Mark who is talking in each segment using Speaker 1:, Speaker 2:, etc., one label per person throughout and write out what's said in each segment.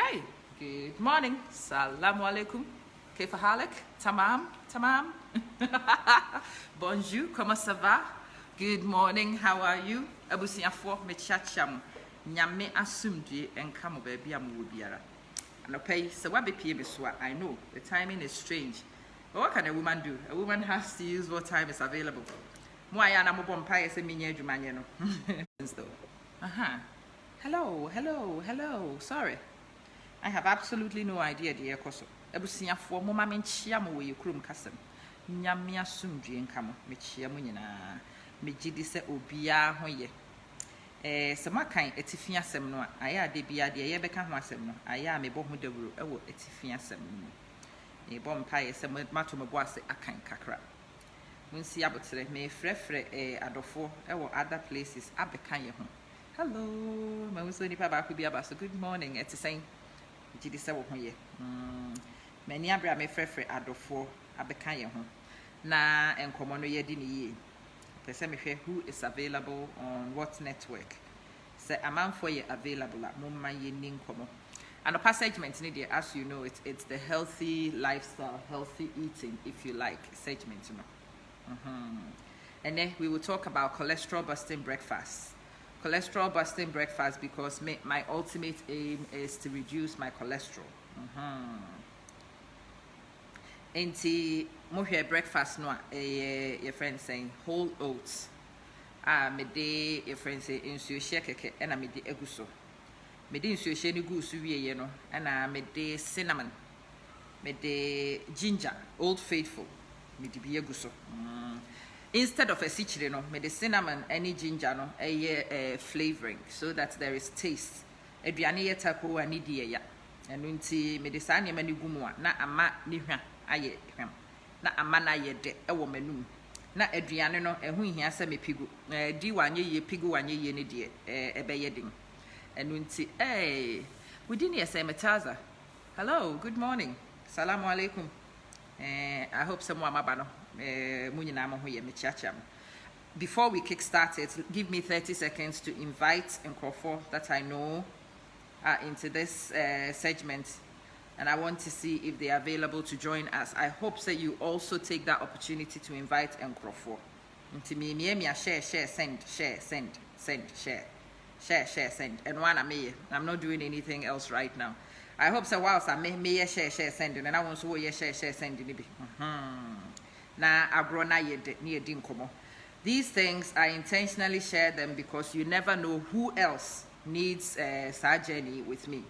Speaker 1: Okay, good morning. Salamu alaikum. Kefahalik. Tamam. Bonjour, comment ça va? Good morning, how are you? Abusiafo me chacham. Nyame asumdue enka mo baby amu biara. Anopay, so what be PM I know the timing is strange. But what can a woman do? A woman has to use what time is available. Moya mo bompire se minye adwumanye no. Hello. Sorry. I have absolutely no idea, dear Koso. Abusiafo mo ma menchia mo we kurum kasem. Nyame asumdue enka mo mechia mo nyina. Mejidi se obia ho ye. Sama kan etifia asem no aya de bia de ye beka ho asem no aya me bo ho dawuro ewo etifia asem no. E bo mpa ye se mato me bo ase akan kakra. Munsi abotre me frefre adofo ewo other places abeka ye ho. Hello, ma unso nipa ba ko bia ba so good morning eti sen. Jidi se wo ho ye. Mani abra me frefre adofo abeka ye ho. Na enkomo no ye di ni ye. Who is available on what network? Say a man for you available at Mumma Yin Komo. And the segment in there, as you know, it's the healthy lifestyle, healthy eating, if you like, segment, you know. And then we will talk about cholesterol busting breakfast. Cholesterol busting breakfast because my ultimate aim is to reduce my cholesterol. Enti mo hwe breakfast no your friend saying whole oats me de your friend say insuo hye keke na me de aguso me de insuo hye ni gu so wieye no na me de cinnamon me de ginger old faithful me de bi aguso instead of a sichire no me de cinnamon any ginger no flavoring so that there is taste aduane ye tako ani die ya enu nti me de sa ne ma ni gu mu na ama ni hwa aye hwam na amana ye de ewo manum na aduane no ehu hia se me pigu di wanye ye pigu wanye ye ne de ebeye din enu nti within ye say metaza hello good morning salamu alaikum I hope someone maba no munyina mo ho ye me chiacham. Before we kick start it, give me 30 seconds to invite Nkrofo that I know into this segment. And I want to see if they are available to join us. I hope that you also take that opportunity to invite Nkrofo. Into me, share, send. And one I'm not doing anything else right now. I hope so. Whilst I may share, send, and I want to share, send. Na agrona ye dinkomo. These things I intentionally share them because you never know who else needs a journey with me.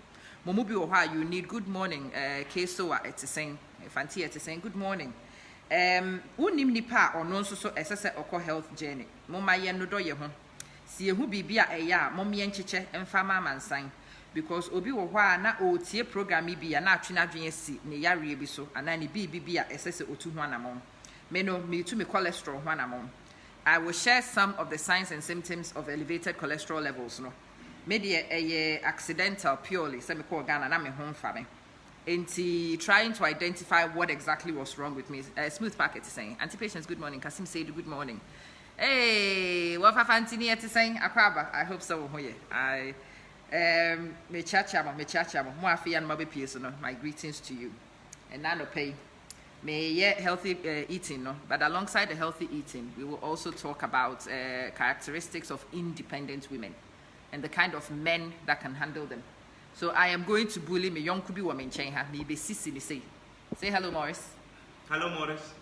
Speaker 1: Momubi oha, you need good morning. Kesoa it's saying Fanti it's saying good morning. Unim nipa or non so esese oko health journey. Moma ye no do ye ho. Sie hu bibia eya mom ye nchiche emfama Manson because obi wo hwa na o tie program bi na atwe na dwen si ne yare bi so ana ne bibia esese otu ho anamon. Me no me to me cholesterol ho anamon. I will share some of the signs and symptoms of elevated cholesterol levels no. Maybe a accidental purely semi call Ghana na me home for me. Enti trying to identify what exactly was wrong with me. Smooth packet is saying, Anti-patients, good morning. Kasim said good morning. Hey, what Fantini is saying? Akwaba, I hope so. I me chachamo, Moafi and Mobby Pearson, my greetings to you. And nano pay. May yet healthy eating, no? But alongside the healthy eating, we will also talk about characteristics of independent women. And the kind of men that can handle them. So I am going to bully me young kubi woman chain ha me be sissy say. Say hello, Morris.
Speaker 2: Hello, Morris.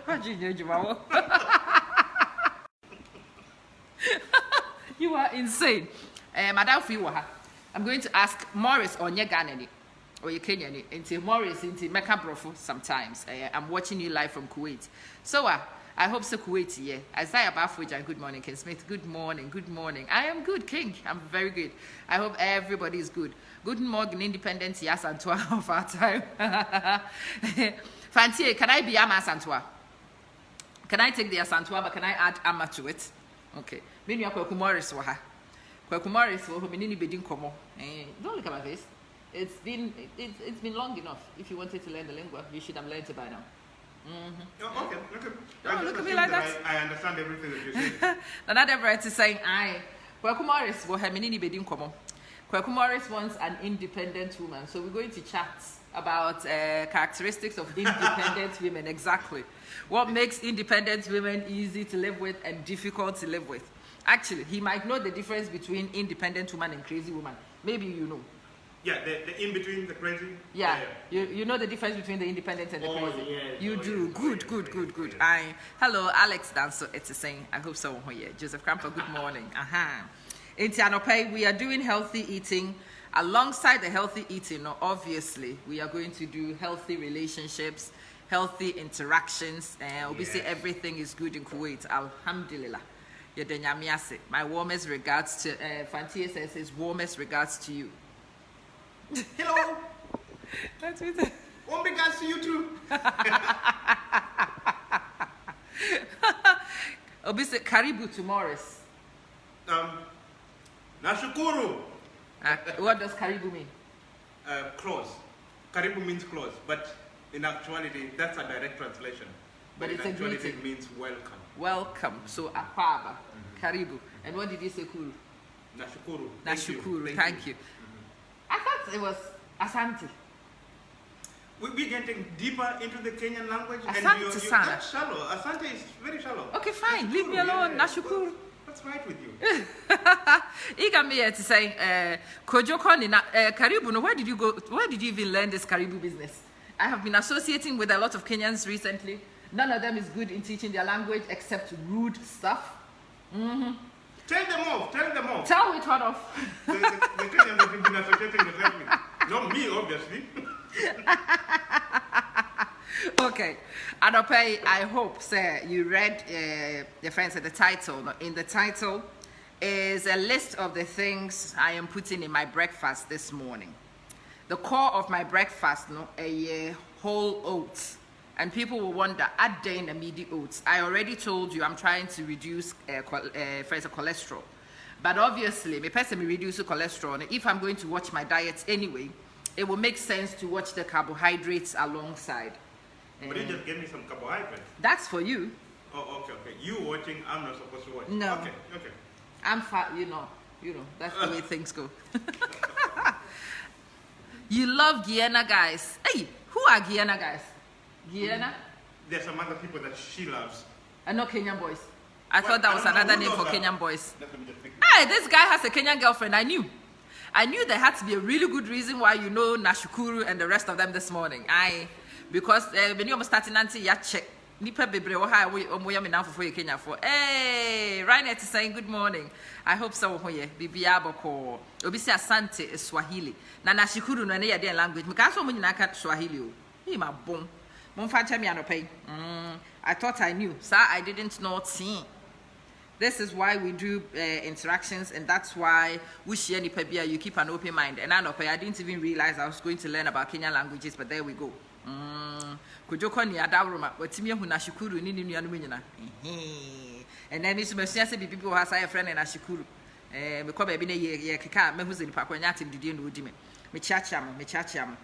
Speaker 1: What you do, Jamal? You are insane. Madam Fiwaha. I'm going to ask Morris on your Ghanaian or your Kenyan into Morris into Mecca Brofo sometimes. I'm watching you live from Kuwait. So I hope so Kuwait, yeah. Isaiah Bafuja, good morning. Ken Smith, good morning. I am good, King. I'm very good. I hope everybody is good. Good morning, Independence, yes, Antoine of our time. Fancy, can I be Ama Santua? Can I take the Asantua, but can I add Ama to it? Okay. Maybe you're Kwaku Morris, Waha. Kwaku Morris, who Minini Bedin Komo. Don't look at my face. It's been long enough. If you wanted to learn the lingua, you should have learned it by now.
Speaker 2: Okay.
Speaker 1: Oh, look at me like that.
Speaker 2: I understand everything that you're saying.
Speaker 1: Another writer is saying, I. Morrice will have many bedin common. Kwaku Morris wants an independent woman. So we're going to chat about characteristics of independent women. Exactly. What makes independent women easy to live with and difficult to live with. Actually, he might know the difference between independent woman and crazy woman. Maybe you know.
Speaker 2: Yeah, the in between the crazy.
Speaker 1: Yeah, you know the difference between the independent and the crazy.
Speaker 2: Yeah,
Speaker 1: you do.
Speaker 2: Yes,
Speaker 1: Good. Hello, Alex Danso. It's a saying. I hope so. Yeah. Joseph Cramper. Good morning. In Tianope, we are doing healthy eating. Alongside the healthy eating, obviously, we are going to do healthy relationships, healthy interactions. Obviously, everything is good in Kuwait. Alhamdulillah. My warmest regards to Fantia says his warmest regards to you.
Speaker 2: Hello.
Speaker 1: That's it.
Speaker 2: Warm regards to you too.
Speaker 1: Obviously, Karibu to Morris.
Speaker 2: Nashukuru.
Speaker 1: What does Karibu mean?
Speaker 2: Close. Karibu means close, but in actuality, that's a direct translation.
Speaker 1: But it's
Speaker 2: in
Speaker 1: a
Speaker 2: actuality,
Speaker 1: greeting.
Speaker 2: it means welcome.
Speaker 1: Welcome. So, Akwaba. Karibu. And what did you say, Kuru?
Speaker 2: Nashukuru.
Speaker 1: Nashukuru. Thank you. I thought it was Asante.
Speaker 2: We're getting deeper into the Kenyan language.
Speaker 1: Asante
Speaker 2: and you're
Speaker 1: sana.
Speaker 2: that shallow. Asante is very shallow.
Speaker 1: Okay, fine. Leave me
Speaker 2: Nashukuru,
Speaker 1: alone.
Speaker 2: yeah.
Speaker 1: Nashukuru.
Speaker 2: What's right with you?
Speaker 1: He got me here to say, Kojo Koni, Karibu, no, where did you go? Where did you even learn this Karibu business? I have been associating with a lot of Kenyans recently. None of them is good in teaching their language except rude stuff.
Speaker 2: Tell them off.
Speaker 1: Tell which one off.
Speaker 2: The Kenyans that have been associating themselves with. Not me, obviously.
Speaker 1: Okay. Adope, I hope, sir, you read your friends at the title. In the title is a list of the things I am putting in my breakfast this morning. The core of my breakfast, a whole oats. And people will wonder, add day in a midi oats. I already told you I'm trying to reduce cholesterol. But obviously, me person reduce cholesterol. If I'm going to watch my diet anyway, it will make sense to watch the carbohydrates alongside.
Speaker 2: But you just gave me some carbohydrates.
Speaker 1: That's for you.
Speaker 2: Oh, okay. You watching, I'm not supposed to watch.
Speaker 1: No.
Speaker 2: Okay.
Speaker 1: I'm fat, you know, that's the way things go. You love Guyana guys. Hey, who are Guyana guys? Guyana?
Speaker 2: There's some other people that she loves.
Speaker 1: And not Kenyan boys. I thought that was another name for Kenyan boys.
Speaker 2: Let me just pick
Speaker 1: Hey, this guy has a Kenyan girlfriend. I knew there had to be a really good reason why you know Nashukuru and the rest of them this morning. Because when you starting anti ya check. Nipa bebre wo ha we omoya me nanfo for Kenya for. Hey, Ryan is saying good morning. I hope so ho ye. Bibia boko. Obi say Asante is Swahili. Na Nashukuru no na ye den language. Meka so mo nyina ka Swahili o. He ma bon. Mo fa cha me anopai. I thought I knew. Sir, I didn't know. This is why we do interactions, and that's why we share nipa bia you keep an open mind. And I didn't even realize I was going to learn about Kenyan languages, but there we go. Kujoko ni adawroma watimi hu na shukuru ni nua no nyina and then this mesia say people has a friend na shukuru me ko ba bi na ye keka me hu ze nipa kwanya atim didie no odi me chiacham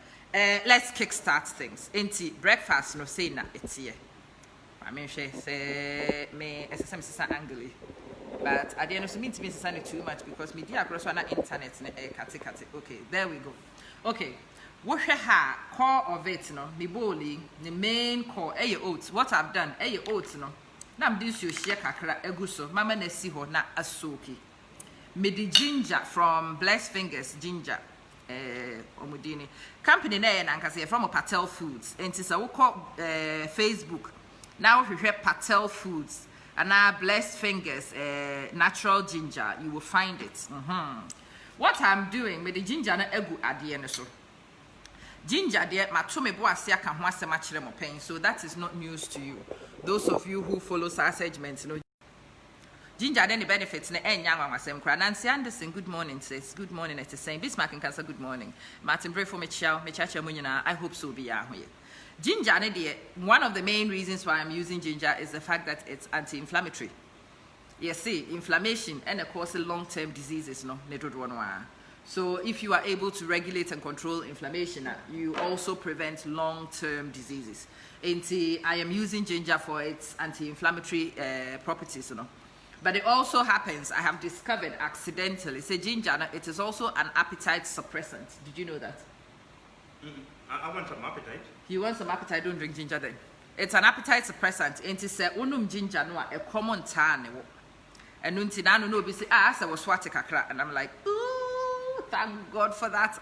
Speaker 1: let's kick start things enti breakfast no say na etie I mean she say me esesa me sesa angle but at the end of the mean to me sesa too much because media across na internet na kate okay there we go okay. What core of it, no? The bowling, the main core, oats. What I've done, oats, no. Now I'm this you share kakra eguso. Mama ne si ho na asoki. Me the ginger from Blessed Fingers ginger. Omudini company na na nkase from Patel Foods. Enti sa wo call Facebook. Now we hear Patel Foods and now Blessed Fingers natural ginger. You will find it. What I'm doing, me the ginger na egu adie no so. Ginger dear matome boase aka ho asem akere mo pen so that is not news to you those of you who follow our segments no ginger then the benefits na enya nwanwasem kra Nancy Anderson good morning says good morning at the same Bismarck and Cancer good morning Martin pray for me chacha mo nyina I hope so be ya ho ye ginger ne dear one of the main reasons why I'm using ginger is the fact that it's anti-inflammatory you see inflammation and of course long-term diseases no ne dodo no a. So if you are able to regulate and control inflammation, you also prevent long-term diseases. I am using ginger for its anti-inflammatory properties, But it also happens, I have discovered accidentally, say ginger, it is also an appetite suppressant. Did you know that?
Speaker 2: I want some appetite.
Speaker 1: You want some appetite, don't drink ginger then. It's an appetite suppressant. And it's a ginger no a common tan. And untinano no be say, I was swati kakra. And I'm like, ooh, thank God for that.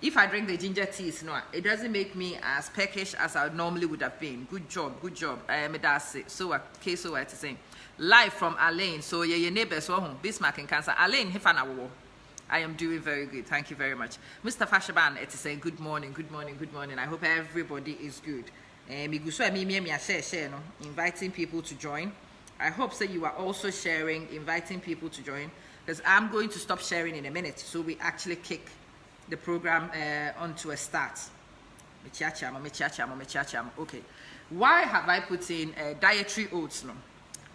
Speaker 1: If I drink the ginger teas, no, it doesn't make me as peckish as I normally would have been. Good job, good job. I am a so case so it's saying. Live from Alain, so your neighbors home, Bismarck and Cancer. Alain, Hefana. I am doing very good. Thank you very much. Mr. Fashaban, it's saying good morning, good morning, good morning. I hope everybody is good. Inviting people to join. I hope that you are also sharing, inviting people to join, because I'm going to stop sharing in a minute, so we actually kick the program onto a start. Okay. Why have I put in dietary oats? No?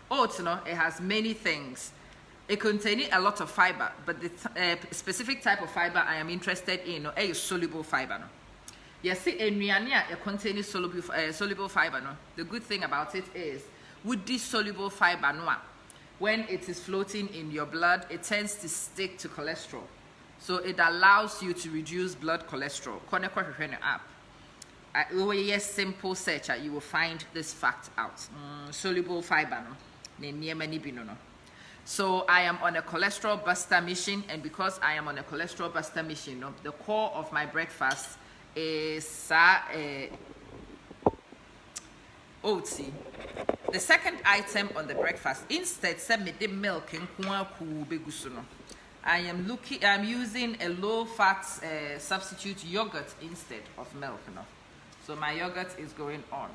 Speaker 1: Oats, no, it has many things. It contains a lot of fiber, but the specific type of fiber I am interested in is soluble fiber. No? Yes, it contains soluble fiber. No? The good thing about it is, with this soluble fiber, no, when it is floating in your blood, it tends to stick to cholesterol. So it allows you to reduce blood cholesterol. Yes, simple search, you will find this fact out. Soluble fiber. No? So I am on a cholesterol buster mission, and because I am on a cholesterol buster mission, the core of my breakfast is oatsy. The second item on the breakfast, instead send me the milk and I'm using a low-fat substitute yogurt instead of milk. So my yogurt is going on.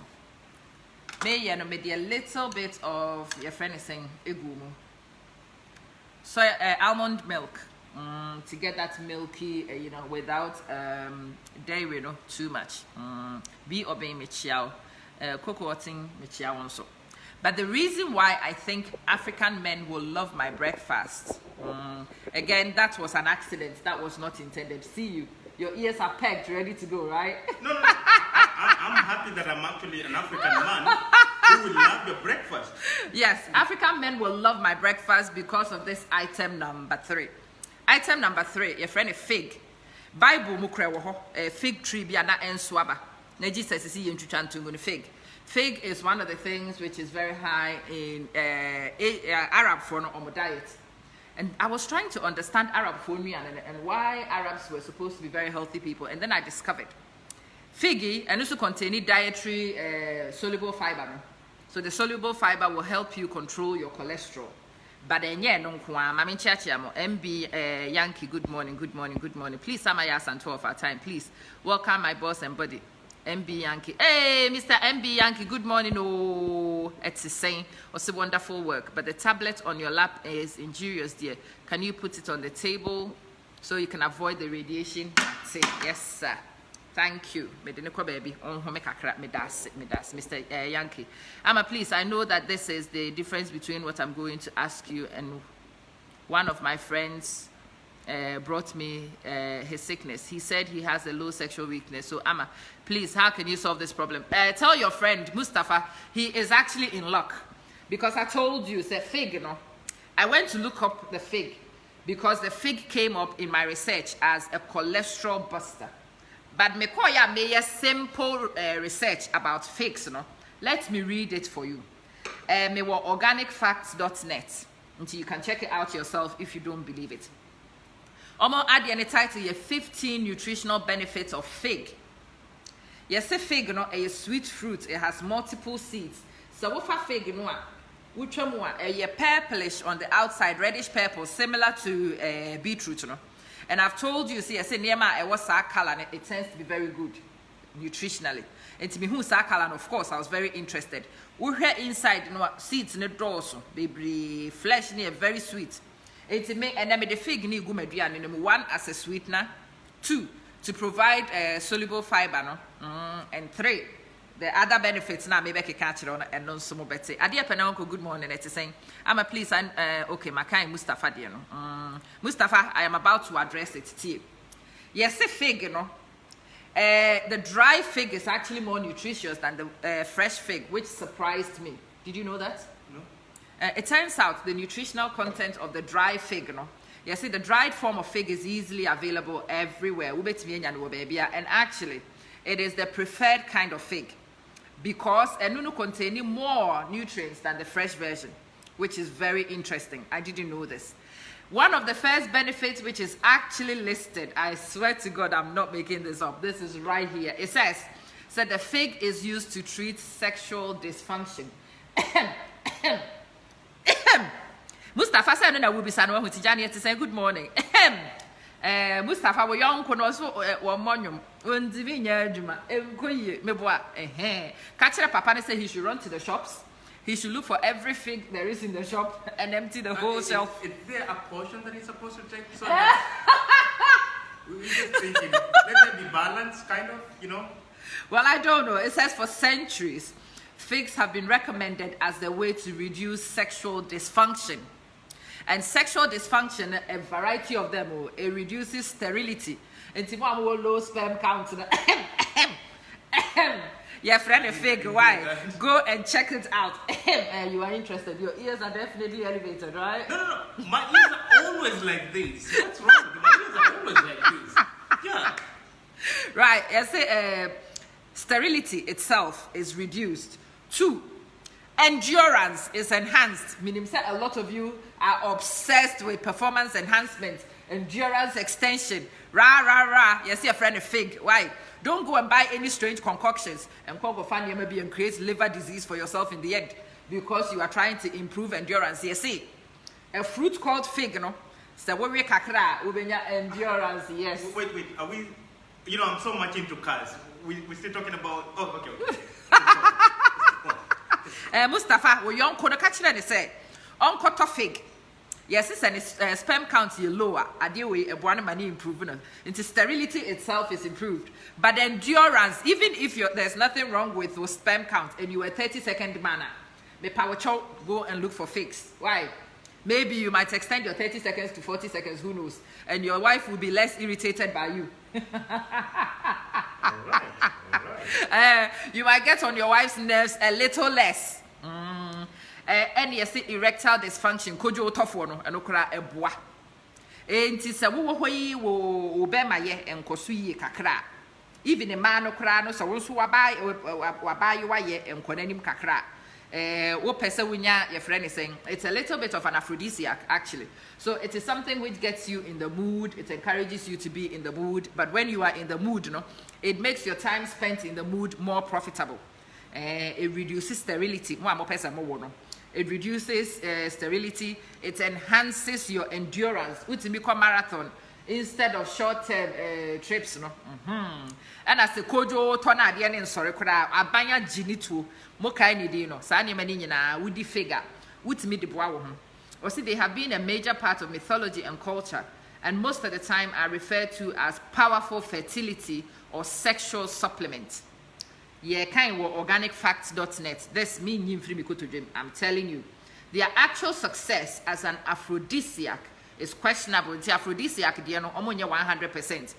Speaker 1: Maybe a little bit of your friend is saying egumu. So almond milk to get that milky, without dairy, too much. Be obeying michiao, cocoa ting michiao also. But the reason why I think African men will love my breakfast, again, that was an accident. That was not intended. See you. Your ears are pegged, ready to go, right?
Speaker 2: No. I'm happy that I'm actually an African man who will love your breakfast.
Speaker 1: Yes, African men will love my breakfast because of this item number 3. Item number 3, your friend a fig. Bible mukrewo a fig tree biana en swaba. Neji says see you intuchantungu fig. Fig is one of the things which is very high in Arab for on diet. And I was trying to understand Arab for me and why Arabs were supposed to be very healthy people. And then I discovered figgy and also containing dietary soluble fiber. So the soluble fiber will help you control your cholesterol. But then MB Yankee, good morning, good morning, good morning. Please, Samaya Santo of our time, please welcome my boss and buddy. MB Yankee. Hey, Mr. MB Yankee, good morning. Oh, it's saying, it's a wonderful work. But the tablet on your lap is injurious, dear. Can you put it on the table so you can avoid the radiation? Say, yes, sir. Thank you. Baby. Mr. Yankee. Amma, please, I know that this is the difference between what I'm going to ask you and one of my friends brought me his sickness. He said he has a low sexual weakness. So Amma, please, how can you solve this problem? Tell your friend Mustafa he is actually in luck, because I told you it's a fig. I went to look up the fig because the fig came up in my research as a cholesterol buster. But me made a simple research about figs. Let me read it for you. Me wa organicfacts.net, until you can check it out yourself if you don't believe it. Omo add the title 15 nutritional benefits of fig. Yes, a fig a sweet fruit. It has multiple seeds. So what for fig which one a purplish on the outside, reddish purple, similar to beetroot. And I've told you, see, I say Nema was color, and it tends to be very good nutritionally. And to me, who's color, and of course, I was very interested. We hear inside, seeds in the dorsal, baby flesh near very sweet. It's make and then the fig ni gumeduan in 1 as a sweetener, 2 to provide soluble fiber, and 3 the other benefits now maybe I can catch it on and non some better. Adia Penanko, good morning. It's saying, Amma, please, and okay, my kind Mustafa, dear. Mustafa, I am about to address it to you. Yes, a fig, the dry fig is actually more nutritious than the fresh fig, which surprised me. Did you know that?
Speaker 2: No.
Speaker 1: It turns out the nutritional content of the dry fig, no? You see, the dried form of fig is easily available everywhere. And actually, it is the preferred kind of fig because it contains more nutrients than the fresh version, which is very interesting. I didn't know this. One of the first benefits, which is actually listed, I swear to God, I'm not making this up. This is right here. It says the fig is used to treat sexual dysfunction. Mustafa said, "No, we'll be saying with Tijani to say good morning." Mustafa, we young kono so one monyum. When Divinia Juma, Meboa, catch papa and say he should run to the shops. He should look for every fig there is in the shop and empty the whole shelf.
Speaker 2: Is there a portion that he's supposed to take? So we're just thinking, let there be balance, kind of, you know?
Speaker 1: Well, I don't know. It says for centuries, figs have been recommended as the way to reduce sexual dysfunction. And sexual dysfunction, a variety of them, it reduces sterility. And low sperm count. Your friend a fig, why? Go and check it out. You are interested. Your ears are definitely elevated, right?
Speaker 2: No. My ears are always like this. What's wrong with you? My ears are always like this. Yeah.
Speaker 1: Right. I say sterility itself is reduced. 2, endurance is enhanced. Meaning a lot of you are obsessed with performance enhancement, endurance extension. Rah. You see a friend a fig. Why? Don't go and buy any strange concoctions and go find maybe and create liver disease for yourself in the end because you are trying to improve endurance. You see, a fruit called fig, no? So what we kakra, endurance. Yes.
Speaker 2: Wait. Are we? You know, I'm so much into cars. We're still talking about. Oh, okay.
Speaker 1: Mustafa, we young kono kachira de say, uncle fig. Yes, it's an sperm count is lower. Adiwe ebuana mani improvement. Into sterility itself is improved, but endurance, even if there's nothing wrong with the sperm count and you are 30-second manner, may power chow go and look for figs. Why? Maybe you might extend your 30 seconds to 40 seconds. Who knows? And your wife will be less irritated by you. All right. You might get on your wife's nerves a little less. And yes, erectile dysfunction. Kojo tough no and okra eboa. Enti se wo be maye enkoso yi kakra. Even a man okra no so wonso wabai waye enkonanim kakra. Wo pese wunya your friend is saying it's a little bit of an aphrodisiac actually. So it is something which gets you in the mood, it encourages you to be in the mood, but when you are in the mood, no, it makes your time spent in the mood more profitable. It reduces sterility. It reduces sterility. It enhances your endurance. Utimiko marathon instead of short-term trips, no. And as the kojo tona adi ene sorry kura abanya jinitu mokai ni di no. Sa ni mani nyina wudi figure. Utimi di boa wo ho. Or see, they have been a major part of mythology and culture, and most of the time are referred to as powerful fertility or sexual supplement. Yeah, kind of organicfacts.net. This means I'm telling you, their actual success as an aphrodisiac is questionable. The aphrodisiac, they are not 100%,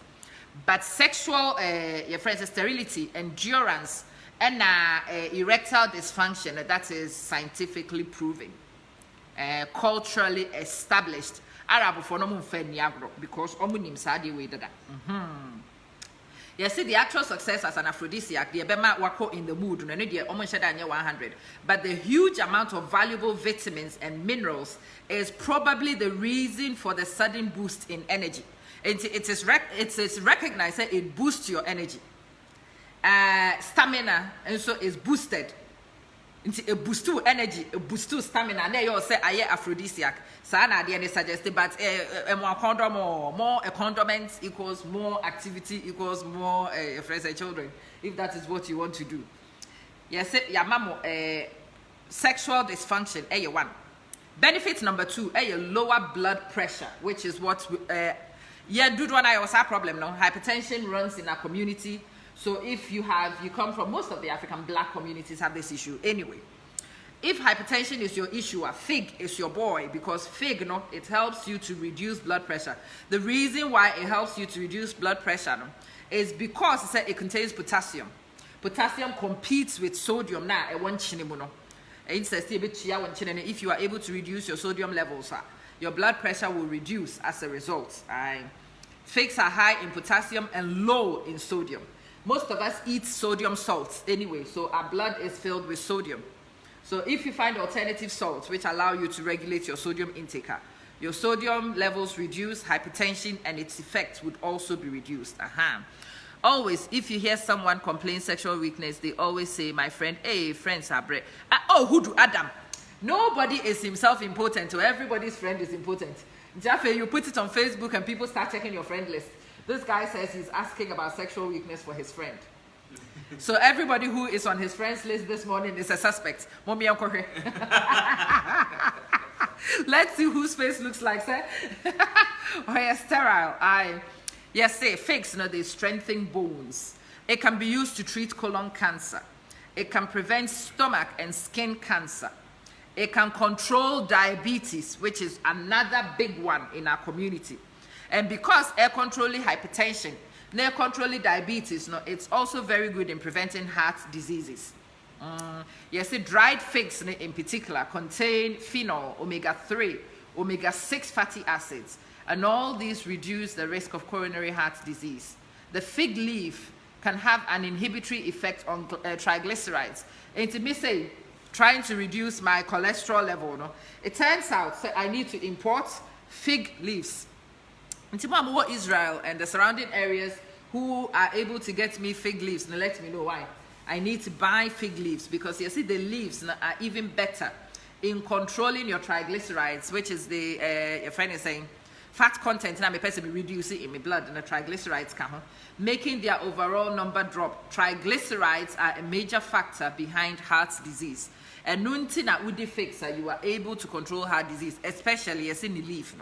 Speaker 1: but sexual, your friends, sterility, endurance, and erectile dysfunction, that is scientifically proven, culturally established. Arab for no niagro because omunim sadi way that. You see, the actual success as an aphrodisiac, the ebema wako in the mood, no need 100. But the huge amount of valuable vitamins and minerals is probably the reason for the sudden boost in energy. It is recognized that it boosts your energy, stamina, and so it's boosted. A boost to energy, a boost to stamina. And you say I aphrodisiac. Sana the suggested, but more condom or more condiments equals more activity equals more friends and children. If that is what you want to do, yes, ya mamo sexual dysfunction. One benefit number 2, lower blood pressure, which is what do one I was a problem now. Hypertension runs in our community. So if you come from most of the African black communities have this issue anyway. If hypertension is your issue, fig is your boy because fig, it helps you to reduce blood pressure. The reason why it helps you to reduce blood pressure is because it contains potassium. Potassium competes with sodium now. If you are able to reduce your sodium levels, your blood pressure will reduce as a result. Figs are high in potassium and low in sodium. Most of us eat sodium salts anyway, so our blood is filled with sodium. So if you find alternative salts which allow you to regulate your sodium intake, your sodium levels reduce, hypertension and its effects would also be reduced. Always, if you hear someone complain sexual weakness, they always say, my friend, hey, friends are bread. Oh, who do Adam? Nobody is himself important, so everybody's friend is important. Jaffe, you put it on Facebook and people start checking your friend list. This guy says he's asking about sexual weakness for his friend. So everybody who is on his friends list this morning is a suspect. Let's see whose face looks like, sir. Or you're sterile. Yes, say figs, they strengthen bones. It can be used to treat colon cancer. It can prevent stomach and skin cancer. It can control diabetes, which is another big one in our community. And because air controlling hypertension, air controlling diabetes, it's also very good in preventing heart diseases. Yes, dried figs in particular contain phenol, omega-3, omega-6 fatty acids, and all these reduce the risk of coronary heart disease. The fig leaf can have an inhibitory effect on triglycerides. And to me say, trying to reduce my cholesterol level, it turns out I need to import fig leaves. In Israel and the surrounding areas who are able to get me fig leaves, and let me know why. I need to buy fig leaves because you see the leaves are even better in controlling your triglycerides, which is the, your friend is saying, fat content now may person reduce it in my blood and the triglycerides come, making their overall number drop. Triglycerides are a major factor behind heart disease. And nuntina udi fix you are able to control heart disease, especially as in the leaf.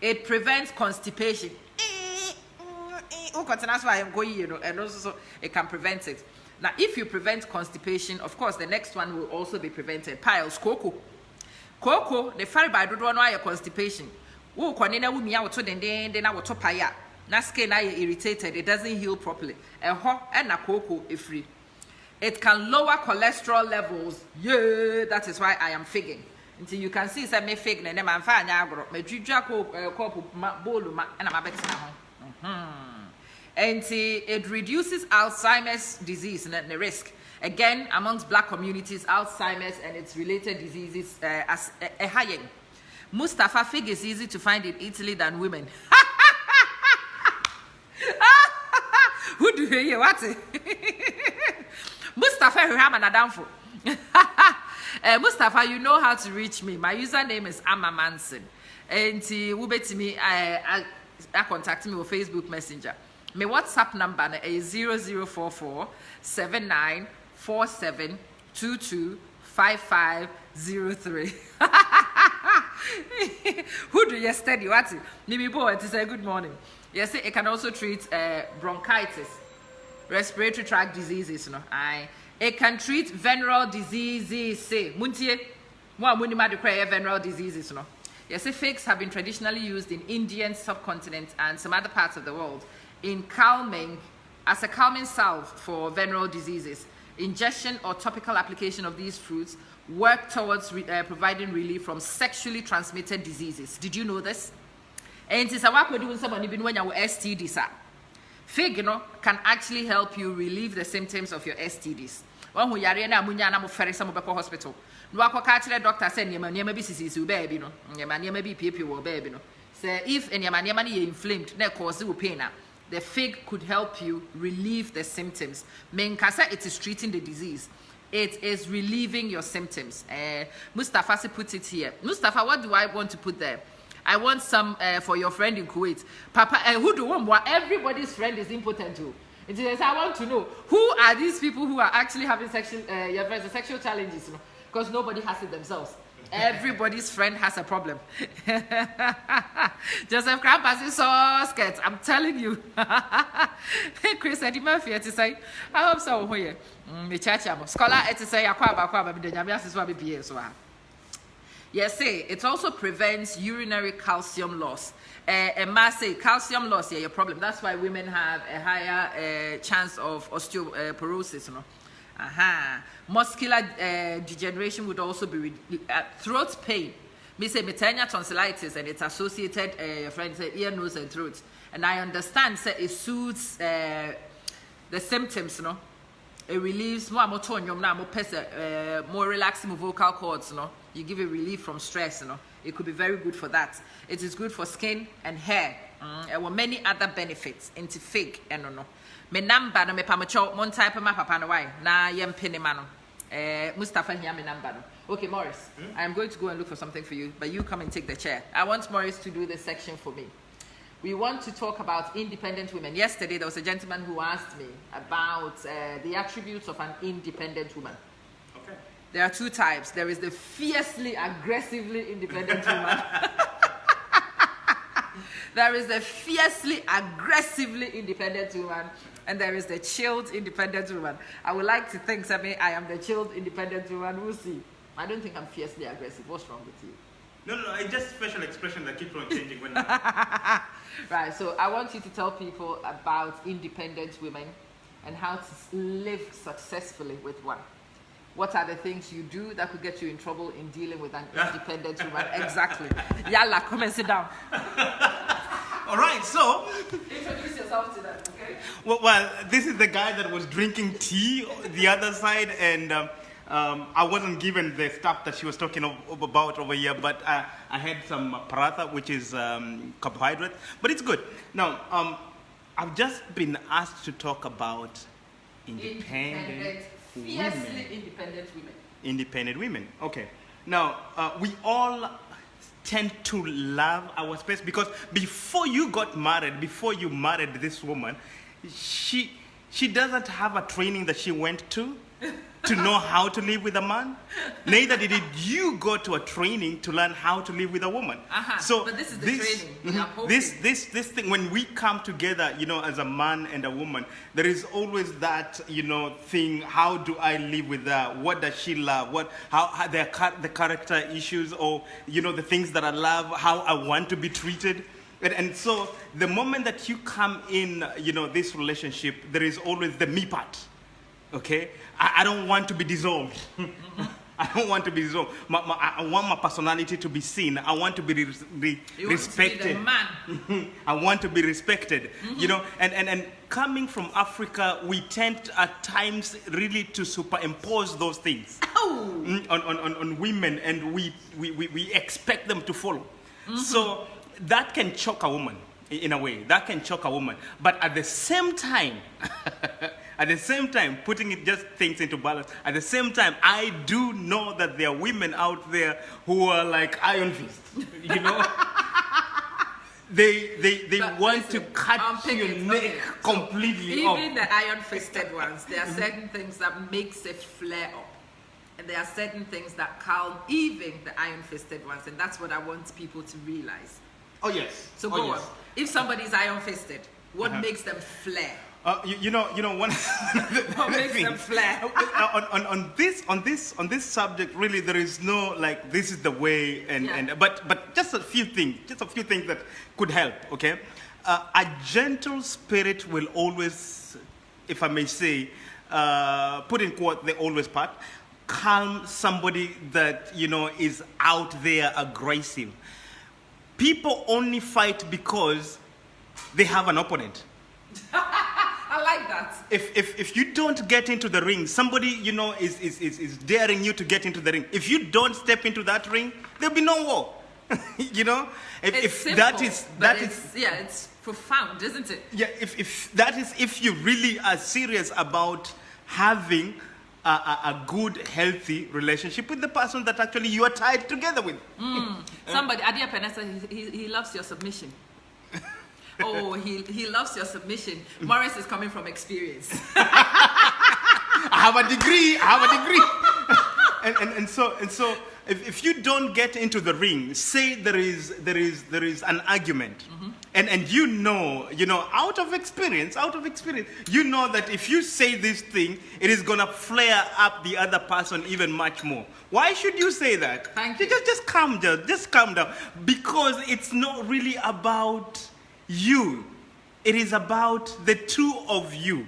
Speaker 1: It prevents constipation. That's why I'm going, and also it can prevent it. Now, if you prevent constipation, of course, the next one will also be prevented. Piles, cocoa. Cocoa, the fire by don't know your constipation. Oh, Cornina will me out to then I will top paya. Na skin I irritated, it doesn't heal properly. A hot and a cocoa is free. It can lower cholesterol levels. Yeah, that is why I am figging. Until you can see some fig and I'm fine. Me juja ko bolu ma and I'm a and it reduces Alzheimer's disease and the risk. Again, amongst black communities, Alzheimer's and its related diseases as a high. Mustafa fig is easy to find in Italy than women. Who do you hear? What? Mustafa, who am I down for? Mustafa, you know how to reach me. My username is Manson. And who bet me, I contact me on Facebook Messenger. My WhatsApp number is 0044 7947 225503. Who do you study? What? Maybe boy to say good morning. Yes, it can also treat bronchitis, respiratory tract diseases. It can treat venereal diseases. Say, muntie, what munima declare venereal diseases? Yes, figs have been traditionally used in Indian subcontinent and some other parts of the world in calming, as a calming salve for venereal diseases. Ingestion or topical application of these fruits work towards providing relief from sexually transmitted diseases. Did you know this? And it's a work we're doing someone even when you're STDs. Fig, can actually help you relieve the symptoms of your STDs. One who yare na munya na mo fere some be hospital. No akwa ka doctor say nyama bi sisi baby no. Nyama bi piepie wo baby no. Say if nyama na inflamed na cause you pain the fig could help you relieve the symptoms. Menkasa, it is treating the disease. It is relieving your symptoms. Mustafa put it here. Mustafa, what do I want to put there? I want some for your friend in Kuwait. Papa, who do want more? Everybody's friend is important too. It says, I want to know who are these people who are actually having sexual challenges, because nobody has it themselves. Everybody's friend has a problem. Joseph Krampas is so scared. I'm telling you. Chris Eddie Murphy to say, I hope so. Scholar to say, yes, say it also prevents urinary calcium loss. And must say calcium loss, your problem. That's why women have a higher chance of osteoporosis. Muscular degeneration would also be throat pain. Me say metania tonsillitis, and it's associated. Your friend said ear, nose, and throat. And I understand say it soothes the symptoms, no. It relieves more more relaxing vocal cords, no. You give a relief from stress, no. It could be very good for that. It is good for skin and hair. There were many other benefits into fig, and no. Me number no me pamacho mon type ma papa no why na yem penimano. Mustafa here me number no. Okay, Morris, I am going to go and look for something for you, but you come and take the chair. I want Morris to do this section for me. We want to talk about independent women. Yesterday, there was a gentleman who asked me about the attributes of an independent woman.
Speaker 2: Okay.
Speaker 1: There are two types. There is the fiercely, aggressively independent woman. There is the fiercely, aggressively independent woman. And there is the chilled, independent woman. I would like to think, Sammy, I am the chilled, independent woman. We'll see. I don't think I'm fiercely aggressive. What's wrong with you?
Speaker 2: No, it's just facial expression that keeps on changing when
Speaker 1: Right, so I want you to tell people about independent women and how to live successfully with one. What are the things you do that could get you in trouble in dealing with an independent woman? Exactly. Yalla, come and sit down.
Speaker 2: All right, so
Speaker 1: introduce yourself to them, okay?
Speaker 2: Well, this is the guy that was drinking tea the other side, and I wasn't given the stuff that she was talking about over here, but I had some paratha, which is carbohydrate, but it's good. Now, I've just been asked to talk about independent women.
Speaker 1: Fiercely independent women.
Speaker 2: Independent women, okay. Now, we all tend to love our space because before you married this woman, she doesn't have a training that she went to know how to live with a man. Neither did you go to a training to learn how to live with a woman.
Speaker 1: So but this is the training.
Speaker 2: This thing, when we come together, as a man and a woman, there is always that, thing. How do I live with her? What does she love? How the character issues, or the things that I love, how I want to be treated. And so the moment that you come in, this relationship, there is always the me part. Okay, I don't want to be dissolved. I don't want to be dissolved. I want my personality to be seen. I want to be respected.
Speaker 1: Want to be the man.
Speaker 2: I want to be respected. And coming from Africa, we tend at times really to superimpose those things on women, and we expect them to follow. So that can choke a woman in a way. That can choke a woman. But at the same time, putting it just things into balance, at the same time, I do know that there are women out there who are like iron fist. They want to cut your neck completely off.
Speaker 1: Even the iron-fisted ones, there are certain things that makes it flare up. And there are certain things that calm even the iron-fisted ones. And that's what I want people to realize.
Speaker 2: Oh, yes.
Speaker 1: So go on. If somebody's iron-fisted, what makes them flare?
Speaker 2: One
Speaker 1: what makes them flare?
Speaker 2: on this subject, really, there is no like this is the way, but just a few things that could help. Okay, a gentle spirit will always, if I may say, put in quote the always part, calm somebody that is out there aggressive. People only fight because they have an opponent.
Speaker 1: I like that.
Speaker 2: If you don't get into the ring, somebody is daring you to get into the ring. If you don't step into that ring, there'll be no war.
Speaker 1: It's simple, it's profound, isn't it?
Speaker 2: Yeah. If you really are serious about having a good, healthy relationship with the person that actually you are tied together with.
Speaker 1: Somebody, Adia Penessa, he loves your submission. Oh, he loves your submission. Morris is coming from experience.
Speaker 2: I have a degree. And so if you don't get into the ring, say there is an argument, and out of experience, you know that if you say this thing, it is gonna flare up the other person even much more. Why should you say that?
Speaker 1: Thank you.
Speaker 2: Just calm down, because it's not really about you. It is about the two of you.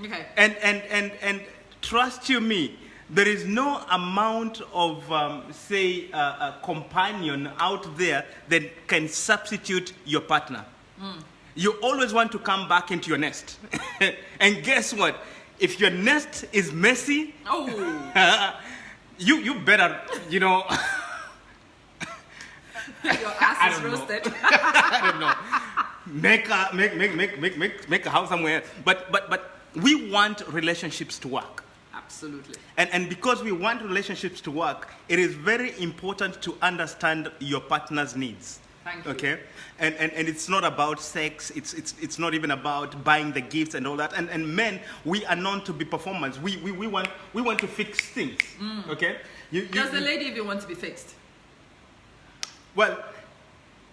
Speaker 1: Okay.
Speaker 2: And trust you me, there is no amount of, say, a companion out there that can substitute your partner. You always want to come back into your nest. And guess what? If your nest is messy, you better, you know.
Speaker 1: Your ass is roasted.
Speaker 2: I don't know. Make a house somewhere. But we want relationships to work.
Speaker 1: Absolutely.
Speaker 2: And because we want relationships to work, it is very important to understand your partner's needs.
Speaker 1: Thank you.
Speaker 2: Okay? And it's not about sex, it's not even about buying the gifts and all that. And men, we are known to be performers. We want to fix things. Okay?
Speaker 1: Does the lady even want to be fixed?
Speaker 2: Well,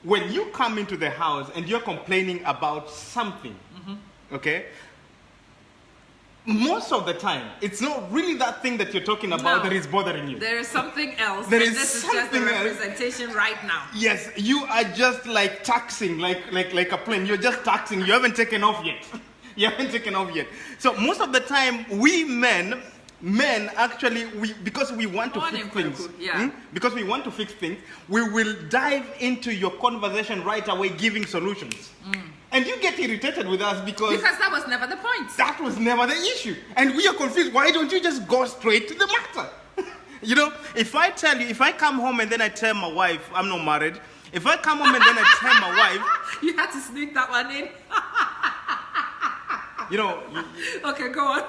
Speaker 2: when you come into the house and you're complaining about something, okay? Most of the time, it's not really that thing that you're talking about that is bothering you.
Speaker 1: There is something else.
Speaker 2: This
Speaker 1: is just the representation right now.
Speaker 2: Yes, you are just like taxing, like a plane. You're just taxing. You haven't taken off yet. You haven't taken off yet. So most of the time, we men actually, because we want to fix things, because we want to fix things, we will dive into your conversation right away, giving solutions. And you get irritated with us because
Speaker 1: that was never the point.
Speaker 2: That was never the issue. And we are confused. Why don't you just go straight to the matter? You know, if I come home and then I tell my wife, I'm not married. If I come home and then I tell my wife...
Speaker 1: You had to sneak that one in.
Speaker 2: You know...
Speaker 1: Okay, go on.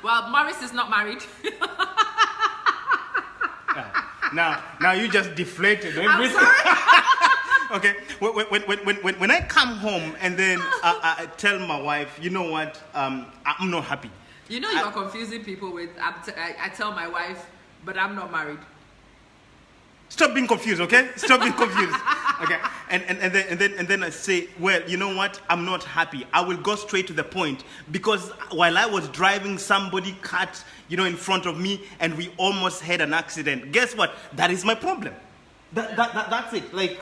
Speaker 1: Well, Morrice is not married.
Speaker 2: Now you just deflated everything.
Speaker 1: I'm sorry.
Speaker 2: Okay, when I come home and then I tell my wife, you know what, I'm not happy.
Speaker 1: You know, you are confusing people with, I tell my wife, but I'm not married.
Speaker 2: Stop being confused, okay? Stop being confused. Okay, and then I say, well, you know what, I'm not happy. I will go straight to the point, because while I was driving, somebody cut, in front of me, and we almost had an accident. Guess what? That is my problem. That's it. Like,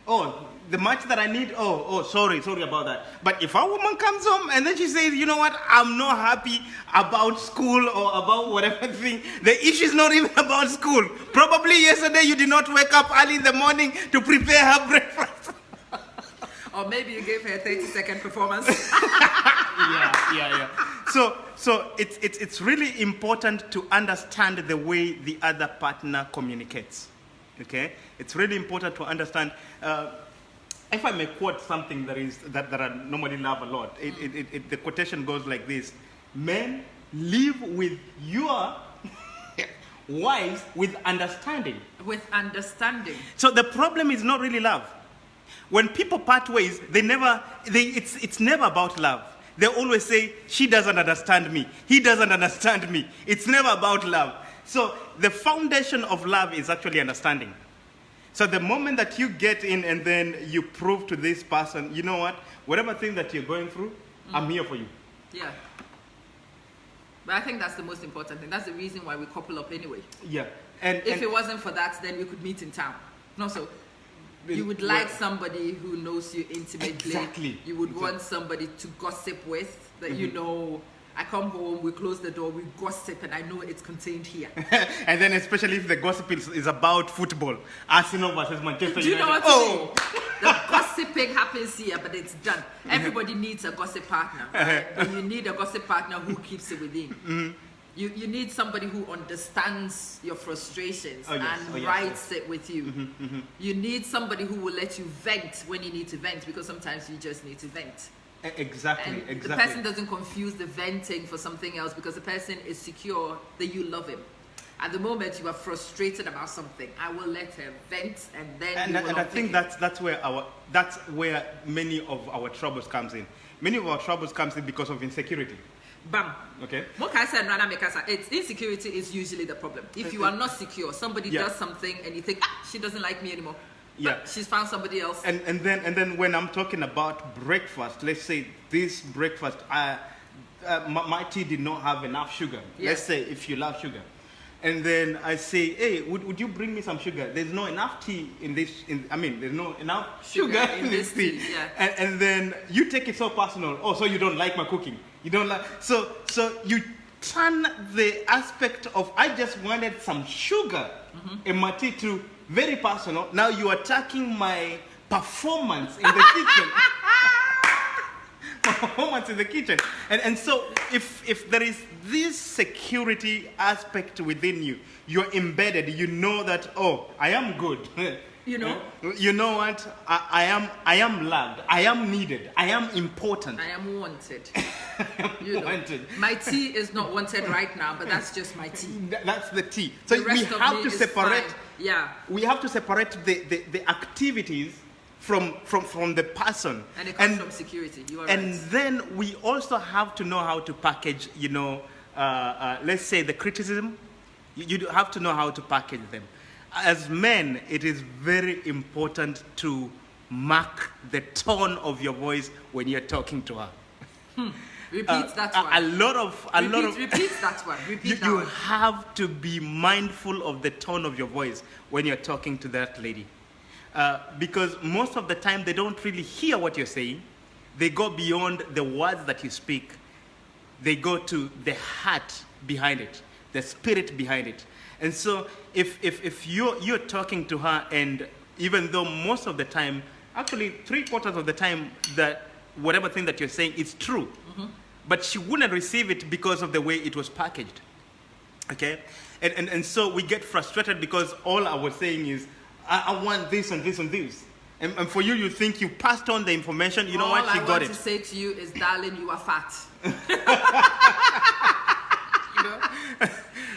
Speaker 2: oh, the much that I need, sorry about that. But if a woman comes home and then she says, you know what, I'm not happy about school or about whatever thing, the issue is not even about school. Probably yesterday you did not wake up early in the morning to prepare her breakfast.
Speaker 1: Or maybe you gave her a 30-second performance.
Speaker 2: Yeah. So it's really important to understand the way the other partner communicates. Okay? It's really important to understand. If I may quote something that I normally love a lot, the quotation goes like this: men, live with your wives with understanding.
Speaker 1: With understanding.
Speaker 2: So the problem is not really love. When people part ways, it's never about love. They always say, she doesn't understand me, he doesn't understand me. It's never about love. So the foundation of love is actually understanding. So the moment that you get in and then you prove to this person, you know what, whatever thing that you're going through, I'm here for you.
Speaker 1: Yeah. But I think that's the most important thing. That's the reason why we couple up anyway.
Speaker 2: Yeah.
Speaker 1: If it wasn't for that, then we could meet in town. No, so you would like somebody who knows you intimately.
Speaker 2: Exactly.
Speaker 1: You would want somebody to gossip with, that you know, I come home, we close the door, we gossip, and I know it's contained here.
Speaker 2: And then especially if the gossip is about football, Arsenal versus Manchester United.
Speaker 1: Do you know what I mean? The gossiping happens here, but it's done. Everybody needs a gossip partner. Right? And you need a gossip partner who keeps it within. You need somebody who understands your frustrations and writes it with you. You need somebody who will let you vent when you need to vent, because sometimes you just need to vent.
Speaker 2: Exactly.
Speaker 1: The person doesn't confuse the venting for something else, because the person is secure that you love him. At the moment you are frustrated about something, I will let her vent, and then
Speaker 2: I think that's where many of our troubles comes in. Many of our troubles comes in because of insecurity.
Speaker 1: Bam.
Speaker 2: Okay.
Speaker 1: It's insecurity is usually the problem. If you are not secure, somebody does something and you think, she doesn't like me anymore.
Speaker 2: Yeah.
Speaker 1: But she's found somebody else.
Speaker 2: And then when I'm talking about breakfast, let's say this breakfast, my tea did not have enough sugar. Yes. Let's say if you love sugar. And then I say, hey, would you bring me some sugar? There's no enough tea there's no enough sugar in this tea. Yeah. And then you take it so personal. Oh, so you don't like my cooking. You don't like, so you turn the aspect of I just wanted some sugar and my tea to very personal. Now you are attacking my performance in the kitchen. My performance in the kitchen. And so if there is this security aspect within you, you're embedded, you know that, oh, I am good.
Speaker 1: You know?
Speaker 2: You know what? I am loved. I am needed. I am important.
Speaker 1: I am wanted.
Speaker 2: You know,
Speaker 1: my tea is not wanted right now, but that's just my tea.
Speaker 2: That's the tea. So we have to separate.
Speaker 1: Yeah.
Speaker 2: We have to separate the activities from the person.
Speaker 1: And it comes from security. You are
Speaker 2: and
Speaker 1: right.
Speaker 2: then we also have to know how to package, you know, let's say the criticism. You have to know how to package them. As men, it is very important to mark the tone of your voice when you're talking to her.
Speaker 1: Repeat that one. Repeat that one. Repeat that
Speaker 2: You
Speaker 1: one.
Speaker 2: have to be mindful of the tone of your voice when you're talking to that lady. Because most of the time, they don't really hear what you're saying. They go beyond the words that you speak. They go to the heart behind it, the spirit behind it. And so if you're talking to her, and even though most of the time, actually 3/4 of the time, that whatever thing that you're saying is true, but she wouldn't receive it because of the way it was packaged. Okay? And so we get frustrated because all I was saying is, I want this and this and this. And for you, you think you passed on the information. You know what? She got it.
Speaker 1: All I want to say to you is, darling, you are fat. You know?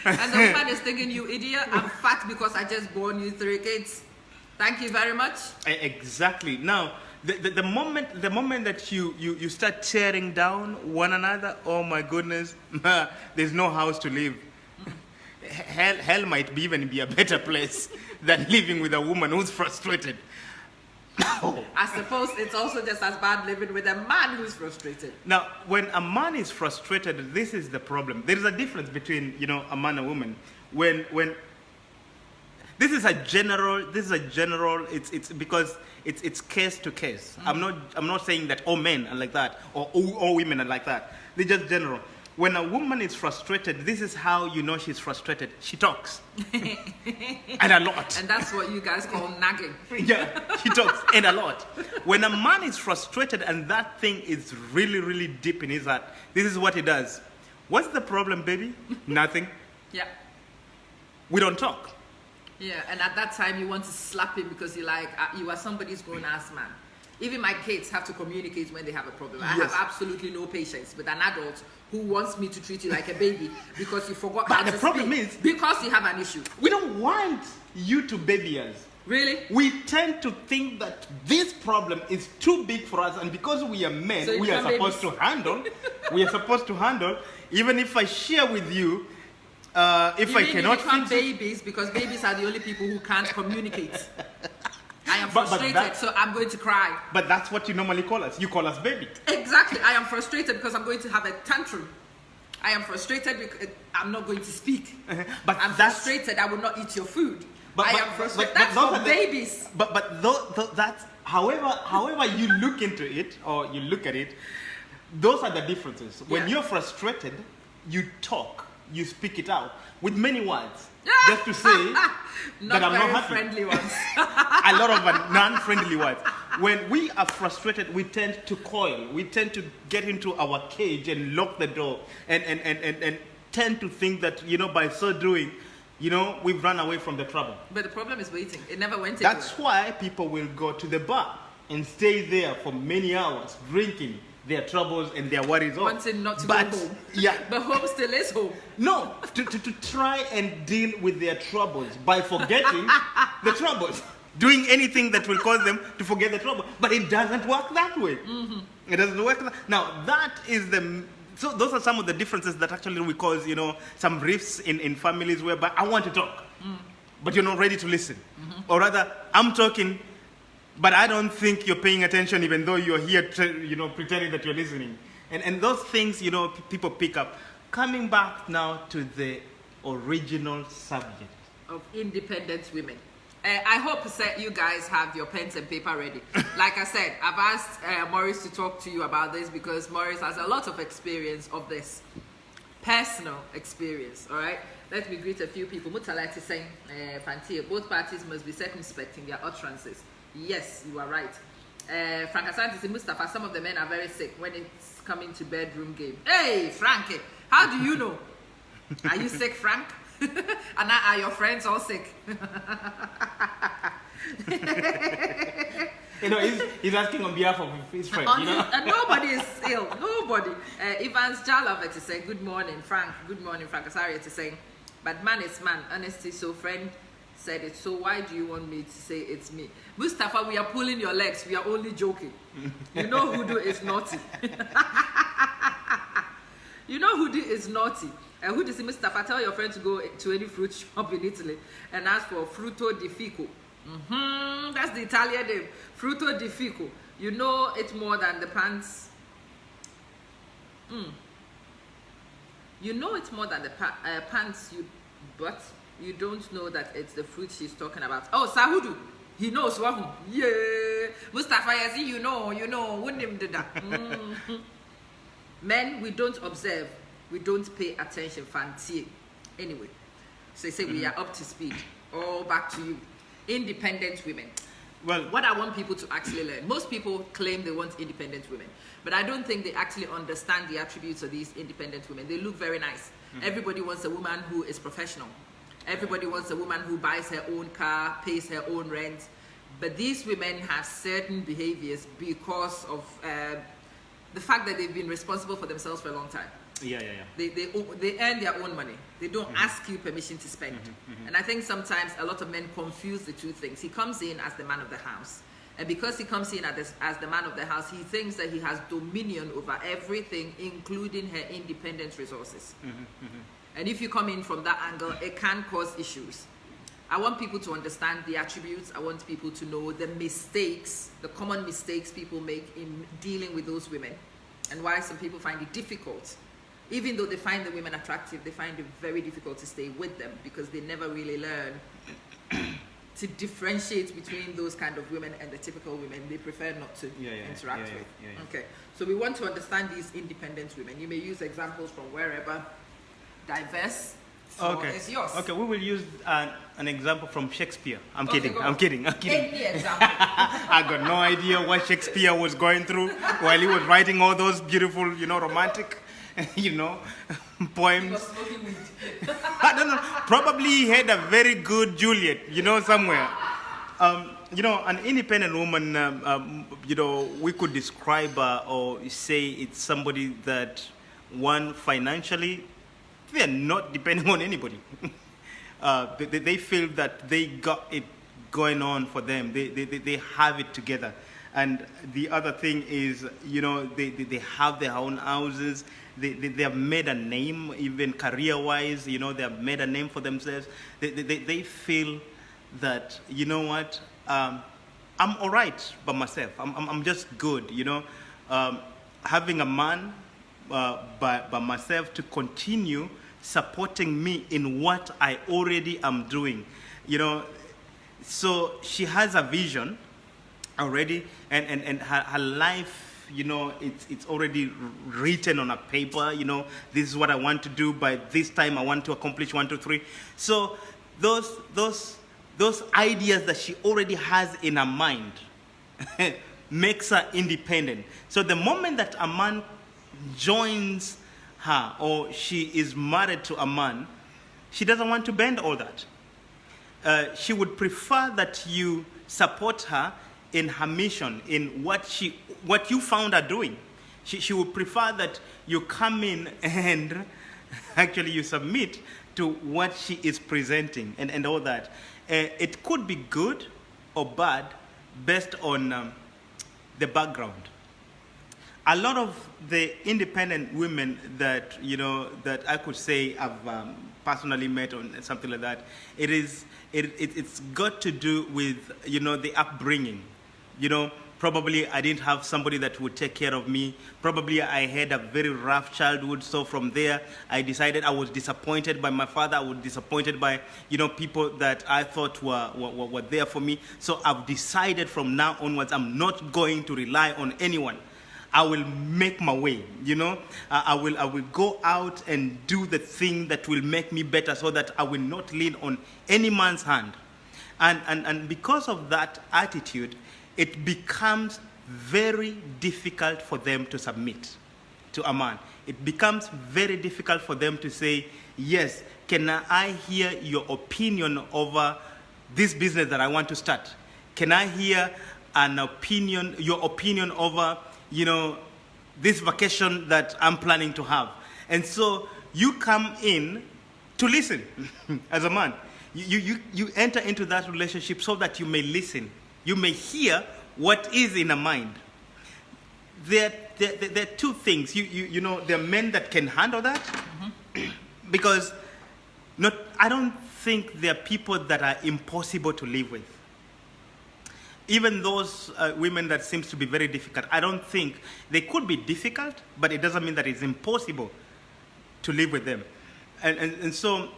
Speaker 1: And the woman is thinking, you idiot, I'm fat because I just born you 3 kids. Thank you very much.
Speaker 2: Exactly. Now, the moment that you start tearing down one another, oh my goodness, there's no house to live. Hell might even be a better place than living with a woman who's frustrated.
Speaker 1: I suppose it's also just as bad living with a man who's frustrated.
Speaker 2: Now, when a man is frustrated, this is the problem. There is a difference between, you know, a man and a woman. When this is a general, it's because it's case to case. I'm not saying that all men are like that or all women are like that. They're just general. When a woman is frustrated, this is how you know she's frustrated. She talks. And a lot.
Speaker 1: And that's what you guys call nagging.
Speaker 2: Yeah, she talks and a lot. When a man is frustrated and that thing is really, really deep in his heart, this is what he does. What's the problem, baby? Nothing.
Speaker 1: Yeah.
Speaker 2: We don't talk.
Speaker 1: Yeah, and at that time you want to slap him because you're like, you are somebody's grown-ass man. Even my kids have to communicate when they have a problem. I have absolutely no patience with an adult who wants me to treat you like a baby because you forgot how to speak. But the problem is, because you have an issue.
Speaker 2: We don't want you to baby us.
Speaker 1: Really?
Speaker 2: We tend to think that this problem is too big for us, and because we are men, so we are supposed to handle. We are supposed to handle. Even if I share with you, if I cannot
Speaker 1: become babies, because babies are the only people who can't communicate. I am frustrated, so I'm going to cry.
Speaker 2: But that's what you normally call us. You call us baby.
Speaker 1: Exactly. I am frustrated because I'm going to have a tantrum. I am frustrated because I'm not going to speak.
Speaker 2: But
Speaker 1: I'm frustrated. I will not eat your food. I am frustrated. That's for babies.
Speaker 2: But that's however you look into it or you look at it, those are the differences. When you're frustrated, you talk, you speak it out with many words. Just to say that I'm not happy.
Speaker 1: Friendly ones.
Speaker 2: A lot of non-friendly words. When we are frustrated, we tend to coil. We tend to get into our cage and lock the door and tend to think that, you know, by so doing, you know, we've run away from the trouble.
Speaker 1: But the problem is waiting. It never went anywhere.
Speaker 2: That's why people will go to the bar and stay there for many hours drinking their troubles and their worries off.
Speaker 1: Wanting not to go home.
Speaker 2: Yeah.
Speaker 1: But home still is home.
Speaker 2: No, to try and deal with their troubles by forgetting the troubles. Doing anything that will cause them to forget the trouble. But it doesn't work that way. It doesn't work that. Now, that is so those are some of the differences that actually will cause, you know, some rifts in families whereby I want to talk, but you're not ready to listen. Or rather, I'm talking, but I don't think you're paying attention even though you're here, you know, pretending that you're listening. And those things, you know, people pick up. Coming back now to the original subject. Of
Speaker 1: independent women. I hope you guys have your pens and paper ready. Like I said, I've asked Morrice to talk to you about this because Morrice has a lot of experience of this. personal experience. All right, let me greet a few people. Mutalati is saying, Fantia, both parties must be circumspect in their utterances. Yes, you are right. Frank Asante says, Mustafa, some of the men are very sick when it's coming to bedroom game. Hey, Frankie, how do you know? Are you sick, Frank? And are your friends all sick?
Speaker 2: You know, he's asking on behalf of his friend. You know?
Speaker 1: And nobody is ill. Nobody. Evans Jalavet is saying, good morning, Frank. Good morning, Frank Asariat is saying, but man is man. Honesty, so friend said it. So why do you want me to say it's me? Mustafa, we are pulling your legs. We are only joking. You know Hoodoo is naughty. You know Hoodoo is naughty. Hoodoo is Mustafa, tell your friend to go to any fruit shop in Italy and ask for frutto di fico. That's the Italian name. Frutto di fico. You know it more than the pants. You know it more than the pants but you don't know that it's the fruit she's talking about. Oh, Sahudu. He knows what. Yeah. Mustafa Yazi, you know. Wouldn't him do that? Men, we don't observe. We don't pay attention. Fancy. Anyway. So they say we are up to speed. Oh, back to you. Independent women.
Speaker 2: Well,
Speaker 1: what I want people to actually learn. Most people claim they want independent women, but I don't think they actually understand the attributes of these independent women. They look very nice. Everybody wants a woman who is professional. Everybody wants a woman who buys her own car, pays her own rent. But these women have certain behaviors because of the fact that they've been responsible for themselves for a long time.
Speaker 2: Yeah.
Speaker 1: They earn their own money. They don't ask you permission to spend. And I think sometimes a lot of men confuse the two things. He comes in as the man of the house. And because he comes in as the man of the house, he thinks that he has dominion over everything, including her independent resources. And if you come in from that angle, it can cause issues. I want people to understand the attributes. I want people to know the mistakes, the common mistakes people make in dealing with those women, and why some people find it difficult. Even though they find the women attractive, they find it very difficult to stay with them because they never really learn to differentiate between those kind of women and the typical women they prefer not to interact with. Okay, so we want to understand these independent women. You may use examples from wherever. Diverse.
Speaker 2: Okay.
Speaker 1: It's yours.
Speaker 2: Okay, we will use an example from Shakespeare. I'm kidding. Any
Speaker 1: example.
Speaker 2: I got no idea what Shakespeare was going through while he was writing all those beautiful, romantic, poems.
Speaker 1: He was smoking weed.
Speaker 2: I don't know. Probably he had a very good Juliet, somewhere. An independent woman, we could describe her or say it's somebody that, one, financially, they are not depending on anybody. They feel that they got it going on for them. They have it together. And the other thing is, they have their own houses. They have made a name, even career-wise. They have made a name for themselves. They feel that, I'm all right by myself. I'm just good, having a man by myself to continue supporting me in what I already am doing, So she has a vision already, and her life, it's already written on a paper. This is what I want to do by this time. I want to accomplish 1, 2, 3. So those ideas that she already has in her mind makes her independent. So the moment that a man joins her or she is married to a man, she doesn't want to bend all that. She would prefer that you support her in her mission, in what you found her doing. She would prefer that you come in and actually you submit to what she is presenting and all that. It could be good or bad based on the background. A lot of the independent women that that I could say I've personally met or something like that, it's got to do with the upbringing. Probably I didn't have somebody that would take care of me. Probably I had a very rough childhood. So from there, I decided I was disappointed by my father. I was disappointed by people that I thought were there for me. So I've decided from now onwards I'm not going to rely on anyone. I will make my way, you know. I will go out and do the thing that will make me better so that I will not lean on any man's hand. And because of that attitude, it becomes very difficult for them to submit to a man. It becomes very difficult for them to say, yes, can I hear your opinion over this business that I want to start? Can I hear your opinion over, you know, this vacation that I'm planning to have? And so you come in to listen as a man. You enter into that relationship so that you may listen. You may hear what is in a mind. There are two things. You know, there are men that can handle that, because I don't think there are people that are impossible to live with. Even those women that seems to be very difficult, I don't think they could be difficult, but it doesn't mean that it's impossible to live with them. And so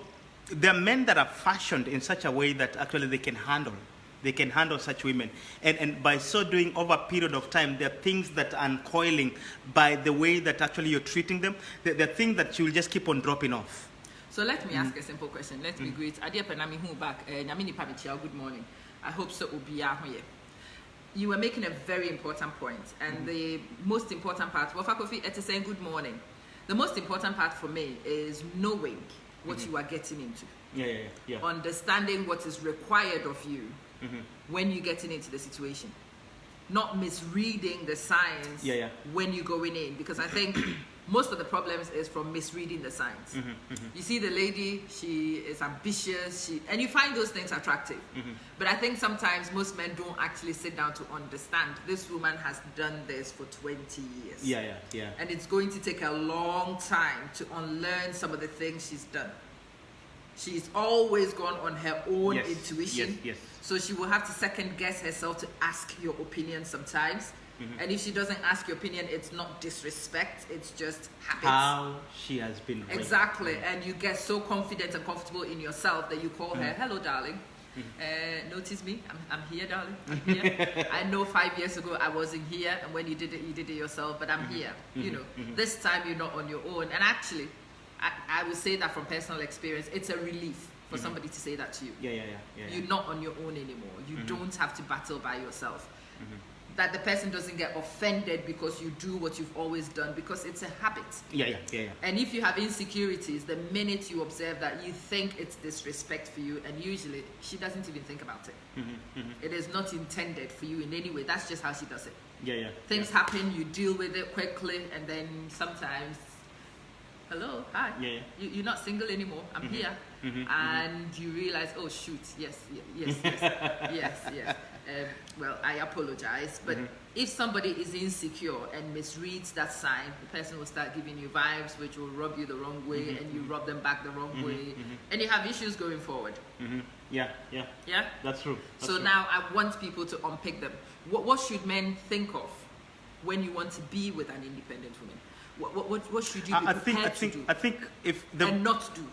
Speaker 2: there are men that are fashioned in such a way that actually they can handle such women. And by so doing, over a period of time, there are things that are uncoiling by the way that actually you're treating them. There are things that you will just keep on dropping off.
Speaker 1: So let me ask a simple question. Let me greet Adia Penami who back. Namini Pabichia, good morning. I hope so. You were making a very important point, and the most important part, Wafakofi Ete saying good morning. The most important part for me is knowing what you are getting into.
Speaker 2: Yeah.
Speaker 1: Understanding what is required of you when you're getting into the situation. Not misreading the signs when you're going in. Because I think most of the problems is from misreading the signs. You see the lady, she is ambitious, and you find those things attractive. But I think sometimes most men don't actually sit down to understand this woman has done this for 20 years.
Speaker 2: Yeah.
Speaker 1: And it's going to take a long time to unlearn some of the things she's done. She's always gone on her own intuition.
Speaker 2: Yes.
Speaker 1: So she will have to second guess herself to ask your opinion sometimes. And if she doesn't ask your opinion, it's not disrespect, it's just habits.
Speaker 2: How she has been raised.
Speaker 1: Exactly. And you get so confident and comfortable in yourself that you call her, hello, darling. Notice me. I'm here, darling. I'm here. I know 5 years ago I wasn't here, and when you did it yourself, but I'm here. You know, this time you're not on your own. And actually, I would say that from personal experience, it's a relief for somebody to say that to you.
Speaker 2: Yeah.
Speaker 1: You're not on your own anymore. You don't have to battle by yourself. That the person doesn't get offended because you do what you've always done, because it's a habit.
Speaker 2: Yeah.
Speaker 1: And if you have insecurities, the minute you observe that, you think it's disrespect for you, and usually she doesn't even think about it. It is not intended for you in any way. That's just how she does it.
Speaker 2: Yeah.
Speaker 1: Things happen, you deal with it quickly, and then sometimes, hello, hi. You're not single anymore. I'm here. And you realize, oh shoot, yes. Well, I apologize, but if somebody is insecure and misreads that sign, the person will start giving you vibes which will rub you the wrong way, and you rub them back the wrong way, and you have issues going forward.
Speaker 2: Yeah. That's true.
Speaker 1: Now I want people to unpick them. What should men think of when you want to be with an independent woman? What should you be prepared to do?
Speaker 2: I think if
Speaker 1: and not do.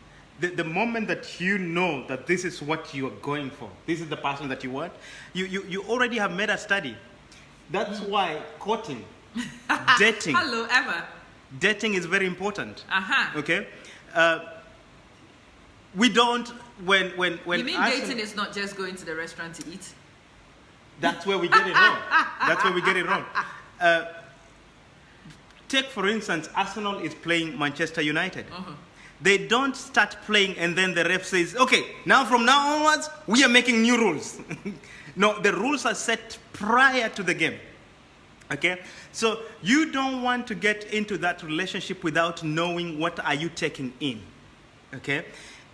Speaker 2: The moment that you know that this is what you're going for, this is the person that you want, you already have made a study. That's why courting, dating.
Speaker 1: Hello, Emma.
Speaker 2: Dating is very important. Okay? We don't, when
Speaker 1: you mean dating is not just going to the restaurant to eat?
Speaker 2: That's where we get it wrong. Take, for instance, Arsenal is playing Manchester United. They don't start playing and then the ref says, okay, from now onwards, we are making new rules. No, the rules are set prior to the game. Okay? So you don't want to get into that relationship without knowing what are you taking in. Okay?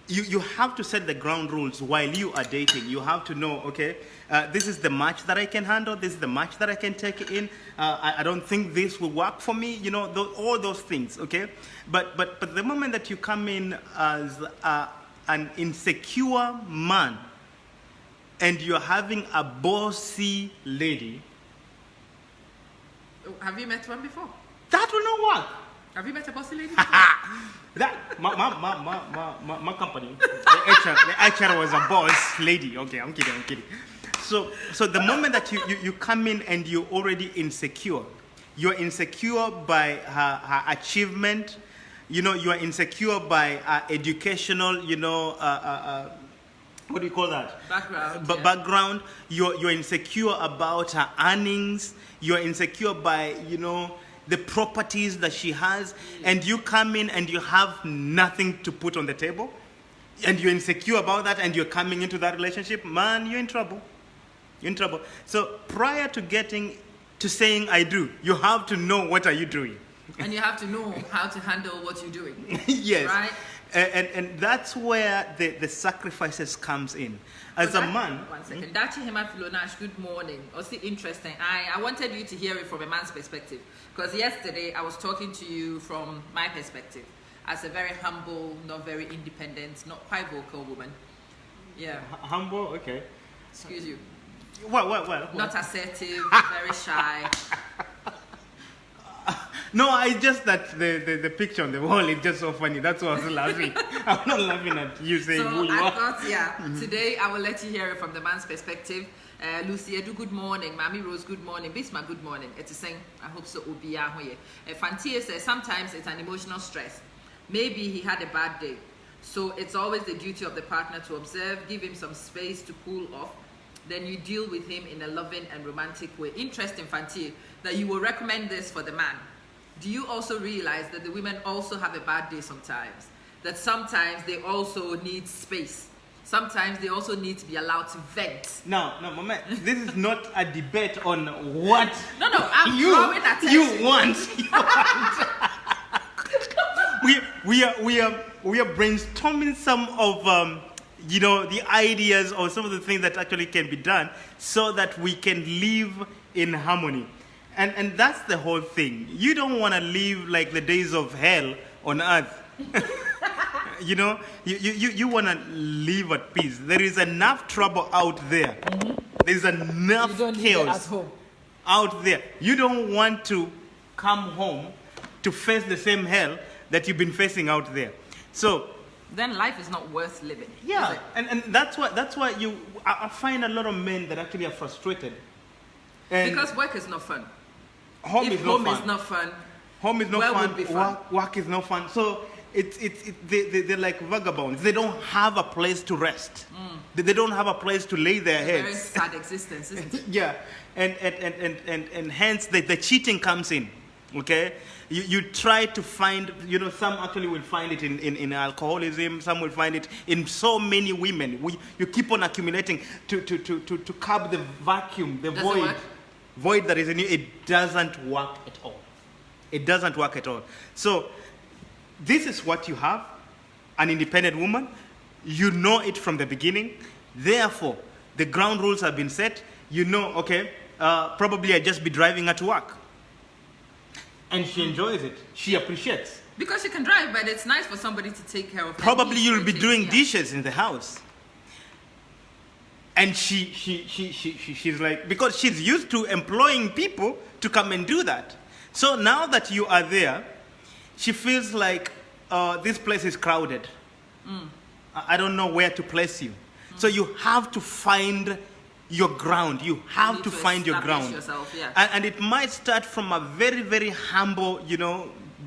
Speaker 2: You have to set the ground rules while you are dating. You have to know, okay, this is the match that I can handle. This is the match that I can take in. I don't think this will work for me. You know, all those things, okay? But the moment that you come in as an insecure man and you're having a bossy lady.
Speaker 1: Have you met one before?
Speaker 2: That will not work.
Speaker 1: Have you met a bossy lady?
Speaker 2: That my company, the HR was a boss lady. Okay, I'm kidding. So the moment that you come in and you're already insecure, You're insecure by her achievement. You know, you are insecure by educational, what do you call that?
Speaker 1: Background.
Speaker 2: Background. You're insecure about her earnings. You're insecure by, the properties that she has. And you come in and you have nothing to put on the table. And you're insecure about that, and you're coming into that relationship. Man, you're in trouble. You're in trouble. So prior to getting to saying I do, you have to know what are you doing.
Speaker 1: And you have to know how to handle what you're doing.
Speaker 2: Yes.
Speaker 1: Right?
Speaker 2: And that's where the sacrifices comes in. As a man...
Speaker 1: One second. Dachi Hema Filonash, good morning. Also interesting. I wanted you to hear it from a man's perspective. Because yesterday I was talking to you from my perspective. As a very humble, not very independent, not quite vocal woman. Yeah.
Speaker 2: Humble? Okay.
Speaker 1: Excuse you.
Speaker 2: Well.
Speaker 1: Not assertive, very shy.
Speaker 2: No, I just that the picture on the wall is just so funny. That's why I was laughing. I'm not laughing at you saying
Speaker 1: So
Speaker 2: who you
Speaker 1: I
Speaker 2: are.
Speaker 1: thought, today I will let you hear it from the man's perspective. Lucy Edu, good morning. Mami Rose, good morning. Bisma, good morning. It's a saying, I hope so. Fantia says, sometimes it's an emotional stress. Maybe he had a bad day. So it's always the duty of the partner to observe, give him some space to cool off. Then you deal with him in a loving and romantic way. Interesting, Fantia, that you will recommend this for the man. Do you also realize that the women also have a bad day sometimes? That sometimes they also need space. Sometimes they also need to be allowed to vent.
Speaker 2: No, Mama, this is not a debate on what
Speaker 1: I'm drawing attention.
Speaker 2: You want. We are brainstorming some of the ideas or some of the things that actually can be done so that we can live in harmony. And that's the whole thing. You don't want to live like the days of hell on earth. You want to live at peace. There is enough trouble out there. Mm-hmm. There's enough chaos out there. You don't want to come home to face the same hell that you've been facing out there. So
Speaker 1: then life is not worth living.
Speaker 2: Yeah, and that's why I find a lot of men that actually are frustrated. And
Speaker 1: because work is not fun.
Speaker 2: Home is not
Speaker 1: fun.
Speaker 2: Home is not
Speaker 1: where
Speaker 2: fun.
Speaker 1: Would be fun.
Speaker 2: Work is not fun. So they're like vagabonds. They don't have a place to rest. They don't have a place to lay their heads.
Speaker 1: Very sad existence, isn't it?
Speaker 2: Yeah, and hence the cheating comes in. Okay, you try to find. Some actually will find it in alcoholism. Some will find it in so many women. You keep on accumulating to curb the vacuum, the void that is in you. It doesn't work at all. It doesn't work at all. So this is what you have, an independent woman. You know it from the beginning. Therefore, the ground rules have been set. Probably I just be driving her to work. And she enjoys it. She appreciates.
Speaker 1: Because she can drive, but it's nice for somebody to take care of her.
Speaker 2: Probably you'll be doing dishes in the house. And she's like, because she's used to employing people to come and do that. So now that you are there, she feels like this place is crowded. I don't know where to place you. So you have to find your ground. You have to find your ground.
Speaker 1: Yourself, yeah.
Speaker 2: And it might start from a very, very humble,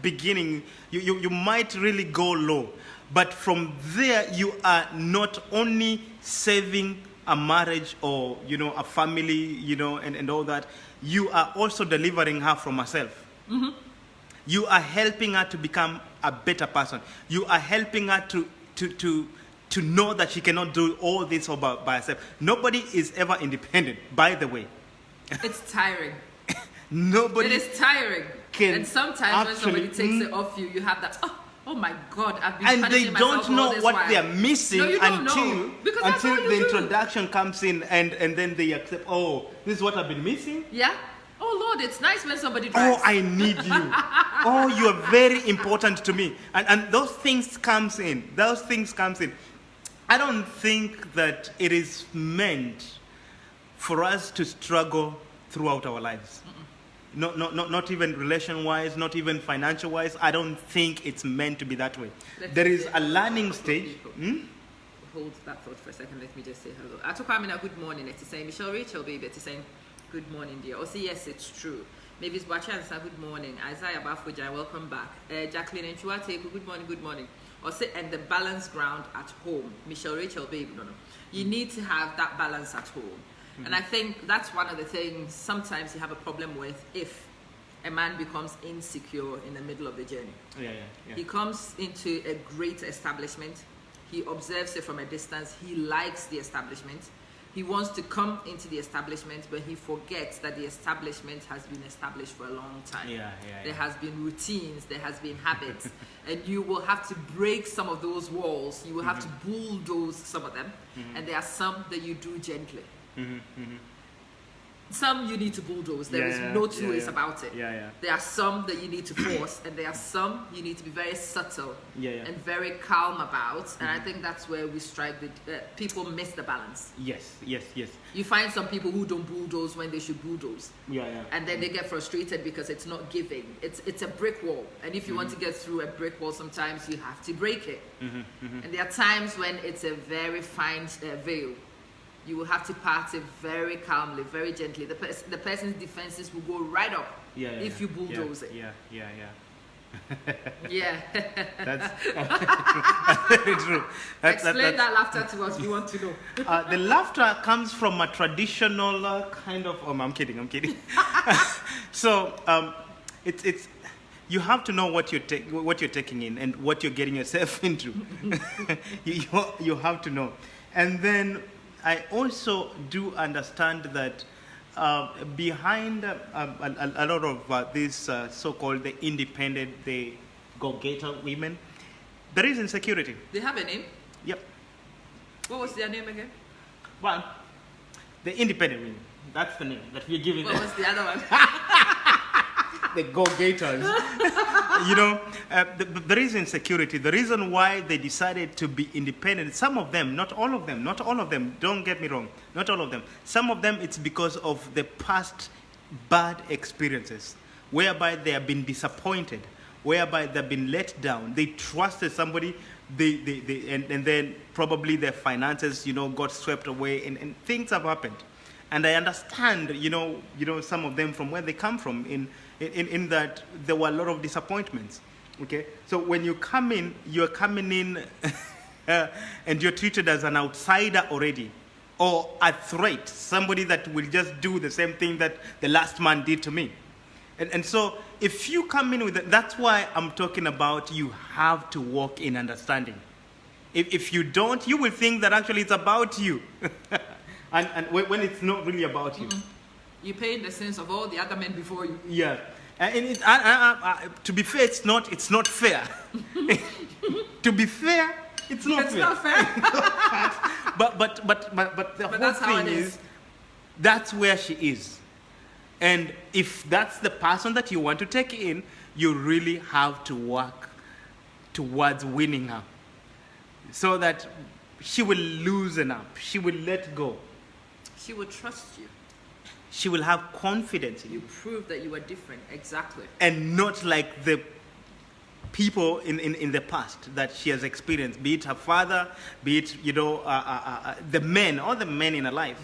Speaker 2: beginning. You might really go low. But from there, you are not only saving a marriage or, a family, and all that. You are also delivering her from herself. Mm-hmm. You are helping her to become a better person. You are helping her to know that she cannot do all this all by herself. Nobody is ever independent, by the way.
Speaker 1: It's tiring.
Speaker 2: Nobody.
Speaker 1: It is tiring. And sometimes when somebody takes it off you, you have that, oh my God, I've been punishing myself
Speaker 2: and they don't know what they're missing until the introduction comes in and then they accept, this is what I've been missing.
Speaker 1: Yeah. Oh Lord, it's nice when somebody drives.
Speaker 2: Oh, I need you. You are very important to me. And those things comes in. I don't think that it is meant for us to struggle throughout our lives. Not even relation-wise, not even financial-wise. I don't think it's meant to be that way. There is a learning stage.
Speaker 1: Hold that thought for a second. Let me just say hello. Atokwamina, good morning. It's saying Michelle Rachel, baby. It's saying good morning, dear. Oh, see, yes, it's true. Mavis Bachansa, good morning. Isaiah Bafuja, welcome back. Jacqueline and Chuate, good morning, good morning. And the balance ground at home. Michelle Rachel, babe, no. You need to have that balance at home. Mm-hmm. And I think that's one of the things sometimes you have a problem with if a man becomes insecure in the middle of the journey.
Speaker 2: Yeah.
Speaker 1: He comes into a great establishment. He observes it from a distance. He likes the establishment. He wants to come into the establishment, but he forgets that the establishment has been established for a long time. There has been routines, there has been habits, and you will have to break some of those walls. You will have to bulldoze some of them, and there are some that you do gently. Some you need to bulldoze. There is no two ways about it. There are some that you need to force, and there are some you need to be very subtle and very calm about. And I think that's where we strike the people miss the balance.
Speaker 2: Yes.
Speaker 1: You find some people who don't bulldoze when they should bulldoze. And then they get frustrated because it's not giving. It's a brick wall, and if you want to get through a brick wall, sometimes you have to break it. And there are times when it's a very fine veil. You will have to part it very calmly, very gently. The person's defenses will go right up if you bulldoze it.
Speaker 2: That's very true.
Speaker 1: Explain that laughter to us. We want to know.
Speaker 2: The laughter comes from a traditional kind of. Oh, I'm kidding. So it's you have to know what you're taking in and what you're getting yourself into. you have to know, and then. I also do understand that behind a lot of these so-called the independent, the go-getter women, there is insecurity.
Speaker 1: They have a name?
Speaker 2: Yep.
Speaker 1: What was their name again?
Speaker 2: Well, the independent women. That's the name that we're giving them.
Speaker 1: What was the other one?
Speaker 2: The go-getters. There is insecurity. The reason why they decided to be independent, some of them, not all of them, don't get me wrong, not all of them. Some of them, it's because of the past bad experiences, whereby they have been disappointed, whereby they've been let down. They trusted somebody, and then probably their finances, got swept away, and things have happened. And I understand, some of them from where they come from in that there were a lot of disappointments. Okay, so when you come in, you're coming in and you're treated as an outsider already, or a threat, somebody that will just do the same thing that the last man did to me. And so if you come in with that, that's why I'm talking about you have to walk in understanding. If you don't, you will think that actually it's about you. and when it's not really about you.
Speaker 1: You pay the sins of all the other men before you.
Speaker 2: Yeah. And to be fair, it's not fair. To be fair, it's not fair. But the whole thing is, that's where she is. And if that's the person that you want to take in, you really have to work towards winning her, so that she will loosen up, she will let go.
Speaker 1: She will trust you.
Speaker 2: She will have confidence in you.
Speaker 1: You prove that you are different, exactly.
Speaker 2: And not like the people in the past that she has experienced, be it her father, be it, the men, all the men in her life.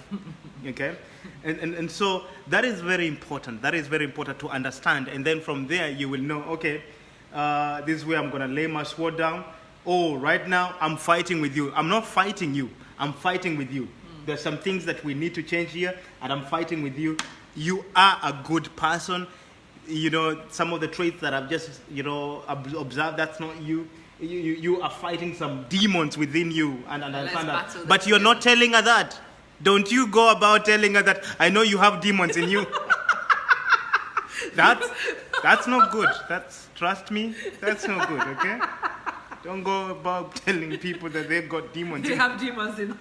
Speaker 2: Okay? And so that is very important. That is very important to understand. And then from there, you will know, okay, this is where I'm going to lay my sword down. Oh, right now, I'm fighting with you. I'm not fighting you. I'm fighting with you. There's some things that we need to change here, and I'm fighting with you. You are a good person. Some of the traits that I've just, observed, that's not you. You are fighting some demons within you, and understand that. But you're not telling her that. Don't you go about telling her that, I know you have demons in you. That's not good. Trust me, that's not good, okay? Don't go about telling people that they've got demons.
Speaker 1: They have demons in.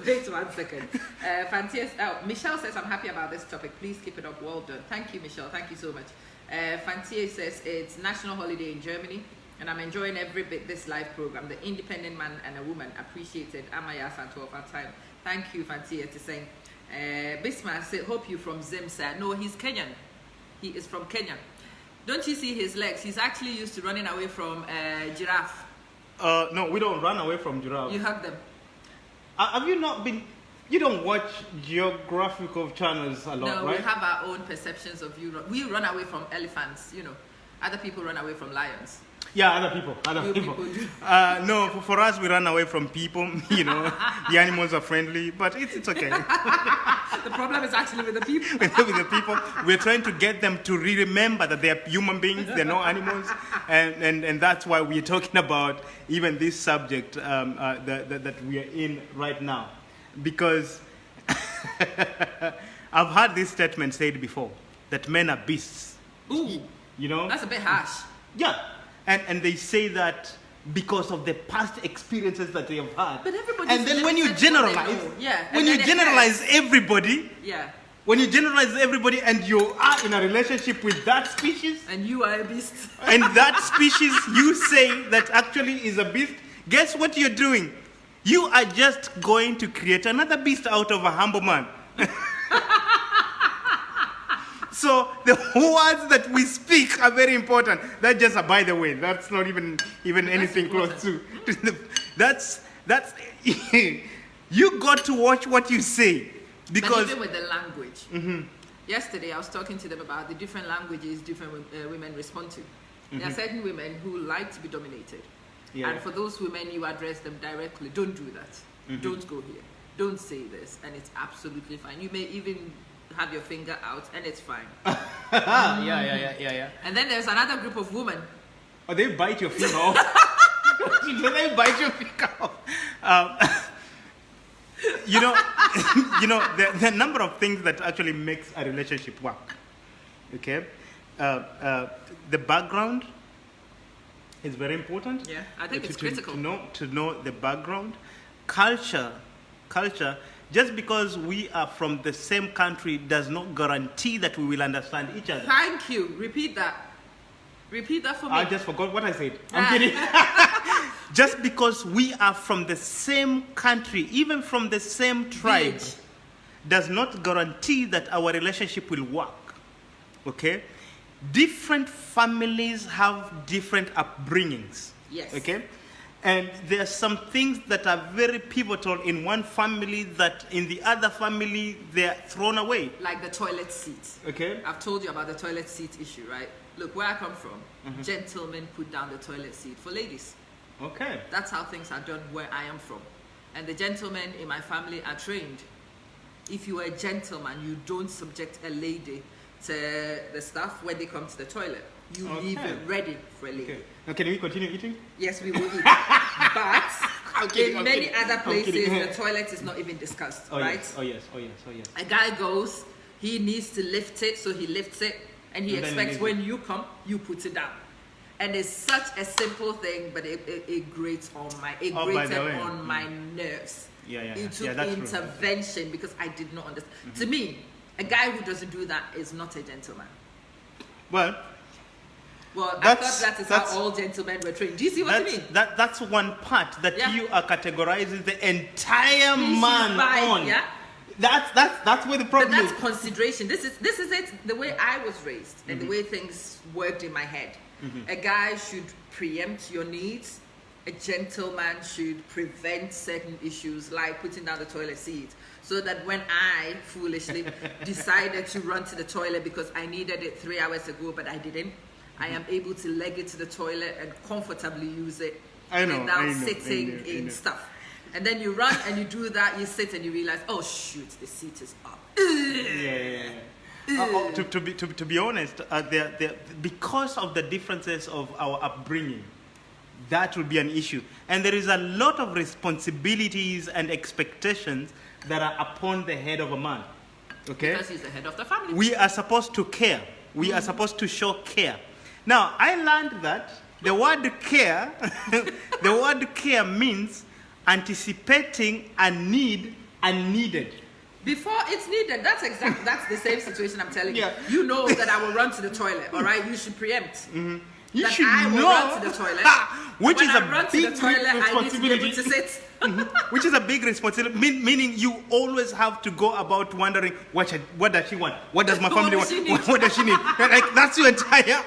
Speaker 1: Wait 1 second. Michelle says, I'm happy about this topic. Please keep it up. Well done. Thank you, Michelle. Thank you so much. Fantier says, it's national holiday in Germany, and I'm enjoying every bit this live program. The independent man and a woman appreciated. Amaya Santo of our time. Thank you, Fantier, to saying. Bismarck said, hope you from Zimsa. No, he's Kenyan. He is from Kenya. Don't you see his legs? He's actually used to running away from giraffe.
Speaker 2: No, we don't run away from giraffe.
Speaker 1: You hug them.
Speaker 2: Have you not been You don't watch geographical channels a lot,
Speaker 1: No,
Speaker 2: right?
Speaker 1: we have our own perceptions of Europe. We run away from elephants, you know. Other people run away from lions.
Speaker 2: Yeah, other people.
Speaker 1: You people do.
Speaker 2: No, for us, we run away from people. You know, the animals are friendly, but it's okay.
Speaker 1: The problem is actually with the people.
Speaker 2: With the people, we're trying to get them to remember that they're human beings, they're not animals, and that's why we're talking about even this subject that we are in right now, because I've heard this statement said before that men are beasts.
Speaker 1: Ooh,
Speaker 2: You know,
Speaker 1: that's a bit harsh.
Speaker 2: yeah, and they say that because of the past experiences that they have had.
Speaker 1: But everybody.
Speaker 2: And then when you generalize, when you generalize everybody,
Speaker 1: yeah,
Speaker 2: when you generalize everybody and you are in a relationship with that species,
Speaker 1: and you are a beast.
Speaker 2: and that species you say that actually is a beast, guess what you're doing? You are just going to create another beast out of a humble man. So the words that we speak are very important. That's just a by the way. That's not even anything close to. That's you got to watch what you say, because
Speaker 1: But even with the language. Yesterday I was talking to them about the different languages different women respond to. There are certain women who like to be dominated.
Speaker 2: Yeah.
Speaker 1: And for those women, you address them directly. Don't do that. Don't go here. Don't say this. And it's absolutely fine. You may even have your finger out and it's fine.
Speaker 2: yeah.
Speaker 1: And then there's another group of women.
Speaker 2: Or they bite your finger off. They bite your finger off. You know, the number of things that actually makes a relationship work. Okay, the background is very important.
Speaker 1: Yeah, I think it's critical.
Speaker 2: To know the background, culture. Just because we are from the same country does not guarantee that we will understand each other.
Speaker 1: Thank you. Repeat that. Repeat that for me.
Speaker 2: I just forgot what I said. I'm kidding. Just because we are from the same country, even from the same tribe,
Speaker 1: Village.
Speaker 2: does not guarantee that our relationship will work. Okay? Different families have different upbringings.
Speaker 1: Yes.
Speaker 2: Okay? And there are some things that are very pivotal in one family that in the other family they're thrown away.
Speaker 1: Like the toilet seat.
Speaker 2: Okay?
Speaker 1: I've told you about the toilet seat issue, right? Look, where I come from, gentlemen put down the toilet seat for ladies.
Speaker 2: Okay.
Speaker 1: That's how things are done where I am from. And the gentlemen in my family are trained. If you are a gentleman, you don't subject a lady to the stuff when they come to the toilet. You leave it ready for a lady.
Speaker 2: Okay. Now, can we continue eating?
Speaker 1: Yes, we will eat. But in many
Speaker 2: kidding.
Speaker 1: other
Speaker 2: I'm
Speaker 1: places,
Speaker 2: kidding.
Speaker 1: the toilet is not even discussed,
Speaker 2: Oh,
Speaker 1: right?
Speaker 2: yes. Oh, yes.
Speaker 1: A guy goes, he needs to lift it, so he lifts it, and he
Speaker 2: And then he
Speaker 1: expects
Speaker 2: leaves
Speaker 1: when you come, you put it down. And it's such a simple thing, but it grates on my my nerves.
Speaker 2: Yeah.
Speaker 1: It took
Speaker 2: Yeah, that's true.
Speaker 1: intervention because I did not understand. To me, a guy who doesn't do that is not a gentleman.
Speaker 2: Well,
Speaker 1: I thought that is how all gentlemen were trained. Do you see what I mean?
Speaker 2: That's one part that
Speaker 1: Yeah.
Speaker 2: you are categorizing the entire man
Speaker 1: by,
Speaker 2: on.
Speaker 1: yeah?
Speaker 2: That's where the
Speaker 1: But
Speaker 2: problem
Speaker 1: that's
Speaker 2: is.
Speaker 1: consideration. This is it. The way I was raised and the way things worked in my head. A guy should preempt your needs. A gentleman should prevent certain issues like putting down the toilet seat, so that when I foolishly decided to run to the toilet because I needed it 3 hours ago, but I didn't, I am able to leg it to the toilet and comfortably use it without sitting in stuff. And then you run and you do that, you sit and you realize, oh shoot, the seat is up.
Speaker 2: Yeah. To be honest, because of the differences of our upbringing, that will be an issue. And there is a lot of responsibilities and expectations that are upon the head of a man. Okay?
Speaker 1: Because he's the head of the family.
Speaker 2: We are supposed to care. We are supposed to show care. Now, I learned that the word care, means anticipating a need unneeded.
Speaker 1: Before it's needed. That's the same situation I'm telling you.
Speaker 2: Yeah.
Speaker 1: You know that I will run to the toilet, all right? You should preempt.
Speaker 2: You
Speaker 1: that
Speaker 2: should
Speaker 1: I will
Speaker 2: know,
Speaker 1: run to the toilet.
Speaker 2: which
Speaker 1: when
Speaker 2: is
Speaker 1: I
Speaker 2: a
Speaker 1: run to
Speaker 2: big
Speaker 1: the toilet, I need to be
Speaker 2: responsibility.
Speaker 1: able to sit.
Speaker 2: Which is a big responsibility, meaning you always have to go about wondering what does she want? What does my family want? What does she need? Like, that's your entire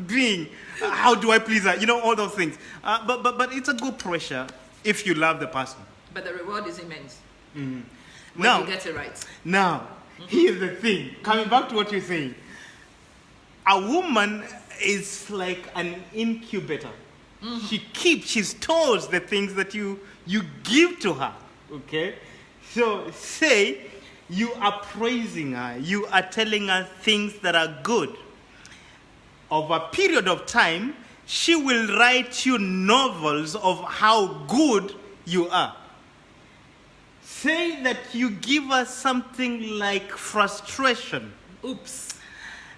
Speaker 2: being. How do I please her? You know, all those things. But it's a good pressure if you love the person.
Speaker 1: But the reward is immense. when you get it right.
Speaker 2: Now, here's the thing. Coming back to what you're saying. A woman is like an incubator. She stores the things that you give to her. Okay? So say you are praising her, you are telling her things that are good. Over a period of time, she will write you novels of how good you are. Say that you give her something like frustration.
Speaker 1: Oops.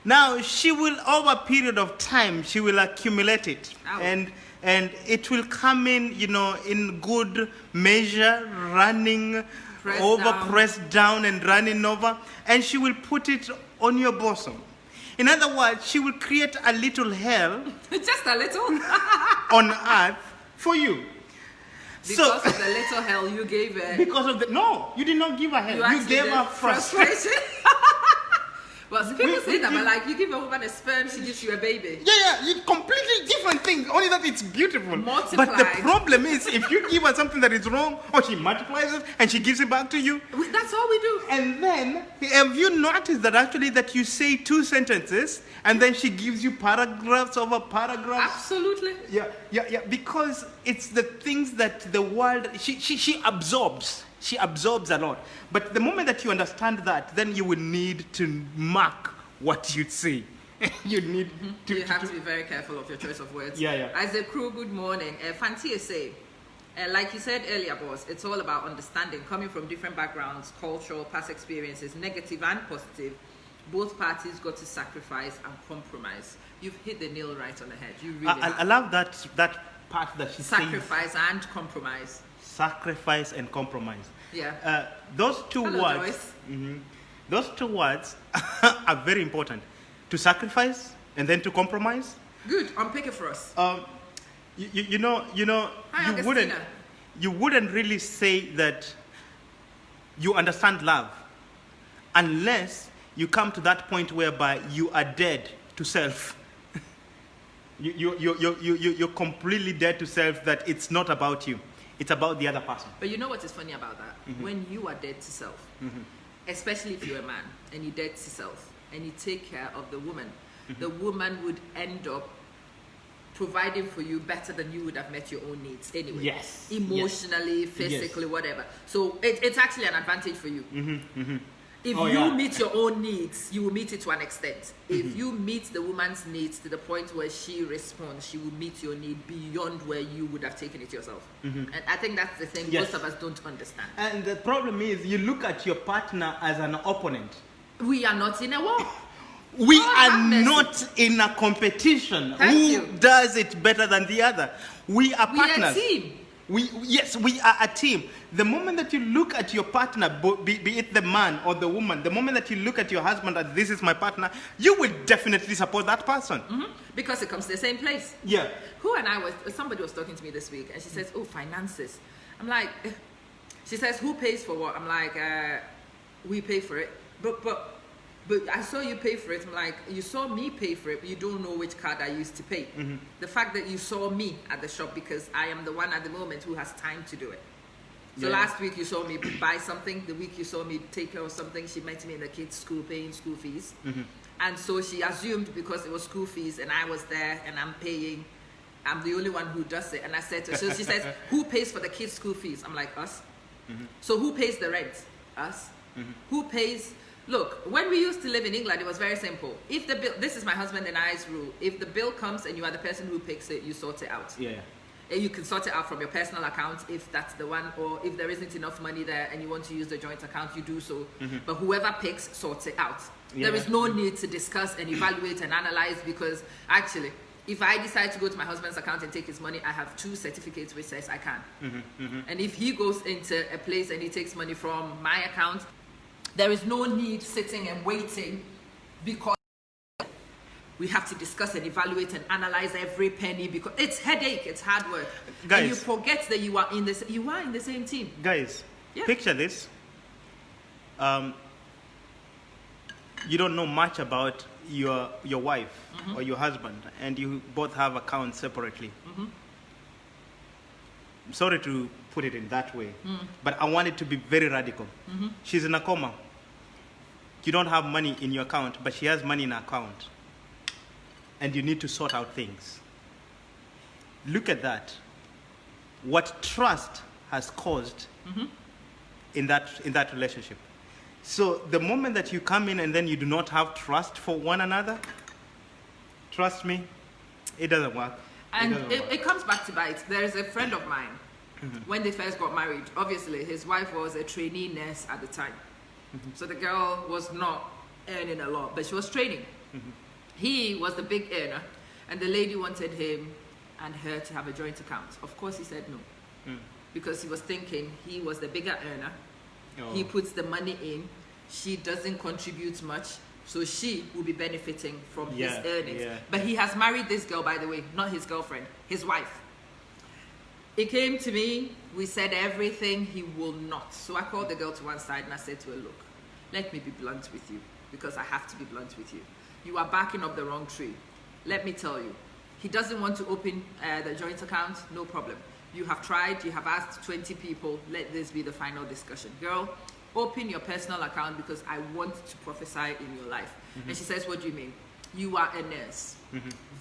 Speaker 2: Now, she will, over a period of time, she will accumulate it.
Speaker 1: Ow.
Speaker 2: And it will come in, in good measure, running pressed down and running over. And she will put it on your bosom. In other words, she will create a little hell.
Speaker 1: Just a little?
Speaker 2: On earth for you.
Speaker 1: Because of the little hell you gave her.
Speaker 2: No, you did not give her hell. You gave her frustration.
Speaker 1: Well, people say that, but like you give a woman a sperm, she gives you a baby.
Speaker 2: Yeah, it's completely different thing. Only that it's beautiful.
Speaker 1: Multiplied.
Speaker 2: But the problem is, if you give her something that is wrong, or she multiplies it and she gives it back to you.
Speaker 1: That's all we do.
Speaker 2: And then, have you noticed that actually that you say 2 sentences and then she gives you paragraphs over paragraphs?
Speaker 1: Absolutely.
Speaker 2: Yeah. Because it's the things that the world she absorbs. She absorbs a lot. But the moment that you understand that, then you will need to mark what you say. You need to...
Speaker 1: You have to be very careful of your choice of words.
Speaker 2: Yeah.
Speaker 1: As a crew, good morning. Fancy say, like you said earlier, boss, it's all about understanding, coming from different backgrounds, cultural, past experiences, negative and positive. Both parties got to sacrifice and compromise. You've hit the nail right on the head. You really
Speaker 2: I love that part that she says.
Speaker 1: Sacrifice and compromise.
Speaker 2: Sacrifice and compromise.
Speaker 1: Yeah.
Speaker 2: Those two
Speaker 1: Hello,
Speaker 2: words. Those 2 words are very important. To sacrifice and then to compromise.
Speaker 1: Good. Unpick it for us.
Speaker 2: You
Speaker 1: Hi,
Speaker 2: wouldn't really say that you understand love unless you come to that point whereby you are dead to self. You're completely dead to self, that it's not about you. It's about the other person.
Speaker 1: But you know what is funny about that? When you are dead to self, especially if you're a man and you're dead to self and you take care of the woman would end up providing for you better than you would have met your own needs anyway.
Speaker 2: Yes.
Speaker 1: Emotionally, physically, whatever. So it's actually an advantage for you. If meet your own needs, you will meet it to an extent. If you meet the woman's needs to the point where she responds, she will meet your need beyond where you would have taken it yourself. And I think that's the thing most of us don't understand.
Speaker 2: And the problem is, you look at your partner as an opponent.
Speaker 1: We are not in a war.
Speaker 2: We are not in a competition. Who does it better than the other? We are partners.
Speaker 1: We are a team.
Speaker 2: We are a team. The moment that you look at your partner, be it the man or the woman, the moment that you look at your husband as this is my partner, you will definitely support that person.
Speaker 1: Because it comes to the same place.
Speaker 2: Yeah.
Speaker 1: Somebody was talking to me this week and she says, oh, finances. I'm like, she says, who pays for what? I'm like, we pay for it. But I saw you pay for it. I'm like, you saw me pay for it, but you don't know which card I used to pay. The fact that you saw me at the shop, because I am the one at the moment who has time to do it. So last week you saw me buy something. The week you saw me take care of something. She met me in the kids' school paying school fees. And so she assumed because it was school fees and I was there and I'm paying, I'm the only one who does it. And I said to her, so she says, who pays for the kids' school fees? I'm like, us. So who pays the rent? Us. Who pays... Look, when we used to live in England, it was very simple. If the bill, this is my husband and I's rule. If the bill comes and you are the person who picks it, you sort it out. And you can sort it out from your personal account if that's the one, or if there isn't enough money there and you want to use the joint account, you do so. But whoever picks sorts it out. There is no need to discuss and evaluate and analyze, because actually, if I decide to go to my husband's account and take his money, I have 2 certificates which says I can. And if he goes into a place and he takes money from my account, there is no need sitting and waiting, because we have to discuss and evaluate and analyze every penny, because it's headache, it's hard work.
Speaker 2: Guys,
Speaker 1: and you forget that you are in the same team.
Speaker 2: Guys, picture this. You don't know much about your wife or your husband, and you both have accounts separately. I'm sorry to put it in that way, but I want it to be very radical. She's in a coma. You don't have money in your account, but she has money in her account. And you need to sort out things. Look at that. What trust has caused in that relationship. So the moment that you come in and then you do not have trust for one another, trust me, it doesn't work.
Speaker 1: And it comes back to bite. There is a friend of mine, when they first got married, obviously his wife was a trainee nurse at the time. So the girl was not earning a lot, but she was training. He was the big earner, and the lady wanted him and her to have a joint account. Of course he said no, because he was thinking he was the bigger earner. He puts the money in, she doesn't contribute much, so she will be benefiting from his earnings. But he has married this girl, by the way, not his girlfriend, his wife. He came to me, we said everything, he will not. So I called the girl to one side and I said to her, look, let me be blunt with you, because I have to be blunt with you. You are backing up the wrong tree. Let me tell you, he doesn't want to open the joint account, no problem. You have tried, you have asked 20 people, let this be the final discussion. Girl, open your personal account because I want to prophesy in your life. And she says, what do you mean? You are a nurse.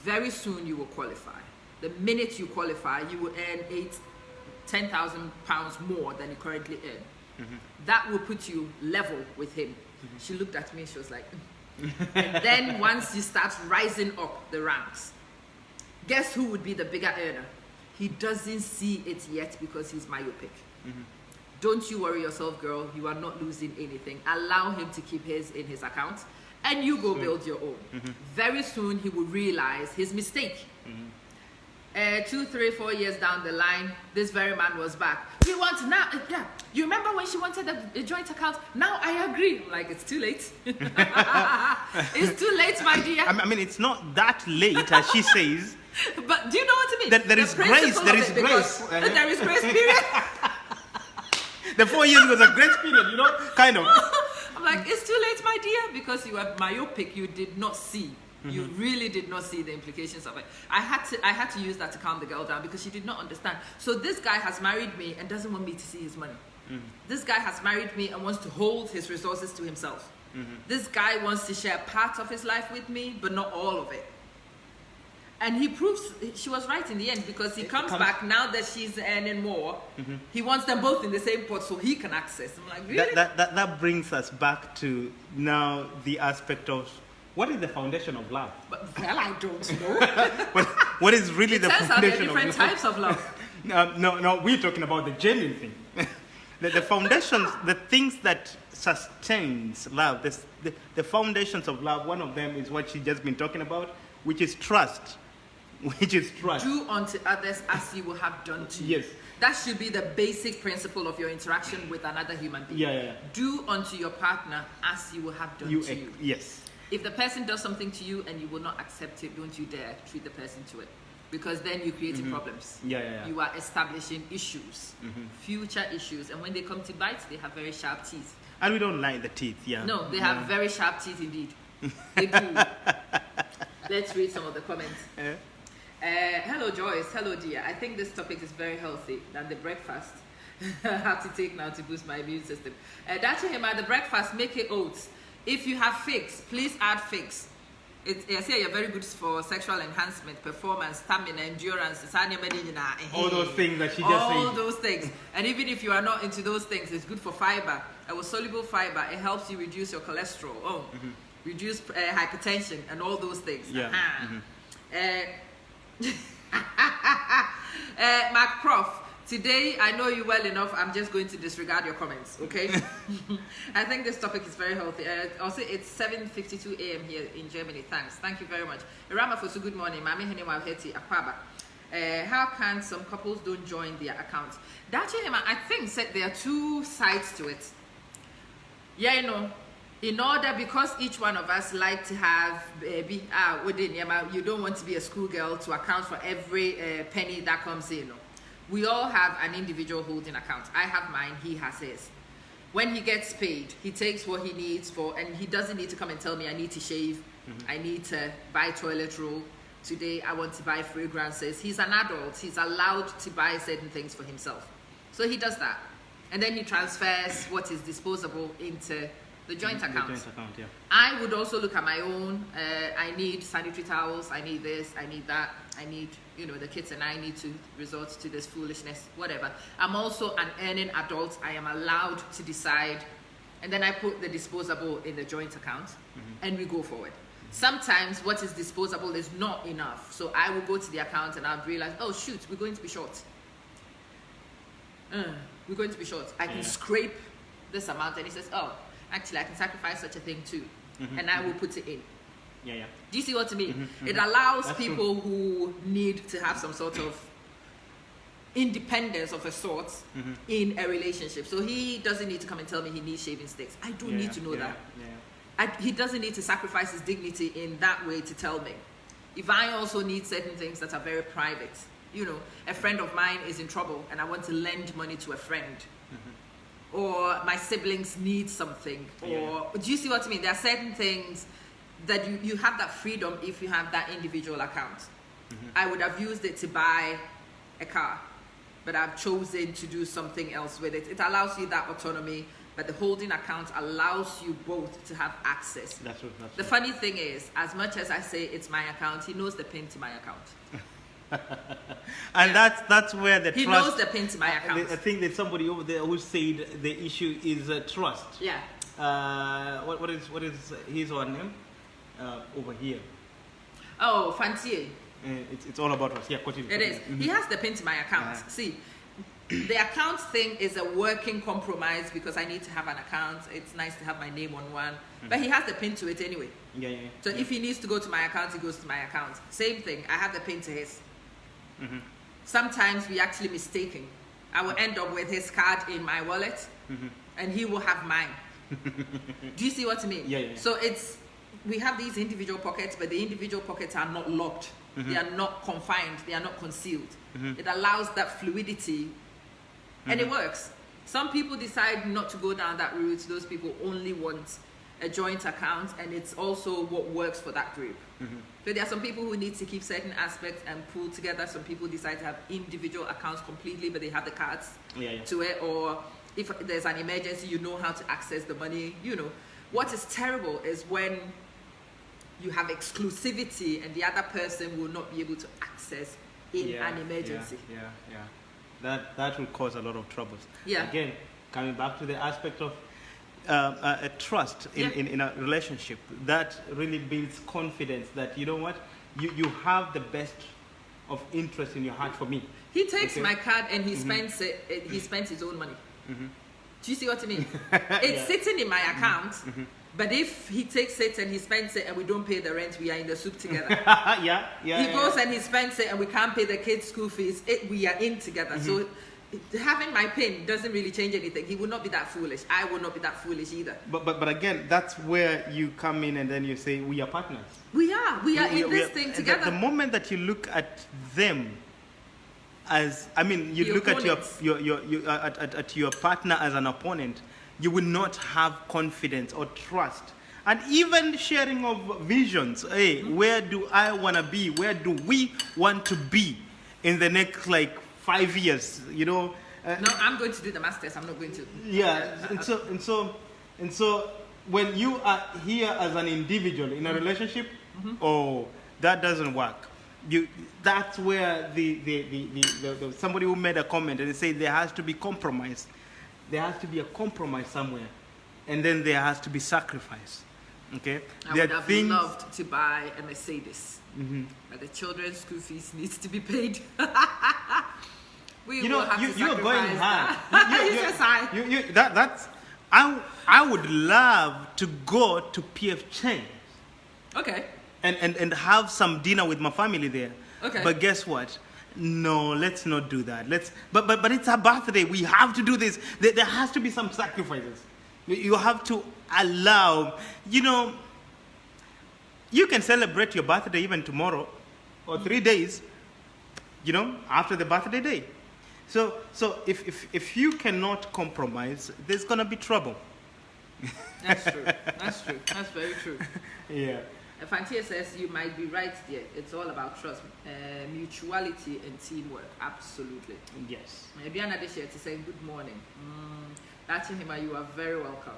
Speaker 1: Very soon you will qualify. The minute you qualify, you will earn £10,000 more than you currently earn. That will put you level with him. She looked at me, she was like, and then once you start rising up the ranks, guess who would be the bigger earner? He doesn't see it yet because he's myopic. Don't you worry yourself, girl. You are not losing anything. Allow him to keep his in his account, and you go build your own. Very soon he will realize his mistake. 2, 3, 4 years down the line, this very man was back. We want now. Yeah, you remember when she wanted a joint account? Now I agree. I'm like, it's too late. It's too late, my dear.
Speaker 2: I mean, it's not that late, as she says.
Speaker 1: But do you know what I mean?
Speaker 2: There is grace. There is grace.
Speaker 1: There is grace period.
Speaker 2: The 4 years was a grace period, you know, kind of.
Speaker 1: I'm like, it's too late, my dear, because you are myopic. You did not see. You really did not see the implications of it. I had to use that to calm the girl down because she did not understand. So this guy has married me and doesn't want me to see his money. This guy has married me and wants to hold his resources to himself. This guy wants to share part of his life with me, but not all of it. And he proves she was right in the end because he comes back now that she's earning more. He wants them both in the same pot so he can access. I'm like, really?
Speaker 2: That brings us back to now the aspect of what is the foundation of love?
Speaker 1: Well, I don't know.
Speaker 2: What is really the foundation of love?
Speaker 1: There are different types of love.
Speaker 2: No, we're talking about the genuine thing. The foundations, the things that sustains love, the foundations of love, one of them is what she's just been talking about, which is trust.
Speaker 1: Do unto others as you will have done to you.
Speaker 2: Yes.
Speaker 1: That should be the basic principle of your interaction with another human being.
Speaker 2: Yeah.
Speaker 1: Do unto your partner as you will have done to you.
Speaker 2: Yes.
Speaker 1: If the person does something to you and you will not accept it, don't you dare treat the person to it. Because then you're creating problems.
Speaker 2: Yeah.
Speaker 1: You are establishing issues, future issues. And when they come to bite, they have very sharp teeth.
Speaker 2: And we don't like the teeth, yeah.
Speaker 1: No, they have very sharp teeth indeed. They do. Let's read some of the comments. Hello, Joyce. Hello, dear. I think this topic is very healthy than the breakfast I have to take now to boost my immune system. Dachihima, the breakfast, make it oats. If you have figs, please add figs. I say you're very good for sexual enhancement, performance, stamina, endurance.
Speaker 2: All those things that she just said.
Speaker 1: All those things. And even if you are not into those things, it's good for fiber. Soluble fiber. It helps you reduce your cholesterol. Reduce hypertension and all those things.
Speaker 2: Yeah.
Speaker 1: Mark Prof, today I know you well enough. I'm just going to disregard your comments, okay? I think this topic is very healthy. Also, it's 7:52 a.m. here in Germany. Thank you very much. Iramafosu, good morning. Mami Heniwa Heti Akwaba. How can some couples don't join their accounts? I think there are two sides to it. Yeah, you know. In order, because each one of us like to have, you don't want to be a schoolgirl to account for every penny that comes in. We all have an individual holding account. I have mine, he has his. When he gets paid, he takes what he needs for, and he doesn't need to come and tell me I need to shave, I need to buy toilet roll, today I want to buy fragrances. He's an adult. He's allowed to buy certain things for himself. So he does that. And then he transfers what is disposable into the joint account.
Speaker 2: The joint account, yeah.
Speaker 1: I would also look at my own. I need sanitary towels. I need this. I need that. I need, the kids and I need to resort to this foolishness, whatever. I'm also an earning adult. I am allowed to decide. And then I put the disposable in the joint account and we go forward. Sometimes what is disposable is not enough. So I will go to the account and I'll realize, oh shoot, we're going to be short. We're going to be short. I can scrape this amount. And he says, oh, actually I can sacrifice such a thing too. And I will put it in.
Speaker 2: Yeah.
Speaker 1: Do you see what I mean? It allows people who need to have some sort of independence of a sort in a relationship. So he doesn't need to come and tell me he needs shaving sticks. I don't need to know that. He doesn't need to sacrifice his dignity in that way to tell me. If I also need certain things that are very private, a friend of mine is in trouble and I want to lend money to a friend, or my siblings need something, or do you see what I mean? There are certain things that you have that freedom if you have that individual account. I would have used it to buy a car, but I've chosen to do something else with it. It allows you that autonomy, but the holding account allows you both to have access.
Speaker 2: That's true.
Speaker 1: The funny thing is, as much as I say it's my account, he knows the pin to my account.
Speaker 2: And that's where the
Speaker 1: he
Speaker 2: trust...
Speaker 1: knows the pin to my account.
Speaker 2: I think there's somebody over there who said the issue is trust.
Speaker 1: Yeah.
Speaker 2: What is his or her name? Over here.
Speaker 1: Oh, Fantier.
Speaker 2: It's all about us. Yeah, continue.
Speaker 1: It is. He has the pin to my account. See, the account thing is a working compromise because I need to have an account. It's nice to have my name on one. But he has the pin to it anyway.
Speaker 2: Yeah.
Speaker 1: So if he needs to go to my account, he goes to my account. Same thing. I have the pin to his. Sometimes we actually mistaken. I will end up with his card in my wallet and he will have mine. Do you see what I mean?
Speaker 2: Yeah.
Speaker 1: So we have these individual pockets, but the individual pockets are not locked. They are not confined. They are not concealed. It allows that fluidity, and it works. Some people decide not to go down that route. Those people only want a joint account, and it's also what works for that group. So there are some people who need to keep certain aspects and pull together. Some people decide to have individual accounts completely, but they have the cards to it. Or if there's an emergency, you know how to access the money. What is terrible is when you have exclusivity and the other person will not be able to access in an emergency.
Speaker 2: Yeah. That will cause a lot of troubles.
Speaker 1: Yeah.
Speaker 2: Again, coming back to the aspect of a trust in a relationship, that really builds confidence that, you know what, you have the best of interest in your heart for me.
Speaker 1: He takes my card and he spends it. He spends his own money. Do you see what I mean? It's sitting in my account. But if he takes it and he spends it and we don't pay the rent, we are in the soup together. He goes and he spends it and we can't pay the kids' school fees, we are in together. So having my pin doesn't really change anything. He will not be that foolish. I will not be that foolish either.
Speaker 2: But again, that's where you come in and then you say, we are partners.
Speaker 1: We are in this thing together.
Speaker 2: The moment that you look at them as, you look at your partner as an opponent, you will not have confidence or trust. And even sharing of visions. Hey, where do I want to be? Where do we want to be in the next 5 years? No,
Speaker 1: I'm going to do the masters. I'm not going to.
Speaker 2: Yeah, and so when you are here as an individual in a relationship, that doesn't work. That's where the somebody who made a comment and they say there has to be compromise. There has to be a compromise somewhere, and then there has to be sacrifice. Okay.
Speaker 1: I would have loved to buy a Mercedes, but the children's school fees needs to be paid.
Speaker 2: You're going hard. I would love to go to PF Chang's.
Speaker 1: Okay.
Speaker 2: And have some dinner with my family there.
Speaker 1: Okay.
Speaker 2: But guess what? No, let's not do that. But it's our birthday. We have to do this. There has to be some sacrifices. You have to allow, you can celebrate your birthday even tomorrow or 3 days, after the birthday day. So if you cannot compromise, there's going to be trouble.
Speaker 1: That's true. That's very true.
Speaker 2: Yeah.
Speaker 1: Fantia says you might be right there. It's all about trust, mutuality, and teamwork. Absolutely.
Speaker 2: Yes.
Speaker 1: Biana Deshe to say good morning. Hima, you are very welcome.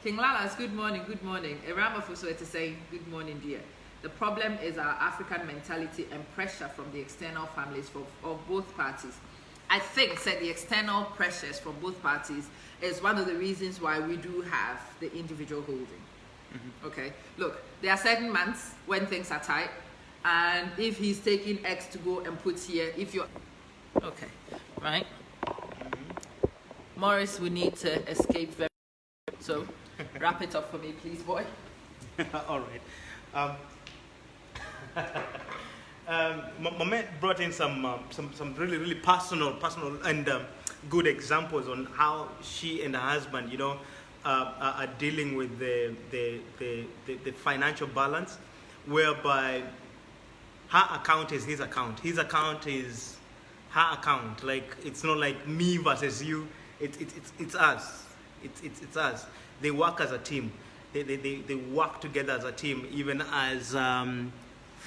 Speaker 1: King Lala's good morning, good morning. Eramafuso to say good morning, dear. The problem is our African mentality and pressure from the external families of both parties. I think that the external pressures from both parties is one of the reasons why we do have the individual holding. Okay, look, there are certain months when things are tight, and if he's taking X to go and put here, if you're okay, right? Morris, we need to escape very so wrap it up for me, please, boy.
Speaker 2: All right. Mama brought in some really personal and good examples on how she and her husband, are dealing with the financial balance, whereby her account is his account. His account is her account. Like, it's not like me versus you. It's us. It's us. They work as a team. They work together as a team, even as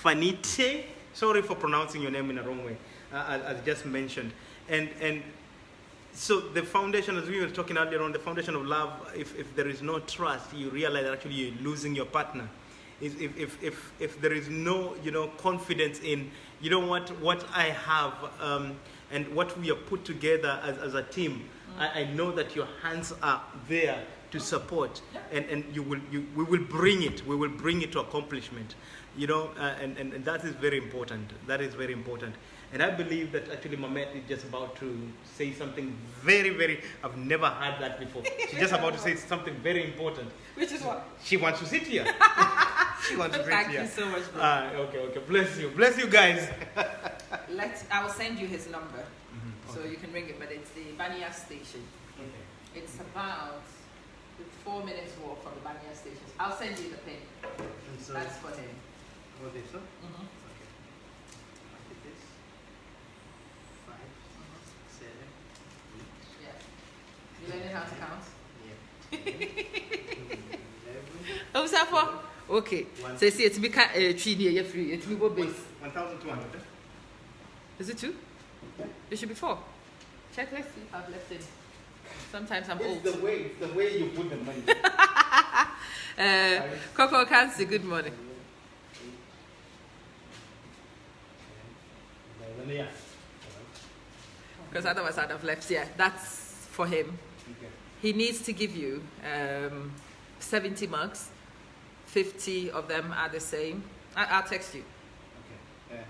Speaker 2: Fanite. Sorry for pronouncing your name in the wrong way, as just mentioned. And so the foundation, as we were talking earlier on, the foundation of love, if there is no trust, you realize that actually you're losing your partner. If there is no, confidence in, what I have and what we have put together as a team, I know that your hands are there to support, and we will bring it to accomplishment, and that is very important. That is very important. And I believe that actually Mamet is just about to say something very, very, I've never heard that before. She's just about to say something very important.
Speaker 1: Which is what?
Speaker 2: She wants to sit here. She wants to sit
Speaker 1: Thank
Speaker 2: here.
Speaker 1: you so much, bro.
Speaker 2: Okay. Bless you guys.
Speaker 1: I will send you his number, so you can ring it, but it's the Banya station.
Speaker 2: Okay.
Speaker 1: It's about 4 minutes walk from the Banya station. I'll send you the pin. So that's for him.
Speaker 2: What is it?
Speaker 1: Mm-hmm.
Speaker 2: Okay. Look at this. 5, 7, 8.
Speaker 1: Yeah. You learning how to count?
Speaker 2: Yeah. 11.
Speaker 1: Oh, what's that for? Okay. So see, it's me tree near your free. It's me go base.
Speaker 2: 1,200.
Speaker 1: Is it 2? It should be 4. Check. Let's see if I've left it. Sometimes I'm old.
Speaker 2: It's the way you put the money.
Speaker 1: Coco Kansi, good morning. Because otherwise I'd have left. Yeah, that's for him.
Speaker 2: Okay.
Speaker 1: He needs to give you 70 mugs. 50 of them are the same. I'll text you.
Speaker 2: Okay.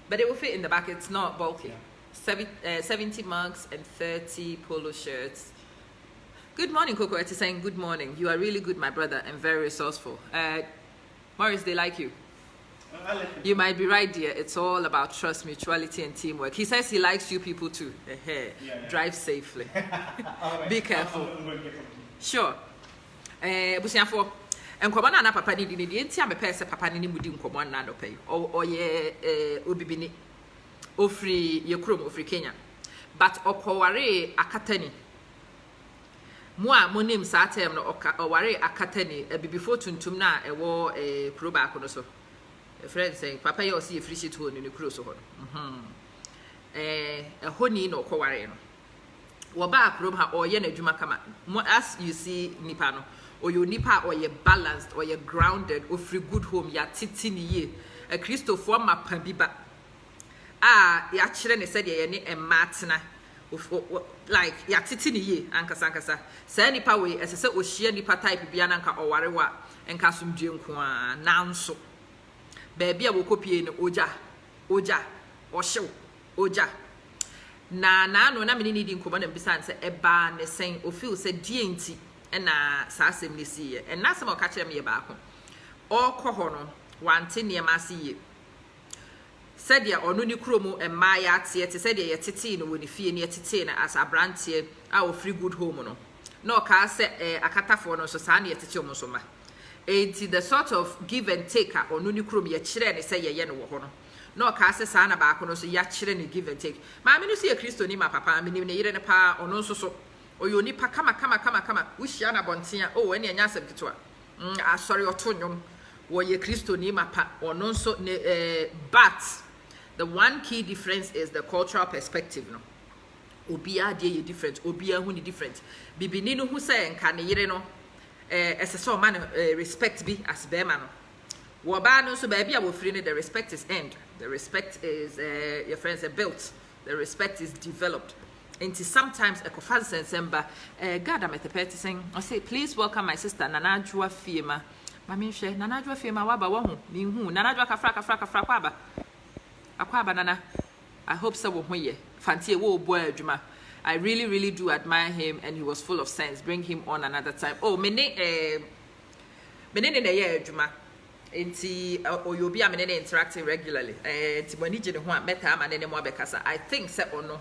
Speaker 1: But it will fit in the back. It's not bulky.
Speaker 2: Yeah.
Speaker 1: 70 mugs and 30 polo shirts. Good morning, Coco. It's saying good morning. You are really good, my brother, and very resourceful. Morris, they like you. You might be right, dear. It's all about trust, mutuality, and teamwork. He says he likes you people too.
Speaker 2: Yeah.
Speaker 1: Drive safely.
Speaker 2: Right.
Speaker 1: Be careful.
Speaker 2: I'm going to get something.
Speaker 1: Sure. Busiafo. Nkɔmɔ na papa ni di ne die ntia me pɛ sɛ papa ni mu di nkɔmɔ na no pɛ ɔyɛ obibini ofri ye krom ofri Kenya but ɔkɔware akatani mo a mo nim saa term no ɔware akatani bibifo tuntum na ɛwɔ kuro ba ko no so friend say papa ye ɔsi efiri shit ho ne kuro so ho no ɛhɔ ni na ɔkɔware no wɔ ba kuro ha ɔyɛ na adwuma kama as you see nipa no or you nipa or you balanced or you grounded or free good home ya titi ni ye a Christopher mapa biba ya chere ne said ye ne matna like ya titi ni ye ankasa say nipa we ese se ohia nipa type bia na nka oware wa enka somdwe nko a nanso ba bia wo kopie ne oja ohyew oja na no na me ni di nkoba na bisa nse eba ne sen o feel se die nti na saa asɛm ne siye and na asɛm ɔka kyerɛ me baako ɔkɔ hɔ no wante nneɛma ase yie sɛdeɛ ɔno ne kurom mmaa yɛ ateɛ te sɛdeɛ yɛtetee no wɔ ne fie ne yɛtetee no as abranteɛ a ɔfiri good home no na ɔkaa sɛ akatafoɔ no nso saa ne yɛtetee ɔmo nso ma enti the sort of give and take a ɔno ne kurom yɛkyerɛ ne sɛ yɛyɛ no wɔ hɔ no na ɔkaa sɛ saa na baako no nso yɛakyerɛ ne give and take maame no so yɛ kristoni ma papa menim ne yere ne paa ɔno nso so oyo nipa kama wuhia na bontia ene anya asem kitwa asori oto nwom wo ye Kristo ni mapa ono nso but the one key difference is the cultural perspective no obia de ye different obia hu ni different bibini no hu say nka ne yire no so man respect be as be man no wo ba no so ba bia wo free no the respect is earned, the respect is your friends are built, the respect is developed. And sometimes a conference semba God am at the party saying I say please welcome my sister Nanajua Fima. Mami she Nanajua Fima waba wo hu mi hu Nanajua kafra kwaba akwaba nana. I hope so wo ye fancy wo boy adwuma. I really do admire him, and he was full of sense. Bring him on another time. Oh, mene ne ye adwuma. Enti oyobi a mene interacting regularly. Ti wani je ne ho a meta ama ne mo abekasa. I think se ono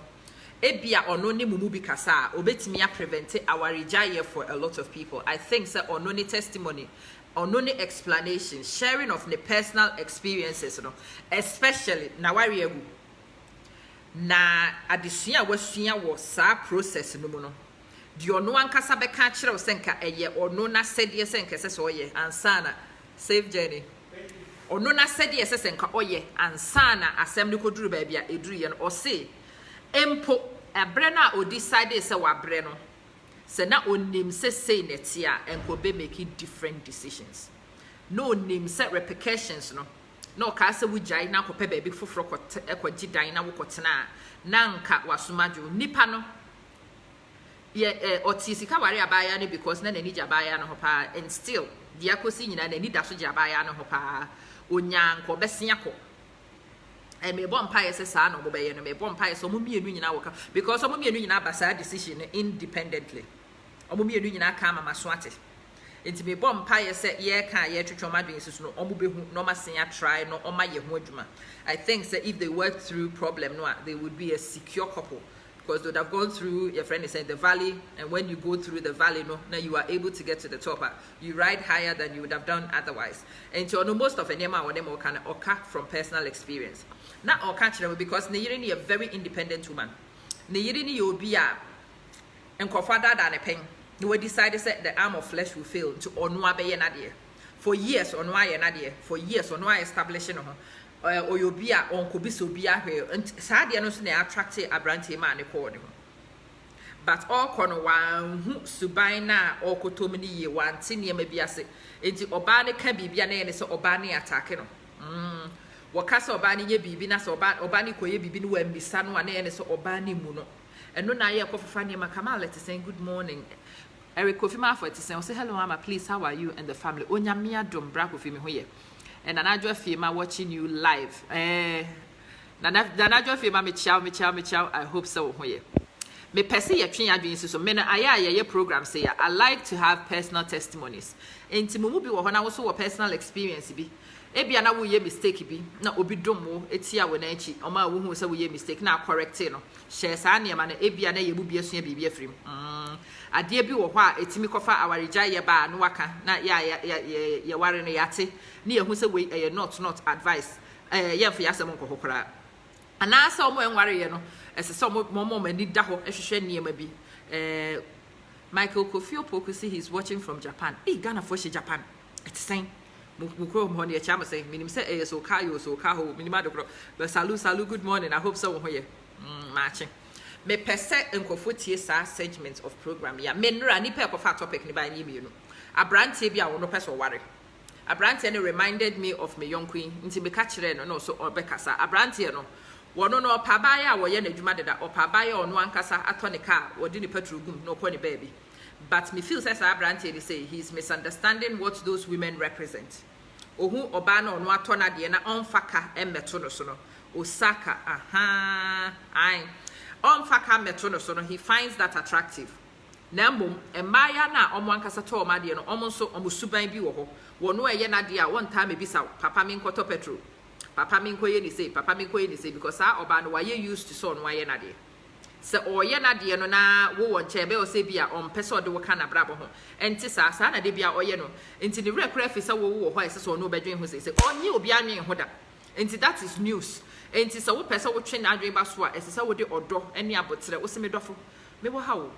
Speaker 1: ebia ono ne mumu bi kasa obetimi a prevent awarejaye for a lot of people. I think se ono ne testimony, ono ne explanation, sharing of the personal experiences no, especially na wari egu na adesua wasua wo sa process no mu no di ono ankasa be ka kire wo senka eye ono na sedie senka sese oye ansana safe journey ono na sedie sese senka oye ansana asem ne koduru ba bia eduru ye no o se empo abre na o decide se wa bre no se na onim se say netia enko be make different decisions no onim se repercussions no no ka se wujai na kope baby foforo ekwaji dan na wokotena na nka wasomadwo nipa no ye otisika ware abaya no because na nani jabaya no hopa and still the akosi nyina nani da so jabaya no hopa onyanko besia ko me bomb pie se sa no bobe ye no me bomb pie so mo mienu nyina woka because so mo mienu nyina basa decision independently omo mienu nyina ka mama so ate enti me bomb pie se ye ka ye twetwoma dwen susu no omo behu no ma senya try no oma ye ho adwuma. I think that if they work through problem no they would be a secure couple, because they would have gone through, your friend is saying, the valley, and when you go through the valley no now you are able to get to the top. You ride higher than you would have done otherwise. And so most of them or them kind of occur from personal experience. Not all country because Niyirini a very independent woman. Niyirini you be a and father than a pen. You will decide that the arm of flesh will fail to onwa be nadia. For years onwa nadia, for years onwa establishing or you be a on kubiso be a here and sadia no na attract a branty man according. But all corner one subaina or kotomini ye one senior maybe as into obani can be biane so obani attacking. Wakasa obani ye bibi na so obani koye bibi no and be san one and so obani muno. And no na ye coffee fanny makama let saying good morning. Eric Kofi Mafo to say hello mama please how are you and the family. Onya mia dom bra kofi me hoye. And Nanajua Fima watching you live. Nanajua Fima me chow. I hope so. Me pesi ya twin adwin so me na aya ye program say I like to have personal testimonies. Enti mumu bi wo ho na wo so wo personal experience bi. Ebia na wo ye mistake bi na obi dom wo etia wo na echi. O ma wo hu say wo ye mistake na correct no. Share sa na ma na ebia na ye bu bi asua bibi afrim. Ade bi wo ho a etimi kofa awaregya ye ba no waka na ye ware no yate na ye hu say we not advice ye mfa yasem nkokokora ana sa omo enware ye no ese so mo mani da ho ehwehwe niema bi Michael Kofi Opoku he's watching from Japan. Ghana for Japan it's saying mukro mo ne chama say minim say so kayo so ka ho minima dokro but salut good morning. I hope so wo ho ye matching me pese nkofo tie sa segments of program ya menra ni pe kofa topic ni ba ni mienu abrante bi a wo no pese ware abrante no reminded me of me young queen nti me ka kire no so obekasa abrante no wono no opabaya a wo ye na adwuma deda opabaya ono ankasa atonika wodi ni petrol gum no ko ni baby but me feel say abrante they say he's misunderstanding what those women represent ohu oba na ono atona de na onfaka emmeto no so no osaka Faka metrono so no he finds that attractive. Nambum emaya na omo ankasa to ma de no omo so omo suban bi wo ho. Wo no eye na de a won time bisa papa min koto petrol. Papa min koye ni say because oba no waye used to so no waye na de. Se oye na de no na wo won chebe o se bia on pese de wo kana brabo ho. Enti sa na de bia oye no. Enti ni rekra fi se wo ho ese so no bedwen ho say onye obi anwen ho da. Enti that is news. Enti sa wo pese wo twe na adwen ba so a ese sa wo de odo ene abotre wo se medofo me wo ha wo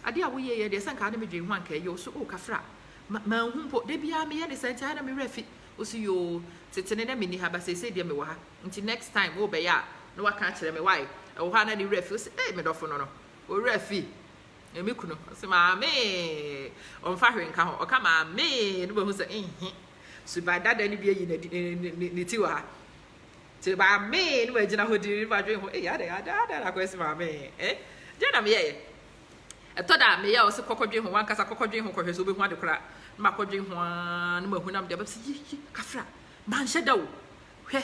Speaker 1: ade a wo ye de sanka na medwen ho anka ye so o kafra ma humpo de bia me ye de sent ha na me refi o si yo tetene na me ni ha ba se de me wo ha nti next time wo be ya na waka kire me why e wo ha na ni refi o si me dofo no o refi e me kunu o si ma me on fa hwe nka ho o ka ma me no be hu se so ba dada ni bia yi ni ti wa ti ba me no be gina ho di ba dwen ho ya de ada na kwesi ma me je na me ye etoda me ya o se kokodwen ho wankasa kokodwen ho kohwe so be hu ade kra ma kodwen ho na ma hu na me de ba se yi kafra man sheda wo hwe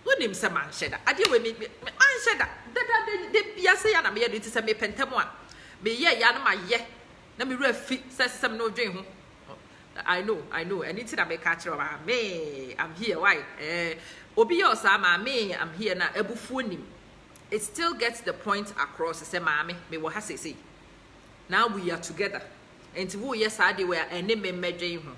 Speaker 1: wonim se man sheda ade we me man sheda dada de bia se ya na me ye de ti se me pentam a me ye ya na ma ye na me refi se sem no dwen ho I know anything that make catch about me I'm here why obi yo sa ma me I'm here na ebufu nim it still gets the point across say maame me wo ha say now we are together and wo yes ade we ene me medwen ho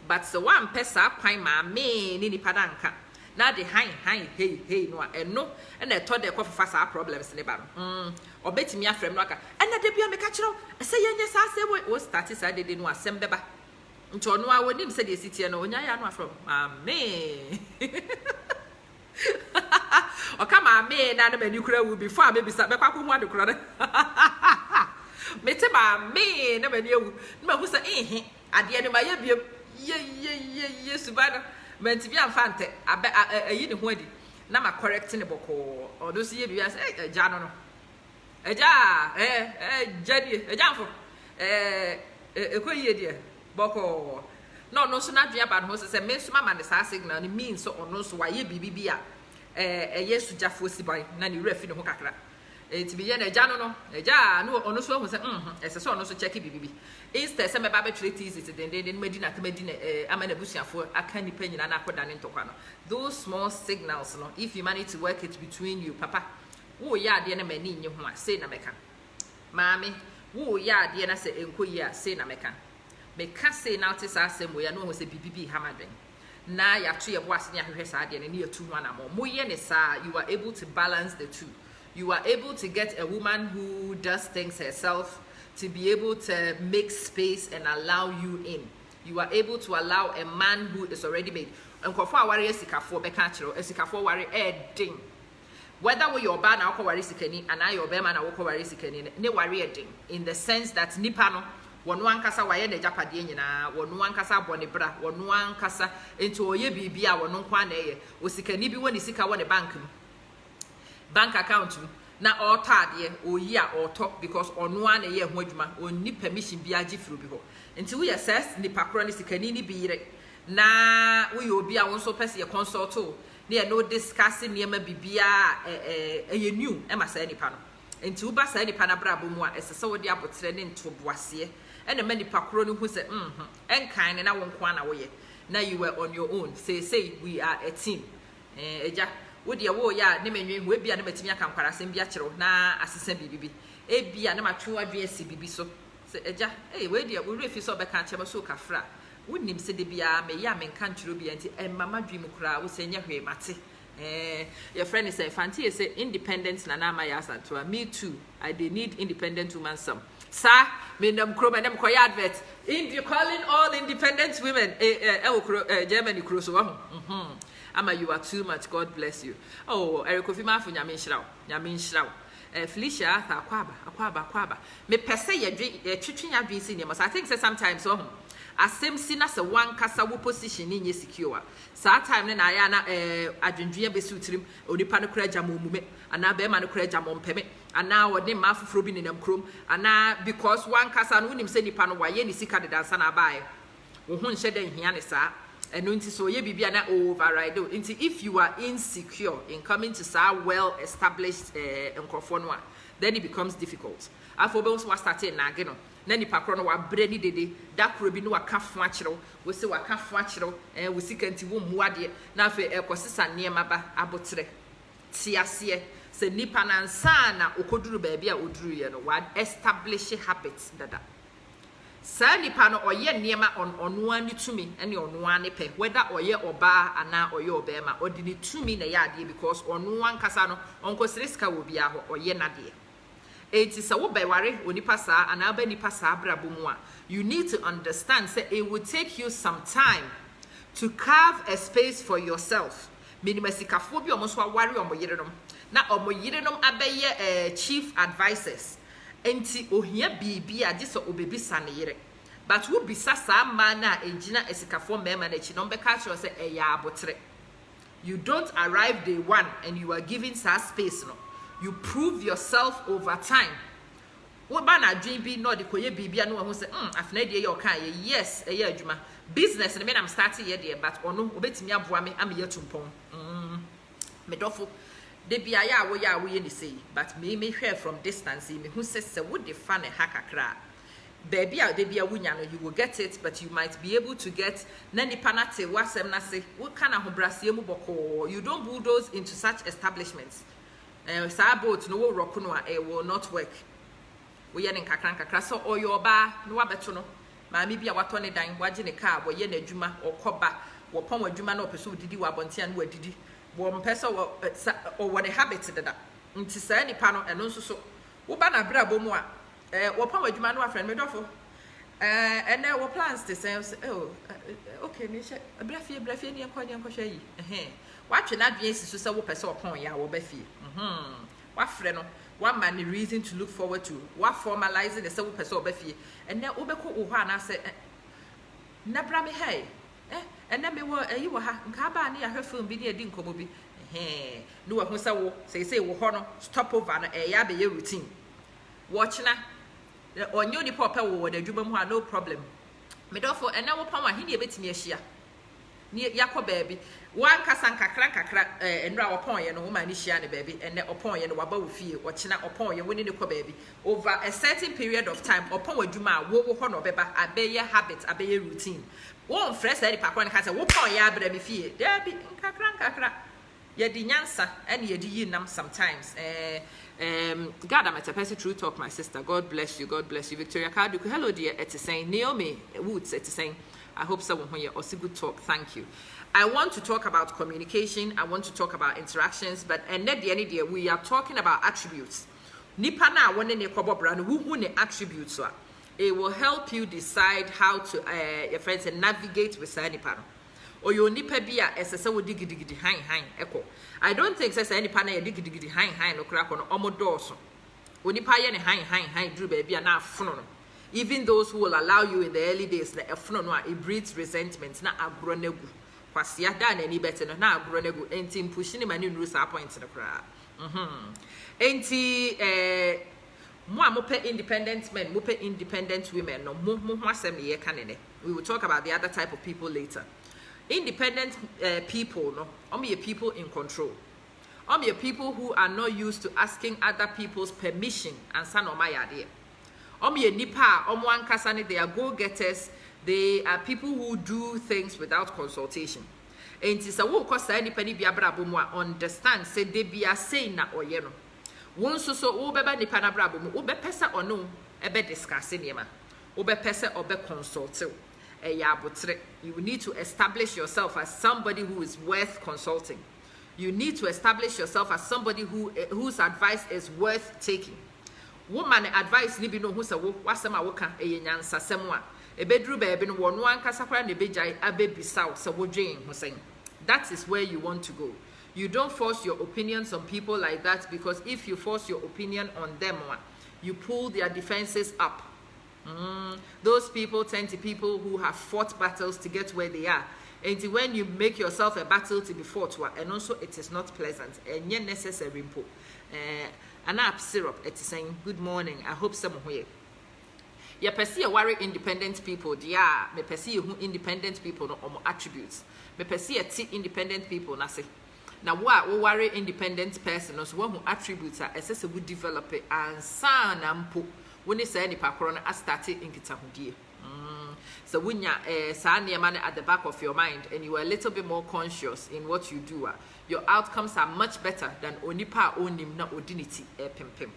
Speaker 1: but so one pesa kwan maame ni nipa danka na de han hey no eno na to de kofa sa problems ne ba no obetimi afrem no aka ena de bia me catch say yenye sa say we start sa de no asem beba nto no a wonim se de sitie no onya ya no afro ame o kama ame na na mani kura wu before me bisa be kwakwo hu adekura ne mete ma ame na mani ewu na hu se ade ne ma ye biem ye subana menti bi amfante ayi ne ho adi na ma correct ne boko odo se ye bi ya se eja no eja jadi eja amfo ekoyi die boko no so na dua ba no se me so mama ne sa signal ni mean so ono so wa ye bibi a yesu jafo si ban na ni refi ne ho kakra ti bi ye na eja no ono so ho se ese so ono so check bibi instead se me ba be treat easy to den medina ama na busuafo aka ni panyina na akoda ne ntokwa no those small signals no if you manage to work it between you papa wo ya ade na mani nyi ho a say na meka maame wo ya ade na se enkoyi a say na meka me ka say na oti sa asem we ya no ho se bibibi hamadwen na ya to ye bo ase ne ahwehwe sa ade ne ne yatu ho anamo mo ye ne sa you are able to balance the two you are able to get a woman who does things herself to be able to make space and allow you in you are able to allow a man who is already made enkofo aware esikafo be ka kiro esikafo ware edin whether we your ba na ware sikani and your be man na ware sikani ne ware edin in the sense that nipa no wonu ankasa waye na japade nyina wonu ankasa abone bra wonu ankasa ento oye bibia wonu nkwa na eye osikani bi woni sika woni bank account na otade oyi a oto because onu an eye ho adwuma onni permission bi agi firo bi ho enti we assess nipa kro ne sikani ni bi yire na we obi a won so pese ye consult na ye no discuss niema bibia eye new e ma sa nipa no enti uba sa nipa na bra bomu a esese wo de abotre ne ntoboase ene ma nipa kro ne hu se enkan ne na won kwa na wo ye na you were on your own say we are a team eja wo de wo ya ne menwe hu ebia ne matimi aka nkwara asem bia kire na asesa bibibi ebia ne matwe wadwe asi bibi so se eja we de wo refi so be kan chema so kafra wonim se de bia me ya me kan kiro bia nti mama dwi mu kra wo se nya hwe mate your friend is say fancy say independence na na ma ya santo me too I dey need independent woman some sir me nam kro me nam ko ya advert in calling all independent women Germany kro so ama you are too much God bless you Erikofi ma fu nyame nhyiraw Felicia akwaba me pese ye twetwe ya dwe si ne I think say sometimes asem si na se one kasa wo position ni nye secure sa time ne na ya na adwendwe be sutrim onipa no kura jamo mume ana be ma no kura jamo mpeme ana wode ma foforo bi ne nam krom ana because one kasa no unim se nipa no waye ni sika de dansa na baaye wo hu nhye den hia ne sa eno nti so ye bibia na override nti if you are insecure in coming to sa well established enkrofo no then it becomes difficult afo be so start na age no na nipa kro no wa bre ni dede da kro bi no wa kafo akyerew wo se wa kafo akyerew wo sika nti wo muade na afa ekosesa niema ba abotre tiase se nipa na nsa na okoduru ba bia oduru ye no wa establish habits dada sa nipa no oye niema onu ani tumi ene onu ani pe whether oye oba ana oye obema odini tumi na ya ade because onu ankasa no onkosiriska wo bia ho oye na de It is a wobeware onipa saa and albe nipa saa brabumwa. You need to understand say it will take you some time to carve a space for yourself. Minimasikafo bi almost ware omo yerenom. Na omo yerenom abeye chief advisors. Enti ohia bibi ade so obebisa ne yere. But wo bisa saa man na ejina esikafo mema na chi no beka kire say eya abotre. You don't arrive day one and you are giving sa space no. You prove yourself over time. What ba na dream bi no de koye bibia no ho say afna de ye oka ye yes eye adwuma business ne me am starting ye de but ono obetimi aboa me am ye tumpon me dofo de bia ya wo ye ni sei but me hwe from distance me hu say wo de fa ne ha kakra baby a de bia wunya no you will get it but you might be able to get na nipa na te wasem na say wo kana ho brasie mu boko. You don't bulldoze into such establishments. Sa boat no wo rock no it will not work. We yen kakra so oyo ba no wabeto no ma me bia wato ne dan waje ne car wo ye na adwuma okoba wo pon adwuma na opeso didi wa bontia no adidi wo mpesa wo ne habit deda nti sa nipa no eno nso so wo ba na bra bomu a wo pon adwuma no afren me dofo ene wo plans to say okay me she brafie ni enkonya enkohwa yi watwe na adwen siso se wo pese opon ya wo ba fie wa frɛ no one man the reason to look forward to what formalizing the se wo pese oba fie ene wo be ko wo ha na se na bra me hey ene me wo ayi wo ha nka ba na ya hwe film bi na edi nkomo bi no wo hu se wo say wo ho no stop over no ya be ye routine watch na onyo ni papa wo da dwuma mu ha no problem me therefore ene wo pam ahe ne betimi ahia ni yakọ baby wan kasa nkakra enra opon ye no wo ma ni hia ne baby ene opon ye no waba wo fie wo kina opon ye woni ne kọ baby over a certain period of time opon wadwuma wo ho no beba abeye habit abeye routine won fresh say pa kwa ne ka say wo pon ye abra me fie baby nkakra ye di nyansa ene ye di yinam sometimes God, I'm at a person true talk, my sister. God bless you. Victoria Kaduku. Hello, dear. It's saying Naomi Woods. It's saying I hope someone here also good talk. Thank you. I want to talk about communication. I want to talk about interactions, but and at the end of the day, we are talking about attributes. Nipa na wone ne kobo bra no hu ne attributes so. It will help you decide how to your friends navigate with nipa no. Or your nipa bia esese wo digidi han eko. I don't think say nipa na ye digidi han no kra ko no omodo so. Onipa ye ne han dru ba bia na afono no. Even those who will allow you in the early days the afono no it breeds resentment na agro negu. Kwasia da na ni better no na agro negu enti push ni mani nru sa point no kra. Enti mo amope independent men, mope independent women no mo asem ye kanene. We will talk about the other type of people later. Independent people, no, people in control. People who are not used to asking other people's permission and son of my idea. Nipa, they are go-getters. They are people who do things without consultation. And it's a walk cost any penny be abrabumwa understand, say they be a saying na or yeno. One so obeba ni panabrabum, obe pesa or no, ebe discussing yema, obe pesa obe consulting. You need to establish yourself as somebody who is worth consulting. You need to establish yourself as somebody whose advice is worth taking. Woman advice ni bi no hu se wo wasema woka eyenyansa semwa ebedru baby no wonu ankasa kwa ne bejai abebisa se wodwen ho sen. That is where you want to go. You don't force your opinions on people like that, because if you force your opinion on them, you pull their defenses up. Those people tend to be people who have fought battles to get where they are. And when you make yourself a battle to be fought, and also it is not pleasant and yet necessary. An app syrup, it is saying good morning. I hope some here. You perceive worry independent people. Yeah, me perceive who independent people no attributes. Me perceive independent people na say. Now what worry independent person so who attributes are as we develop it and san ampo. When you say any pakron, I started in Kitahudi. So when you're at the back of your mind and you are a little bit more conscious in what you do, your outcomes are much better than onipa onim na odinity pim.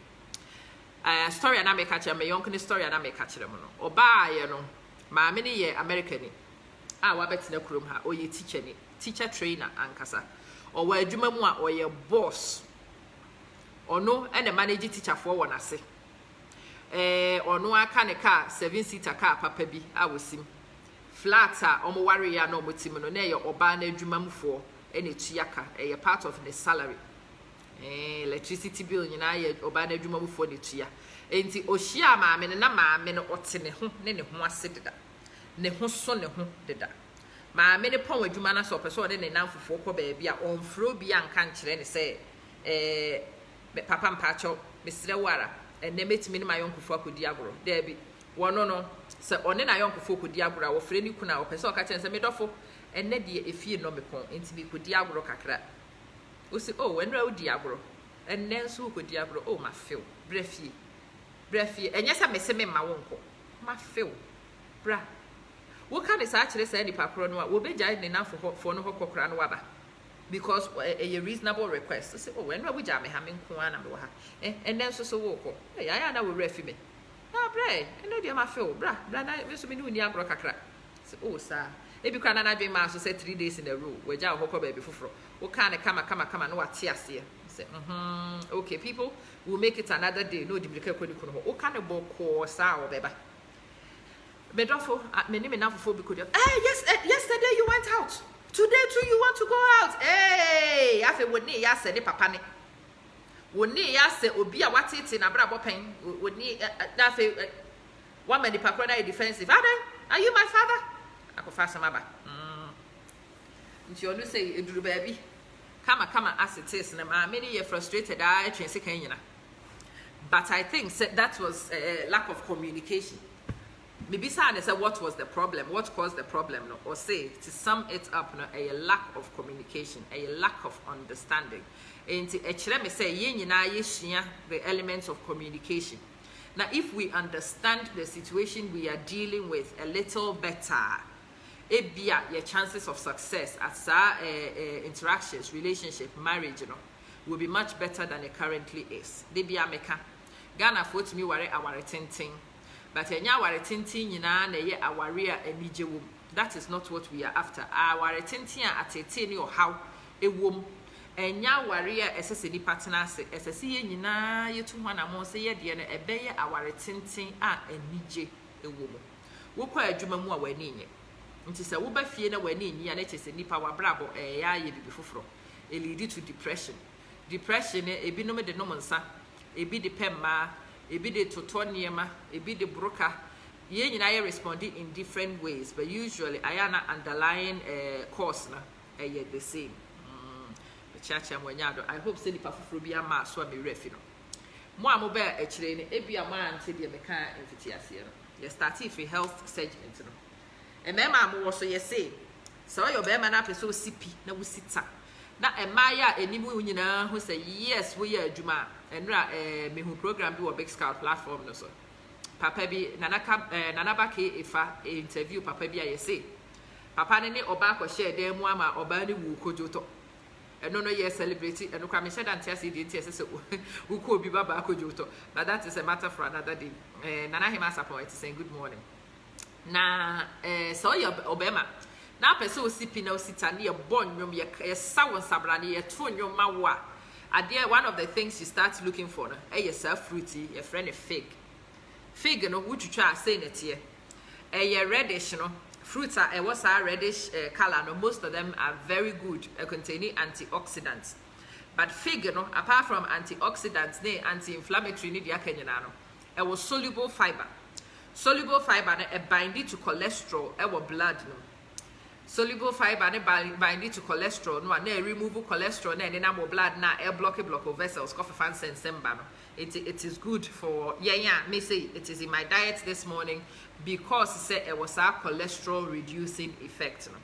Speaker 1: Story and I make catch my young story and I make catch them. Oba, you know, my many year American. Wabet na krum ha, or ye teacher trainer and kasa, or where Jumamwa or your boss, or no, and a managing teacher for one I say. or no aka ne car 7-seater car papa bi a wosim flat a omo ware ya no motim no na ye oba na adwumamfo ene tuaka part of the salary electricity bill nyina ye oba na adwumamfo ne tua enti ohia maame ne na maame ne ote ne ho ne ho ase deda ne ho so ne ho deda maame ne pon adwuma na so person ne nanfofo kɔ baabi a onfro bi anka nkyerɛ ne sɛ papa mpacho mesrɛ wara enne metimi ne mayonkofo akodi agoro da bi wono no sɛ one na yonkofo akodi agoro a wo frɛ ni kuna wo pɛ sɛ ɔka kyerɛ sɛ medɔfo enne de efie no mepon enti bi kodi agoro kakra o si oh enra odi agoro enne nso kodi agoro oh ma feel brefie enye sɛ mese me ma wonko ma feel bra wo ka ne saa kyerɛ sɛ nipa koro no a wo begya ne nanfo no hokokora no waba because a reasonable request say oh when we jam me ha me nko ana me wo ha and then so wo ko ya na we refi me na bre eno dia ma feel bra na me so me ni agro kakra say oh sir e bi kwa na dwen ma so say 3 days in a row we ja hokko ba bi foforo wo ka ne kama no wate ase say okay people will make it another day no di brika ko ni ko no wo ka ne bo ko sa wo beba medofo me ni me na fofo bi ko dia yesterday you went out. Today too you want to go out. Hey, afi woni ya se ni papa ne. Woni ya se obi a watete na bra bopen. Woni na afi one man the papa na defensive. Are you my father? Akofa samaba. Nti onu say eduru baabi. Kama as it is na ma me ni frustrated I twen se kan nyina. But I think that was lack of communication. Maybe say what was the problem? What caused the problem? No? Or say to sum it up, no, a lack of communication, a lack of understanding. And to me say the elements of communication. Now, if we understand the situation we are dealing with a little better, your chances of success as our interactions, relationship, marriage, will be much better than it currently is. They be America. Ghana fought me worry our tinting. But ware tintin nyina na ye aware a anije wom. That is not what we are after. Aware tintin a atete ne ohaw ewom. Enya ware a esese ni partner ase esese ye nyina yetu hwana mo se ye de no ebeye aware tintin a anije ewom. Wo kwa adwuma mu a wani nye. Nti se wo ba fie na wani nyi na chese nipa wa brabo ya ye bibi foforo. E lead to depression. Depression ebi no me de no nsa, ebi de pemma ebi de totoniema, ebi de broker. Ye nyina ye responding in different ways, but usually ayana underlying cause na the same. The church am wanyado. I hope say nipa foforo bi ama so me refi no. Mo amoba e kire ni ebi ama ante de me kan mfitiase no. Ye start if health segment no. E mema mo wo so ye say so your be ma na peso sipi na wusita. Na emaya enimu nyina ho say yes we ya adwuma enra mehu program bi wo Big Scout platform no so papa bi nanaba ke ifa interview papa bi aye say papa ne oba ko share dem mu ama oba ne wu kojoto eno no ye celebrate eno kwa me share dan tia cd tia say wu ko obi baba kojoto but that is a matter for another day. Nana him support saying good morning na so your obema na person osipi na osita ne ye bon nwom ye sawo sabra ne ye to nwom mawa ade one of the things you start looking for no self fruity your friend a fig no wutwitwa say net ye reddish no fruits are was a reddish color no most of them are very good containing antioxidants but fig no apart from antioxidants ne anti-inflammatory ne dia kanyana no was soluble fiber no e bind to cholesterol e blood no soluble fiber ne bind to cholesterol no na remove cholesterol na na mo blood na e block vessels coffee fan semba no it is good for me say it is in my diet this morning because say it was a cholesterol reducing effect no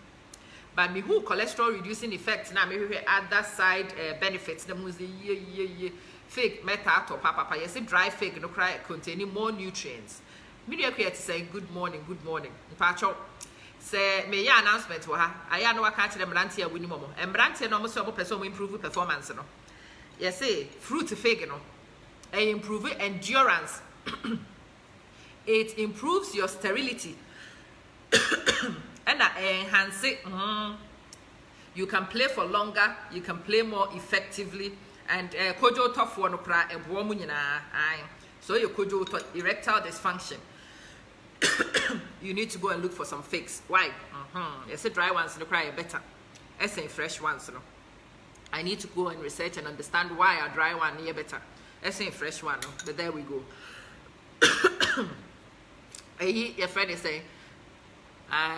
Speaker 1: but me who cholesterol reducing effect na me other side benefits na muzi ye fig meta to papa yes dry fig no cry containing more nutrients me dey create say good morning mpacho say me ya announcement wo ha aya no waka kire mrantie awuni momo mrantie no mo so mo person mo improve performance no yes say fruit fig no improve endurance it improves your sterility and enhance it. You can play for longer, you can play more effectively and kojo tough one kra ebo mu nyina So your kojo erectile dysfunction, you need to go and look for some figs. Why? Yes, dry ones no cry better. Essay fresh ones no. I need to go and research and understand why a dry one near better. Essay fresh one no. But there we go. Your friend is saying,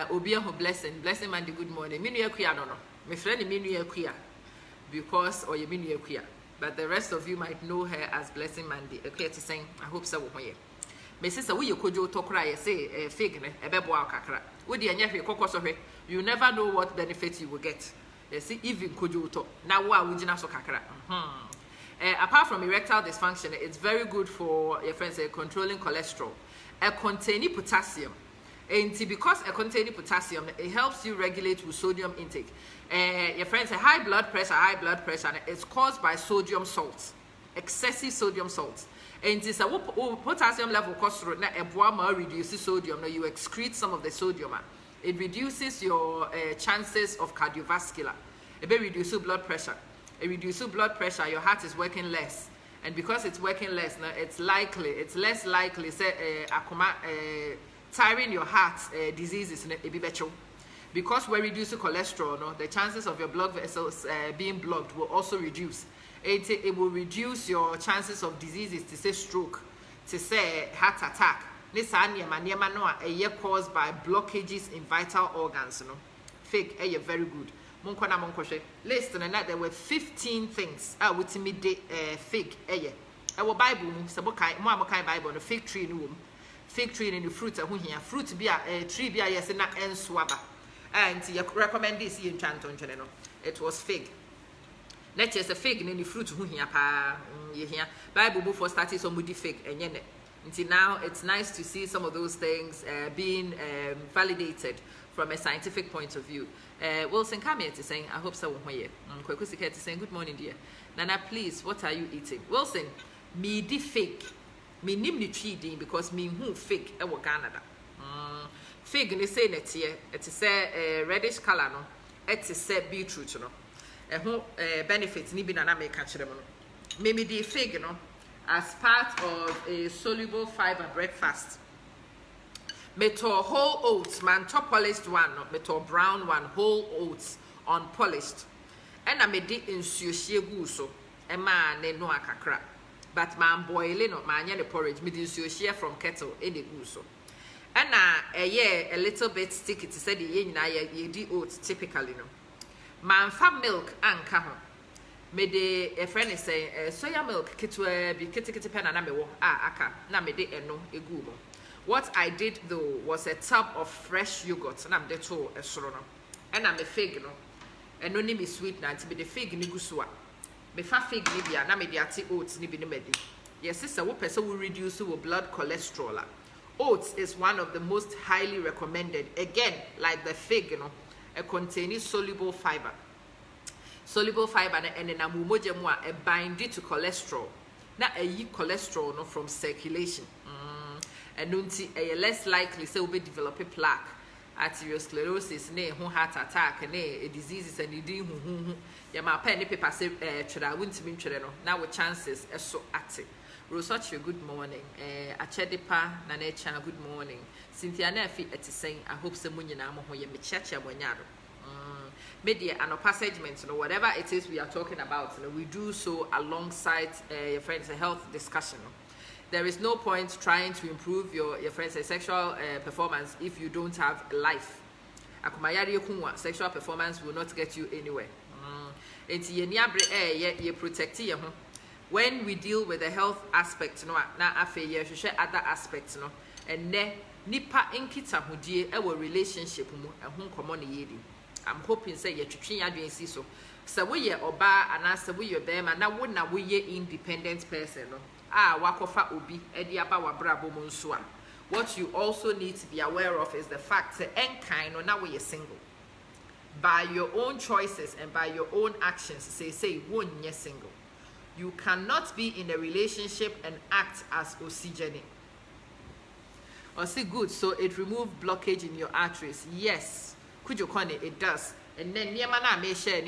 Speaker 1: Obia who blessing man the good morning. Minu queer no. My friend Minu queer because or you Minu queer. But the rest of you might know her as Blessing Mandy. Okay, to sing. I hope so. My sister, we you could talk cry, say, fig, a beboa kakra. Would the anything cocos of it? You never know what benefits you will get. You see, even could you talk. Now, why would you not so kakra? Apart from erectile dysfunction, it's very good for your friends controlling cholesterol. Containing potassium. And because it contains potassium, it helps you regulate with sodium intake. Your friends say high blood pressure, and it's caused by sodium salts, excessive sodium salts. And this potassium level costs reduces sodium. Now you excrete some of the sodium. It reduces your chances of cardiovascular. It reduces blood pressure. It reduces blood pressure. Your heart is working less, and because it's working less, now it's less likely. Say tiring your heart diseases because we reduce cholesterol. No, the chances of your blood vessels being blocked will also reduce. It will reduce your chances of diseases, to say stroke, to say heart attack. This is caused by blockages in vital organs. No, fig, very good. Listen, there were 15 things. I would imitate fig. Our Bible, Bible, the fig tree in fig tree in the fruit. Fruit be a tree be a yes and swabber. And you recommend this in Chanton. It was fig. Let's just a fig in the fruit. Bible before started some woody fig and yen. Until now, it's nice to see some of those things being validated from a scientific point of view. Wilson come here to saying, I hope so. Kwekusi to saying, good morning, dear. Nana, please, what are you eating? Wilson, me di fig. Me nim ni tree because me who fig e wo Canada. Fig ni say net here, it is a reddish color no. It is a beetroot no. E ho benefits ni bi na na me ka kire mo no. Me di fig no as part of a soluble fiber breakfast. Meto whole oats, man top polished one, no, meto brown one, whole oats unpolished. And I made it in sushi so a man ne no akakra. But man boiling or man the porridge, me do share from kettle in the goose. And a little bit sticky to say the ye di oats typically no. Man fat milk and cajon. Me de a friend is saying soya milk kitwe be kitty pen and amewo aka na me de eno egumo. What I did though was a tub of fresh yogurt and I'm the two a sorono. And I'm a fig no. And no name is sweet night be the fig nigusua. Me fa fig nibia na me de ati oats ni bi ne medi. Yes, sister, what person will reduce your blood cholesterol. Oats is one of the most highly recommended. Again, like the fig, you know, it contains soluble fiber. Soluble fiber and then a bind it to cholesterol. Now a cholesterol no from circulation. And less likely say we develop a plaque, arteriosclerosis, ne heart attack, ne diseases and ya ma pen paper say chira won't mean no. Now with chances are so active. Rosachi, good morning. Achedepa Nanecha, good morning. Cynthia Nefi at saying, I hope some money now when you mechacha wanyado. Media and passagements, whatever it is we are talking about, we do so alongside your friends' health discussion. There is no point trying to improve your friends' sexual performance if you don't have life. Sexual performance will not get you anywhere. It's ye protect you. When we deal with the health aspect, na afe ye share other aspects, and ne nipa inkita hudie our relationship mu ehun komo ne yedi. I'm hoping say ye twetwe adwen si so. So we ye oba anasa we ye bema na wo na we ye independent person no. Wakofa obi edi aba wabrabo mu nso a. What you also need to be aware of is the fact that enkai no na we ye single. By your own choices and by your own actions, say won ye single. You cannot be in a relationship and act as oxygenic. Or say good, so it removes blockage in your arteries. Yes, could you call it? It does. And then Niamana may share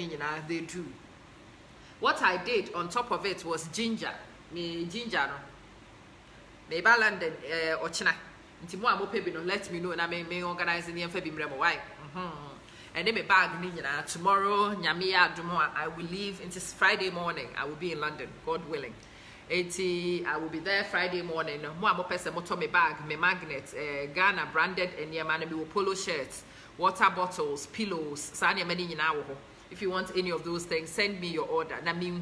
Speaker 1: they do. What I did on top of it was ginger. Me ginger no. me ba London ochina nti mo amope bi no let me know na me organize ni emfa bi mremo why and then me bag ni nyina tomorrow nyame adomo I will leave until Friday morning. I will be in London, God willing. I will be there Friday morning. Mo amope se moto me bag, me magnet, Ghana branded and yema na me polo shirts, water bottles, pillows, sa na many nyina wo ho. If you want any of those things, send me your order. Na me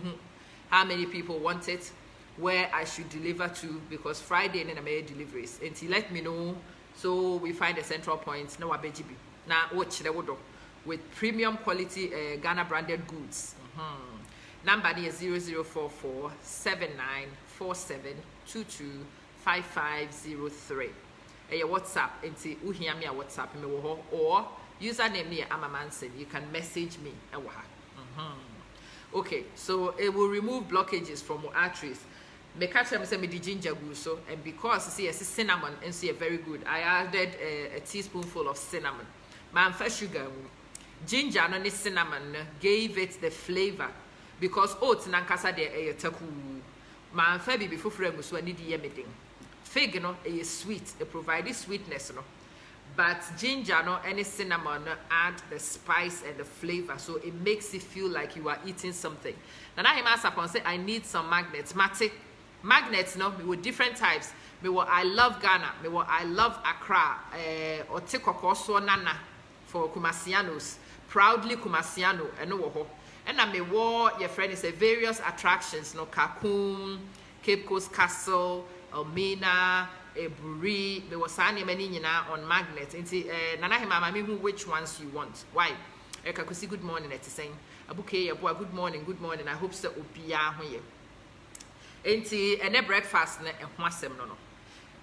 Speaker 1: how many people want it, where I should deliver to, because Friday and I made deliveries. Until let me know, so we find a central point. No abejibi. Na watch the wodo with premium quality Ghana branded goods. Number is 0044 7947 225503. Your WhatsApp until uhia me a WhatsApp me wo or username near Manson. You can message me. Okay, so it will remove blockages from your arteries. Me catch them say me the ginger guso, and because see it's cinnamon and see very good. I added a teaspoonful of cinnamon. Man fresh sugar, ginger and cinnamon gave it the flavor because oats nankasa de taku. Man fabi before frame so need the yemeding. Fig no is sweet, it provides sweetness no. But ginger no any cinnamon add the spice and the flavor, so it makes it feel like you are eating something. Now I must upon say I need some magnets. Magnets no, me with different types. Me what I love Ghana, me what I love Accra, or Tekoko Nana for Kumasianos, proudly Kumasiano, and no ho. And I me war your friend is a various attractions, no Kakum, Cape Coast Castle, Elmina. Eburi, there was many on magnets. Nana mama me which ones you want. Why? Eka good morning at saying Abuke boy good morning. I hope so ubia hoye. And breakfast no.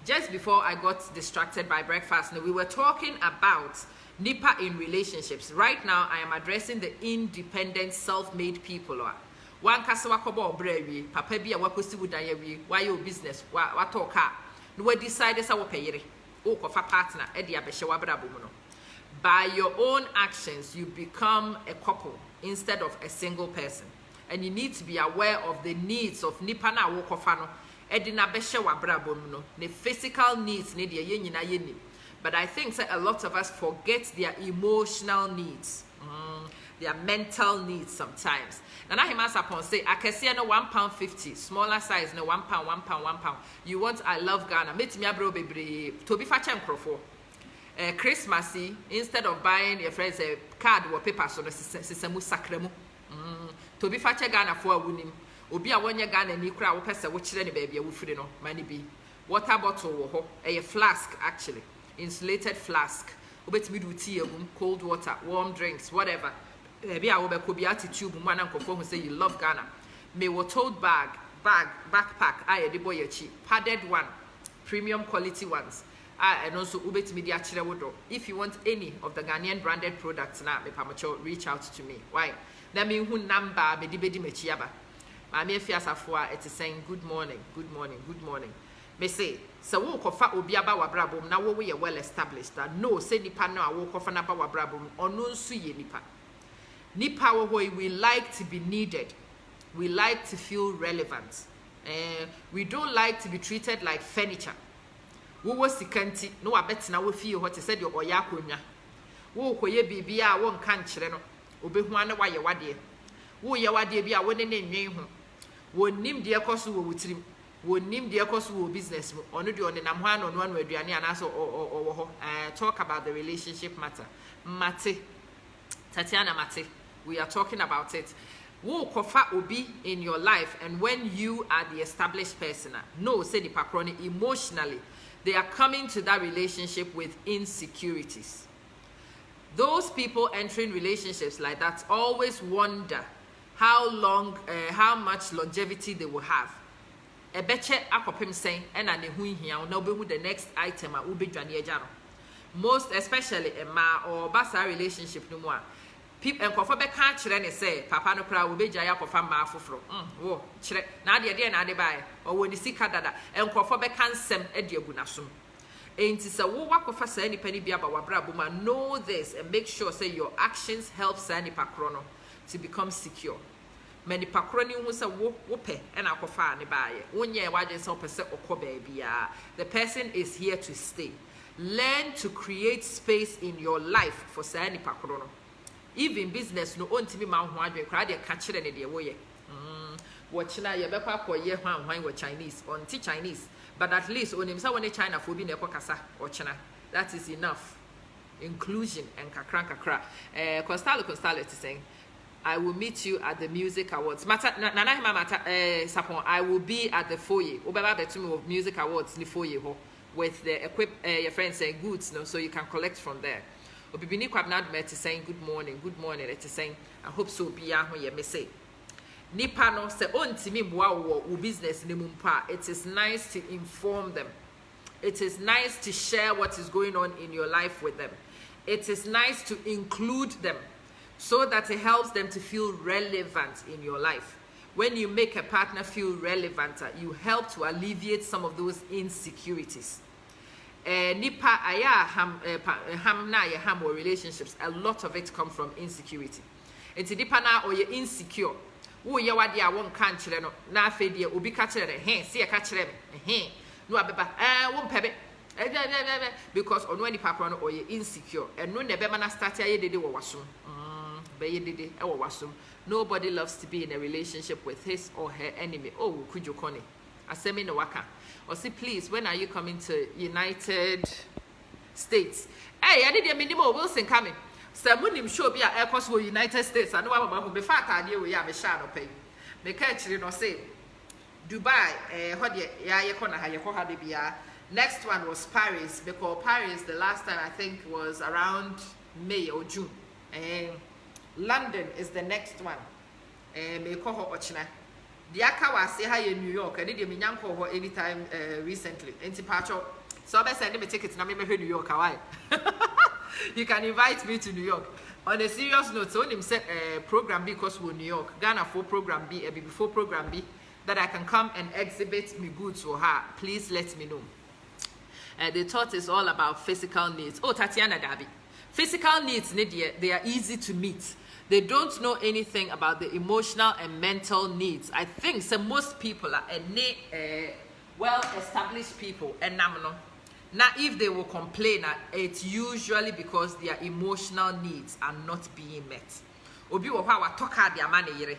Speaker 1: Just before I got distracted by breakfast, we were talking about nipa in relationships. Right now I am addressing the independent self-made people. One kasawa kobo brewi, papa bi a wakosi wudayewi, why your business, what talk. No we decide say wo payere o kofa partner e dia behye wabrabo mu no. By your own actions you become a couple instead of a single person, and you need to be aware of the needs of nipa na wo kofa no e di na behye wabrabo mu no. The physical needs ne dia ye nyina ye ni, but I think say a lot of us forget their emotional needs, their mental needs sometimes. And I must upon say I can see no £1.50, smaller size no £1. You want I love Ghana. Meet me abro baby to be fetching crofo. Christmassy, instead of buying your friends a card or paper so sisemu sakremu. To be fetching Ghana for a winning. Obi a 1 year Ghana ni kra wo pesa wo chire ne baby wo free no money be. Water bottle wo ho, a flask actually. Insulated flask. Obetimi do tea egum, cold water, warm drinks, whatever. Maybe I will be attitude man and conform who say you love Ghana. Me wo tote backpack, I the boy cheap, padded one, premium quality ones. And also ubet media wodo. If you want any of the Ghanaian branded products now, me pamacho reach out to me. Why? That mean who number me dibedi me chiaba. My me fiasa for it is saying good morning. Me say, so wo kofa obi aba wabrabom na wo we well established that no say nipa no a wo kofa na ba wabrabom ono nsu ye nipa. Nipa wo we like to be needed. We like to feel relevant. We don't like to be treated like furniture. Wo wo sikanti no abetena wo fie ho te said your oya akonwa. Wo koye bibia wo nka nkyere no. Obehu ane wa ye wade. Wo ye wade bia wo ne nwen ho. Wo nim de ekoso wo wutirim. Wo nim de ekoso wo business mo. Ono de onenam ho ano no anu aduane anaso wo ho. Talk about the relationship matter. Tatiana Mate. We are talking about it. Wo kofa obi in your life, and when you are the established person, no, say the paproni emotionally, they are coming to that relationship with insecurities. Those people entering relationships like that always wonder how much longevity they will have. Ebeche akopem saying, and ane hu hia no be the next item a ube dwane agya no. Most especially a ma or basa relationship no more. People and kofa be kan kire ne say papa no kra wo be gya yakofa ma afoforo wo kire na de na de bai o wo ni sika dada en kofa be kan sem e de agunasom enti say wo wakofa say ni pani bia ba wabra boma. Know this and make sure say your actions help say ni pakro no to become secure. many pakroni who say whope and akofa ne baye. Unye waje so pese okobe bia. The person is here to stay. Learn to create space in your life for say any pakrono. Even business no ontimi ma ho adwen kra de ka kire ne de wo ye. Watchina ye bekwa akoye hwan with Chinese on Chinese, but at least onim say when China for bi na ekokasa ochina. That is enough. Inclusion and kakra. Constalo is saying, I will meet you at the music awards. I will be at the foyer. Obaba betume of music awards ni foyer ho with the your friends saying goods, no, so you can collect from there. Obibini kwabna met saying good morning. It is saying I hope so be ya ho ye me say. Nipa no se ontimi boa wo business ni mumpa. It is nice to inform them. It is nice to share what is going on in your life with them. It is nice to include them so that it helps them to feel relevant in your life. When you make a partner feel relevant, you help to alleviate some of those insecurities. Nipa aya ham na ye ham or relationships, a lot of it come from insecurity. It's nipa na or you're insecure. Wo ye wadi a won kan kire no na afedie obi ka kire he se ye ka kire me no abeba won pebe because on when papa no or you insecure and no nebe na start aye dede wo wasum be ye dede e wo wasum. Nobody loves to be in a relationship with his or her enemy. Oh kujokoni asemi no waka or say please when are you coming to United States? Hey, I did a minimum Wilson coming. Samunim show be a airport for United States. I know I'm be fat idea we have a shadow pay. Me catch you no say Dubai, next one was Paris, because Paris the last time I think was around May or June. London is the next one. Me call her Ochina. The Akawa say hi in New York, and did me yanko her anytime recently. So I send me tickets na me New York. Hawaii. You can invite me to New York. On a serious note, so him said program B because we're New York. Ghana for program B, before program B, that I can come and exhibit me goods for her. Please let me know. The thought is all about physical needs. Oh, Tatiana Dabi. Physical needs, they are easy to meet. They don't know anything about the emotional and mental needs. I think so most people are well-established people and now if they will complain, it's usually because their emotional needs are not being met. Obi wo hwa watoka dia mane yire.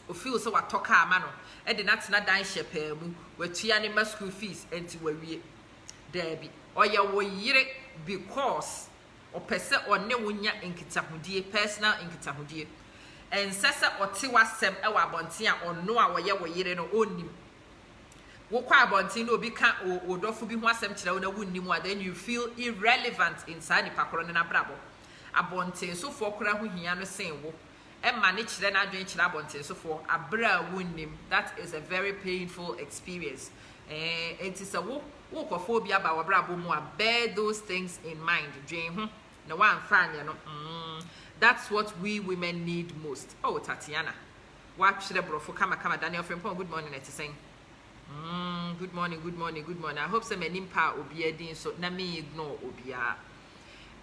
Speaker 1: O feel so watoka ama no. E de na dan shepe mu, watua ne ma school fees enti wawie. Dabi. Oye wo yire because opese one wonya nkitahudie, personal nkitahudie. Ensese ote wasem e wa abonten a ono a wo ye wo yire no onim. Wo kwa abonten no obi ka odofo bi ho asem kire wo na wunnim a, then you feel irrelevant inside the pakoro na brabo. Abonten so for kora ho hia no sen wo. Emma ne kire na adwen kire abonten so for abra wunnim. That is a very painful experience. It is a wo kofo bi aba wo brabo mu a, bear those things in mind. Dwen ho na wan fanya no. That's what we women need most. Oh, Tatiana. What should I brofo kama Daniel Frimpong, good morning it is saying. Good morning. I hope some nimpa obi edin so na me ignore obia.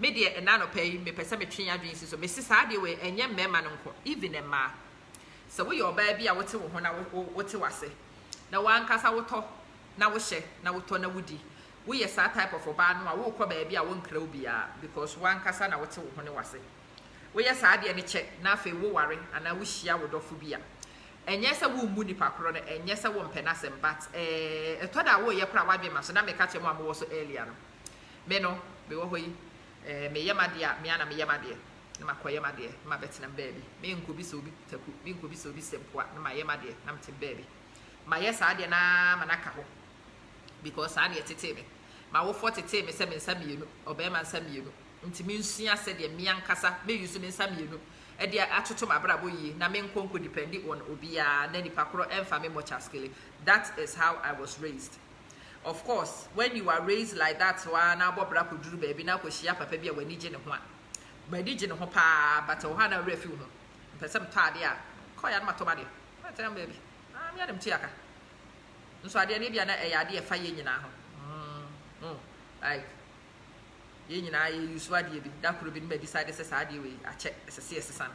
Speaker 1: Me de enano pay me pesa me twin adwin so me sisa de we enye mema no nko even a ma. So we your baby a wote wo ho na wote wase. Na wan kasa woto na wo hye na woto na wudi. We yes that type of oba no a wo kọ baby a won kra obia because wan kasa na wote wo ho ne wase. We yes ade ne che na afi wo ware ana wo hia wo dofo bia. Enye se wo mu nipa kro no enye se wo mpena sem but eto da wo ye kra wa be ma so na me ka che mo am wo so earlier no me no me wo hoyi me yamade a me ana me yamade na makoyamade ma betina baby me nkobi so obi taku me nkobi so obi sempoa na ma yamade na mte baby ma yes ade na manaka ho because ade tete me ma wo 40 me se me nsamienu obe ma nsamienu ntimi nsua se de me ankasa me yusu me nsamienu e de atoto mabrabo yi na me nkonko depending on obia na nipa kro emfa me much askele. That is how I was raised. Of course, when you are raised like that, na bobra kuduru baby na ko hia papa bia wani gye ne ho a. Ba di gye ne ho pa, but o ha na refi ho. Mpesem tade a, ko ya na matoma de. Na tell baby. Me adam ti aka. Nso ade ne bia na e ade e fa ye nyina ho. Like ye nyina ye use ade bi. Da kuro bi me decide say ade we a check say san.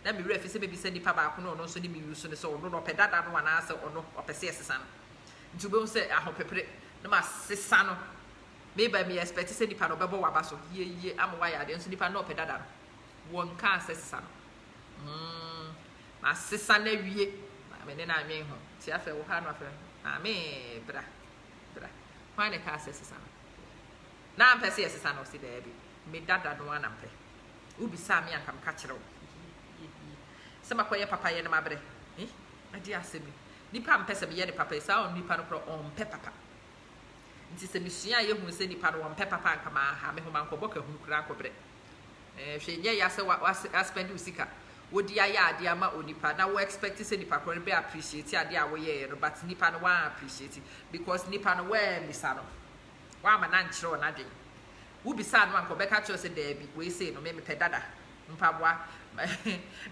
Speaker 1: na me refi se maybe send nipa ba ko no so ni me use no so no pedada no ana se ono opese sesa no nti be say ahopepre na ma sesa no maybe me expect se nipa no bebo waba so ye am wa ya de so nipa no pedada no won ka sesa no ma sesa na wie me ne na anwen ho ti afa wo ha no afa ame bra why ne ka sesa no na am pese sesa no si there bi me dada no ana mpe ubi sa me ankam ka kire wo se makoye papa ye na mabre adi asemi nipa mpese me ye ne papa sa on nipa no pro on pe papa nti se misua ye hu se nipa no on pe papa ankama ha me ho man ko boka hu kura ko bre hwe nye ya se wa spend usika wodi aya ade ama onipa na wo expect se nipa ko be appreciate ade a wo ye no but nipa no wa appreciate because nipa no we misa no wa ma na nkyere o na de wo bisa no anko beka cho se da bi we say no me pe dada mpaboa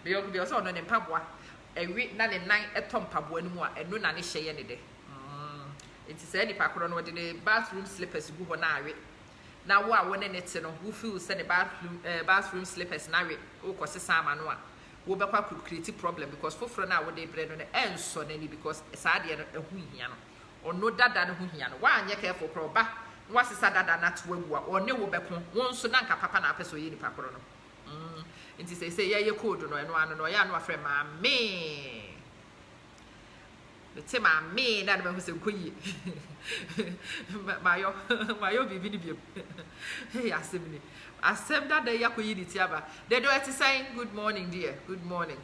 Speaker 1: be yo bi so no ne mpaboa ewi na ne nan eto mpaboa ni mu a eno na ne hyeye ne de enti se nipa koro no de ne bathroom slippers gu ho na awe na wo a wo ne te no wo feel se ne bathroom slippers na awe wo ko sesa ama no a wo be kwa create problem because foforo na wo de bre no ne enso na ni because sa de no ehu hia no ono dada no hu hia no wa anye careful pro ba wasisa dada na to agu a one wo beko won so na nka papa na apeso ye nipa koro no nti say ye code no eno ano no ya no afre ma me ma me na de be se koyi mayo bibi ni biem hey asem dada ya koyi ni tiaba they do it saying good morning dear good morning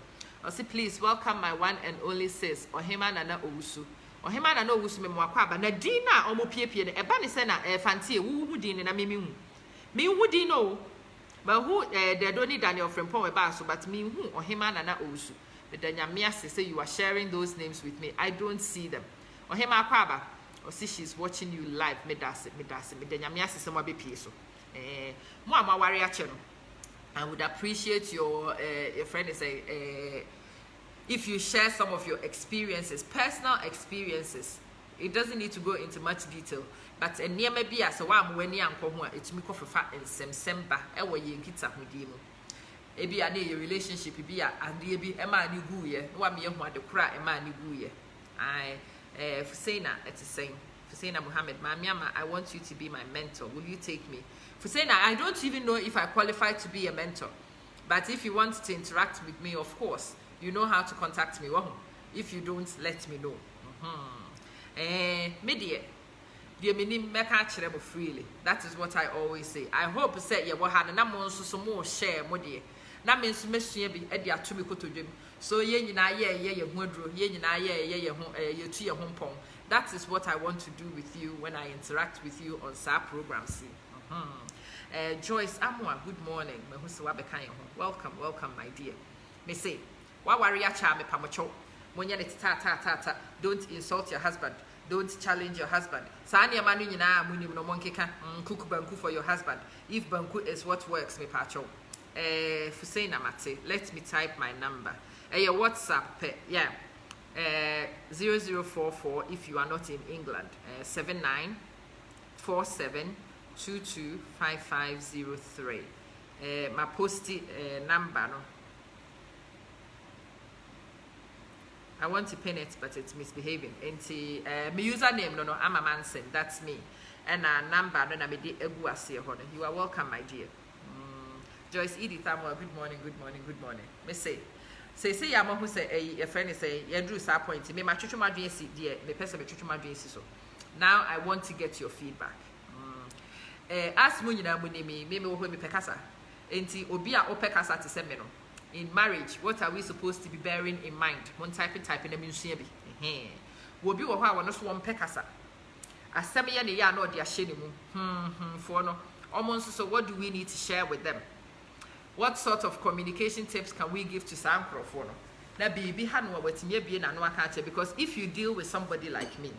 Speaker 1: I say please welcome my one and only sis Ohima Nana Owusu Ohima Nana Owusu me mwakwa aba na din na omo piepie ne eba ne se na fantie wu din na me hu din no ma hu de do ni Daniel Frempong we ba so but me hu Ohima Nana Owusu the nyame ase say you are sharing those names with me I don't see them Ohima akwa aba o see she's watching you live me dase me de nyame ase se mo be pie so mo amaware ache no I would appreciate your friend is if you share some of your experiences, personal experiences. It doesn't need to go into much detail, but near maybe as a one when you uncle it's me coffee fat and Semba, ever ye kids up with you. Ebi a your relationship be a and be a man you go ye, no one me who the cry a man you go ye. I Fusena it's the same. Fusena Muhammad, Mama, I want you to be my mentor. Will you take me? Fusena, I don't even know if I qualify to be a mentor, but if you want to interact with me, of course. You know how to contact me. If you don't, let me know. Me dear minim meka kire mo freely. That is what I always say. I hope say ye wo ha na mo nso so mo share mo de. Na me nso mesua bi e de atomi kotodwem. So ye nyina ye ho aduro, ye nyina ye ho ye tu ye ho pon. That is what I want to do with you when I interact with you on SAR programs. Joyce Amwa, good morning. Me hu se wa beka ye ho. Welcome my dear. Me say wa warrior charm pamocho monya ne ta don't insult your husband, don't challenge your husband. Sani amanu nyina munim no monkeka kuku banku for your husband. If banku is what works me pacho Fusaina Mate, let me type my number. Your WhatsApp yeah 0044 if you are not in England 7947225503 my posty number no I want to pin it, but it's misbehaving. And my username, no, I'm a Manson. That's me. And a number, no, I'm a you are welcome, my dear. Joyce Edith, good morning. Me say, I'm who say a friend is a Andrew sa point. Me my chuchu madri dear, me person me chuchu madri so. Now I want to get your feedback. Ask me na me wo me pekasa. Enti obi a opekasa te se me no. In marriage, what are we supposed to be bearing in mind? One typing na minusua bi. Wo bi wo ho a wono so won pekasa. Asem ye ne ya na odi ahye ne mu. For no. Almost so what do we need to share with them? What sort of communication tips can we give to some for no? Na bibi ha no watimi bie na no aka because if you deal with somebody like me,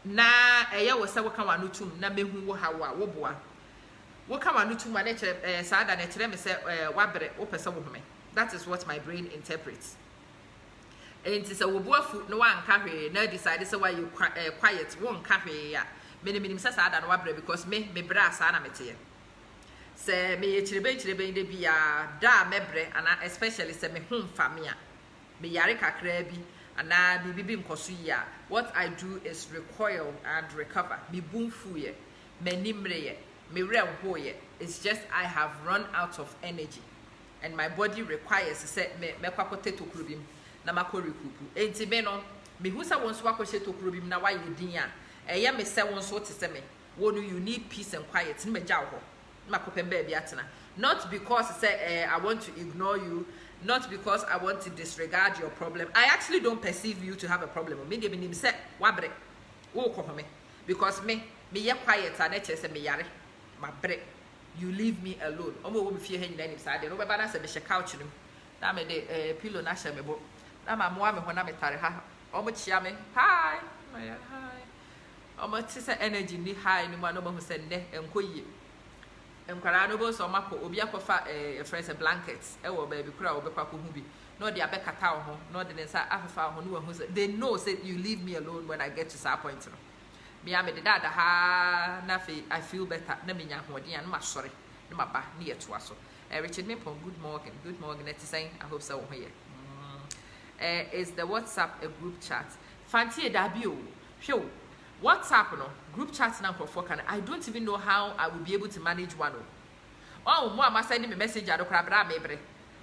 Speaker 1: na eye wo se wo kan wa no tum na mehu wo ha wo boa. Wo kan wa no tum na chere saada na chere me se wabre wo pese wo home. That is what my brain interprets. And it's a wobuafu no one carry na decide say why you quiet won carry ya. Many say saada no wabre because me bra sa na mete. Say me chirebe de bia da mebre and especially say me home famia. Me yare kakra bi ana bibi nkoso ya. What I do is recoil and recover. Me boom fuye. Me nimreye. Me rehoye. It's just I have run out of energy. And my body requires say me kwakote tokrubim na mako recoup. Enti me no me hu sa won so akɔhye tokrubim na waye din a eye me se won so te se me. Wonu you need peace and quiet. Ni me jaw ho. Not because I want to ignore you, not because I want to disregard your problem. I actually don't perceive you to have a problem. Because me quiet and me yare my break. You leave me alone. Omo wo fie hen na side. No beba na se be couch no. Na me de pillow na hye me bo. Na ma mo ame ho na me tare ha. Omo chia me. Hi. Hi. Omo tse energy ni high ni mo no mo se ne enkoyie. Nkwara no bo so mako obi akofa friends blankets e wo baby kura obekwa ko hu bi no de abekata wo ho no de nsa afefa ho no wo say they know say you leave me alone when I get to that point no me am de dada ha na fe I feel better na me nya hoden an ma sore na ma ba na ye to aso Richard Mepon, good morning it is saying I hope so here is the WhatsApp a group chat fancy dabio show WhatsApp no group chat now for can I don't even know how I will be able to manage one. Oh, more am sending me message at Crabra Mebre.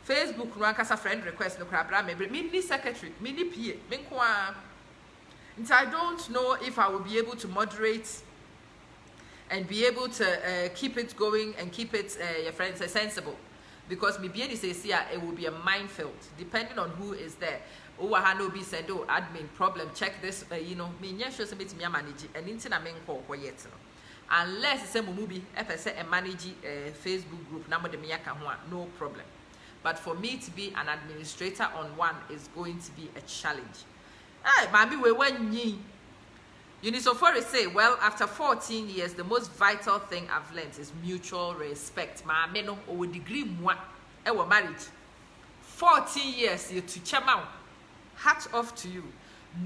Speaker 1: Facebook no ankasa friend request no Crabra Mebre. Mini secretary, mini PA, menkwa. And I don't know if I will be able to moderate and be able to keep it going and keep it your friends sensible. Because me being says here it will be a minefield depending on who is there. Oh, I no be said, oh, admin problem, check this, me nyesho se me manage and intina men call yet. Unless it's a movie, if I manage Facebook group, number the miyaka no problem. But for me to be an administrator on one is going to be a challenge. Hey, mami, we when ye. Unisofori say, well, after 14 years, the most vital thing I've learned is mutual respect. Mami no, or degree moi, ewa marriage. 14 years, you to chama. Hat off to you.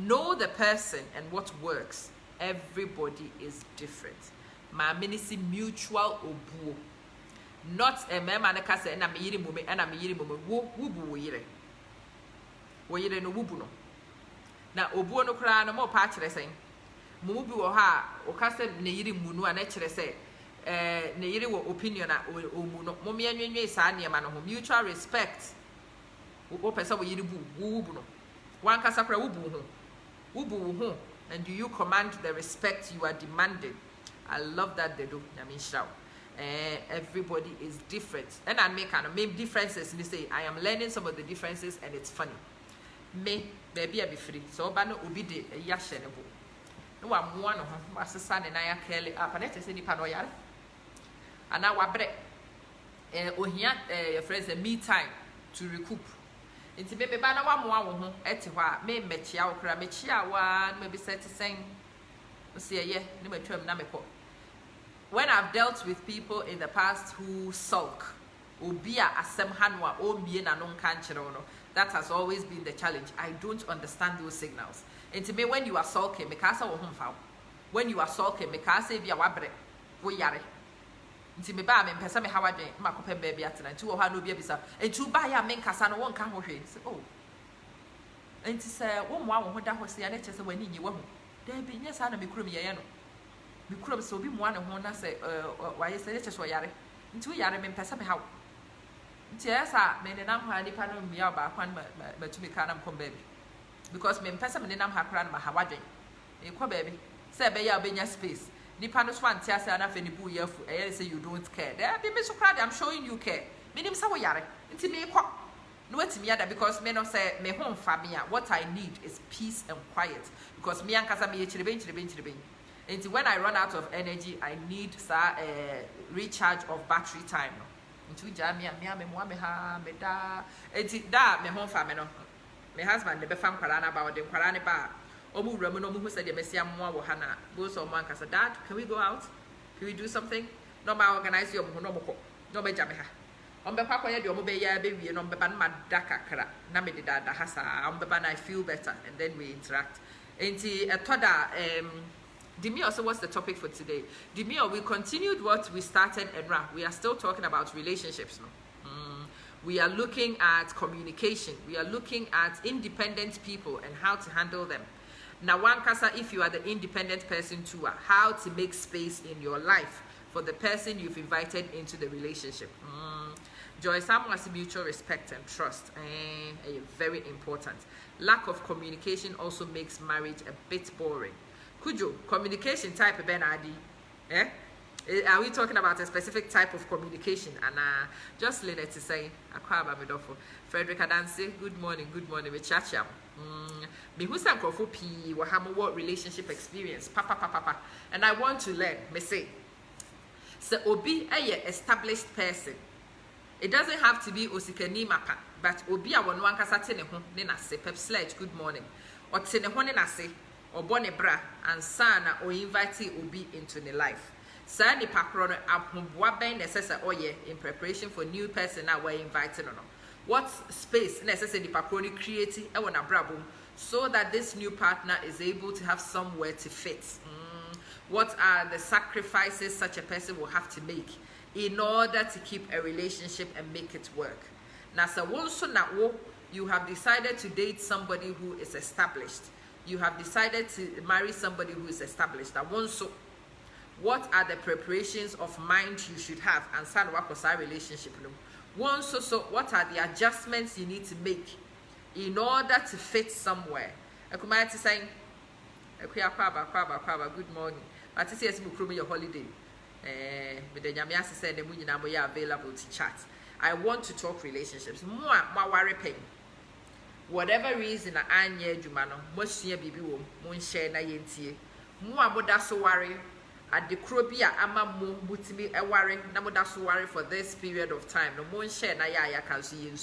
Speaker 1: Know the person and what works. Everybody is different. My ministry mutual obuo. Not a man that say na me yiri mume and na me yiri mume wo wubu wo yire. Wo yire no wubu no. Na obuo no kra no mo pa kire sen. Mumu bi wo ha o ka se ne yiri munu ana kire se ne yiri wo opinion na omu no. Mo me anwenwe sa ne ma no ho mutual respect. Wo pesa wo yiri bu wubu no. One kasakra wubu ho, and do you command the respect you are demanding? I love that they do. Everybody is different, and I make differences. And they say I am learning some of the differences, and it's funny. Me baby I be free, so bano ubi de yashenebo. No I'm one of my son and I are curly up, and let us say nipa no yare. And now wabre ohia your friends a me time to recoup. Inti bebe bana wa mo ho eti ho a me mechia wo kra mechia wa no be set sen o se ye ne matwam na meko. When I've dealt with people in the past who sulk obi a asem hanwa o mie na no nka nkyere no, that has always been the challenge. I don't understand those signals. Inti me when you are sulking me ka sa wo ho mfa. When you are sulking me ka sa bia wabre wo yare. Nti me ba me mpesa me hawadwen makopem ba bia tena nti wo ha no bia bisa nti ba ya me nkasa no wonka ho hwe oh nti se wo mo awo ho da ho se ya na chese wani nyi wo ho da bi nya sa na me kurom ye ye no me kurom se obi mo ane ho na se wa ye se ya chese wo yare nti wo yare me mpesa me hawo nti esa me ne nam ha nipa no mi ba kwan ma tumi ka na mkom ba bi because me mpesa me ne nam ha kra na ma hawadwen e kwa ba bi se be ya obenya space nipa no so antia say na fe ni bu yafu e say you don't care there be me so proud I'm showing you care me nim say wo yare nti me kwa no watimi ada because me no say me ho mfa me a what I need is peace and quiet because me ankasa me chirebe nti when I run out of energy I need recharge of battery time no nti ja me mo me ha me da nti da me ho mfa me no me husband de be fam kwara na ba wo de kwara ne ba Omu Ramu no who said the Messia Moa Hana, goes on one casa. Dad, can we go out? Can we do something? No, my organize your monomoco, no be Jamaha. On the papa, your mobile baby, and on the ban madaka kara, Namidida, Hasa, on the ban I feel better, and then we interact. Ain't a toda Demio, so what's the topic for today? Demio, we continued what we started and we are still talking about relationships now. We are looking at communication. We are looking at independent people and how to handle them. Now, one kasa, if you are the independent person too, how to make space in your life for the person you've invited into the relationship. Joy, someone has mutual respect and trust. Very important. Lack of communication also makes marriage a bit boring. Kujo, communication type of Benadi. Are we talking about a specific type of communication? And just Lynette to say, Frederick Adansi, good morning, we chat. Me who some crofo P or what relationship experience, papa. And I want to learn, me say. So Obi a established person. It doesn't have to be Osikani Mapa, but Obi a one kasa tene ho ne na se pep sledge, good morning. Or tene ho ne na se, or bone bra, and sana or invite Obi into the life. Sa ni pakro no aboa ben necessary oye in preparation for new person that we're inviting on. What space necessary pakro ni create e wona brabo so that this new partner is able to have somewhere to fit. What are the sacrifices such a person will have to make in order to keep a relationship and make it work? Now, so also now you have decided to date somebody who is established. You have decided to marry somebody who is established. Now, so what are the preparations of mind you should have and start work with our relationship? So what are the adjustments you need to make in order to fit somewhere? I saying, good morning. But this is your holiday. Available to chat. I want to talk relationships. More worry pain. Whatever reason I need you, man, most year baby won't share na yentie. More so worry. At the crobia ama mo butimi e worry na mo da so worry for this period of time. No mo share na ya can see you.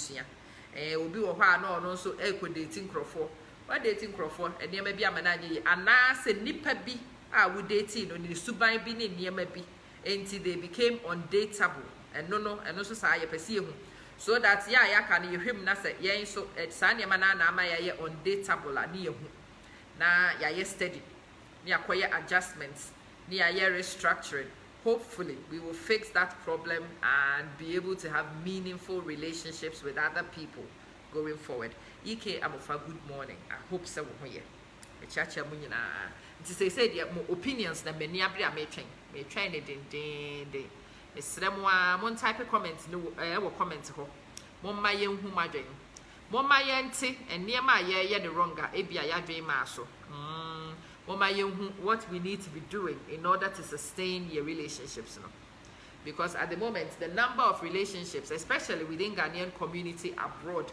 Speaker 1: Obi wo ha na ono so e ko dating crofo. What dating crofo? E niam bi amana nyi ana se nipa bi a wo dating no ni suban bi ni niam bi until they became undateable. And no so sa ya pese hu. So that ya can you him na se yen so sa niam na na ama ya undateable a ni hu. Na ya steady. Ni akoye adjustments. Near restructuring. Hopefully, we will fix that problem and be able to have meaningful relationships with other people going forward. Ike Amofa, good morning. I hope so. Here, the church munina. To say the opinions that many abri are making. May train it in day. It's them one type of comments. No, will comment ho. Mama yen who my dream. Mama yenti and near my ye the wronger. Ebia ya dream maso. What we need to be doing in order to sustain your relationships. Because at the moment, the number of relationships, especially within Ghanaian community abroad,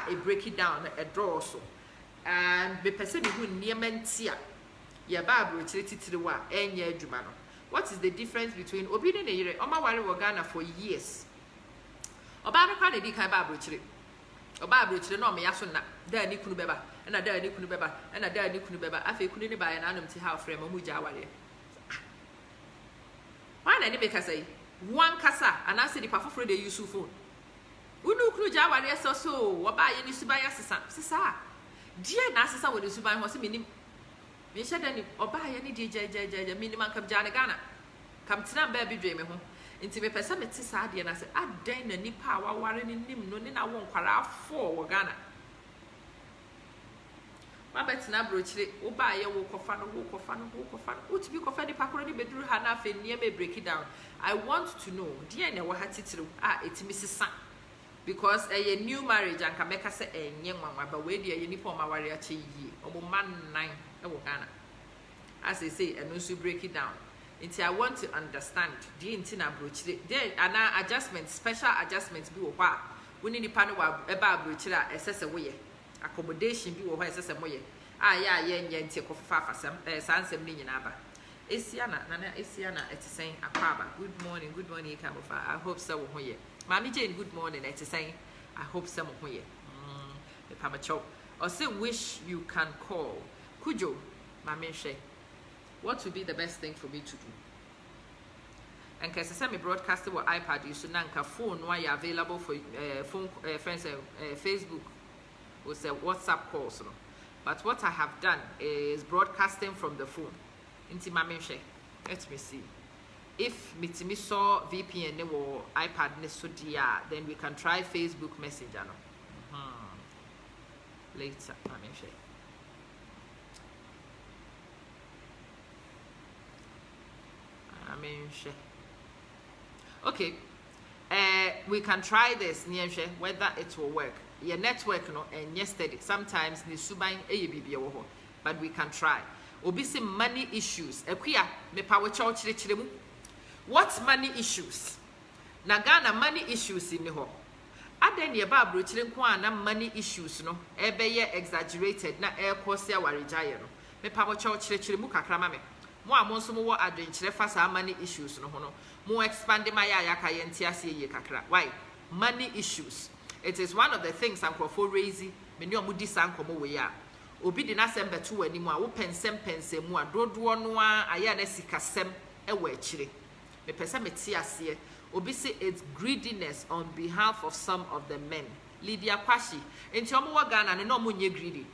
Speaker 1: it break it down, a draw also. And the person who near mentia, ya babu titruwa, enye jumano. What is the difference between obedient and yere? Oma wari Ghana for years. Obana kwani di kai babu chiri. Obabu chiri no me yaso na da ni kunu beba. And I dare Nikunu Beba, and I dare Nikunu Beba. I feel couldn't buy an animal to have frame of Mujawari. Why not make us say one cassa and I said the papa for the use of phone. We know Kujawari so what buy any Subaya Sisa. Dear Nasa with the Suban was a minimum. Me said any or buy any DJ minimum come Janagana. Come to that baby dreaming home. Into me person at Sisadi and I said, I dare any power warring in him, no, I won't call out for Ghana. My bet na brochire oba ye wo kofa no wo to be kofa ni pakoro ni bedru ha na fe near me break it down. I want to know dear na wo hatitiro etimi sisa because a new marriage and can make us enye nwanwa but we dey nipa ma ware ache yi omo man nine e wo Ghana as they say and also break it down until I want to understand the intina brochire there ana adjustment special adjustments bi wo kwa we ni nipa no wa e ba brochire a esese wo ye accommodation bi wo ho esese moye ya nye ntie kofa afasam sansem ni nyina ba esiana nana esiana etisen akwaba good morning ikamofa I hope so wo ho ye mami Jane good morning etisen I hope so wo ho ye me pamacho or say wish you can call kujo mami hwe what would be the best thing for me to do and case say me broadcast with iPad you should nanka phone why you available for phone friends Facebook with WhatsApp calls. But what I have done is broadcasting from the phone. Inti mamenhwe. Let me see. If mitimi saw VPN ne wo iPad ne so dia, then we can try Facebook Messenger no. Later, mamenhwe. Okay. We can try this whether it will work. Your network no and yesterday sometimes ni suban bibi wo, but we can try. Obi say money issues. Ekuya me pa wo chire mu. What money issues? Na Ghana money issues in ho. Aden ye ba bro chire nko na money issues no ebeye exaggerated na e cause awarejaye no. Me pa wo chire mu kakra ma me. Mo amonso mo wo adwenkyere fa sa money issues no ho no. Mo expand my yaka ye ntiase ye kakra. Why? Money issues. It is one of the things I'm for raising. Many of mudi sankomo we ya. Obi di na sem betu ani mu a wo pensem mu a dodo no a aya na sikasem e wa akire. Me pese meti ase. Obi say it's greediness on behalf of some of the men. Lydia Kwashi. Enti omo wa Ghana no mo nye greedy.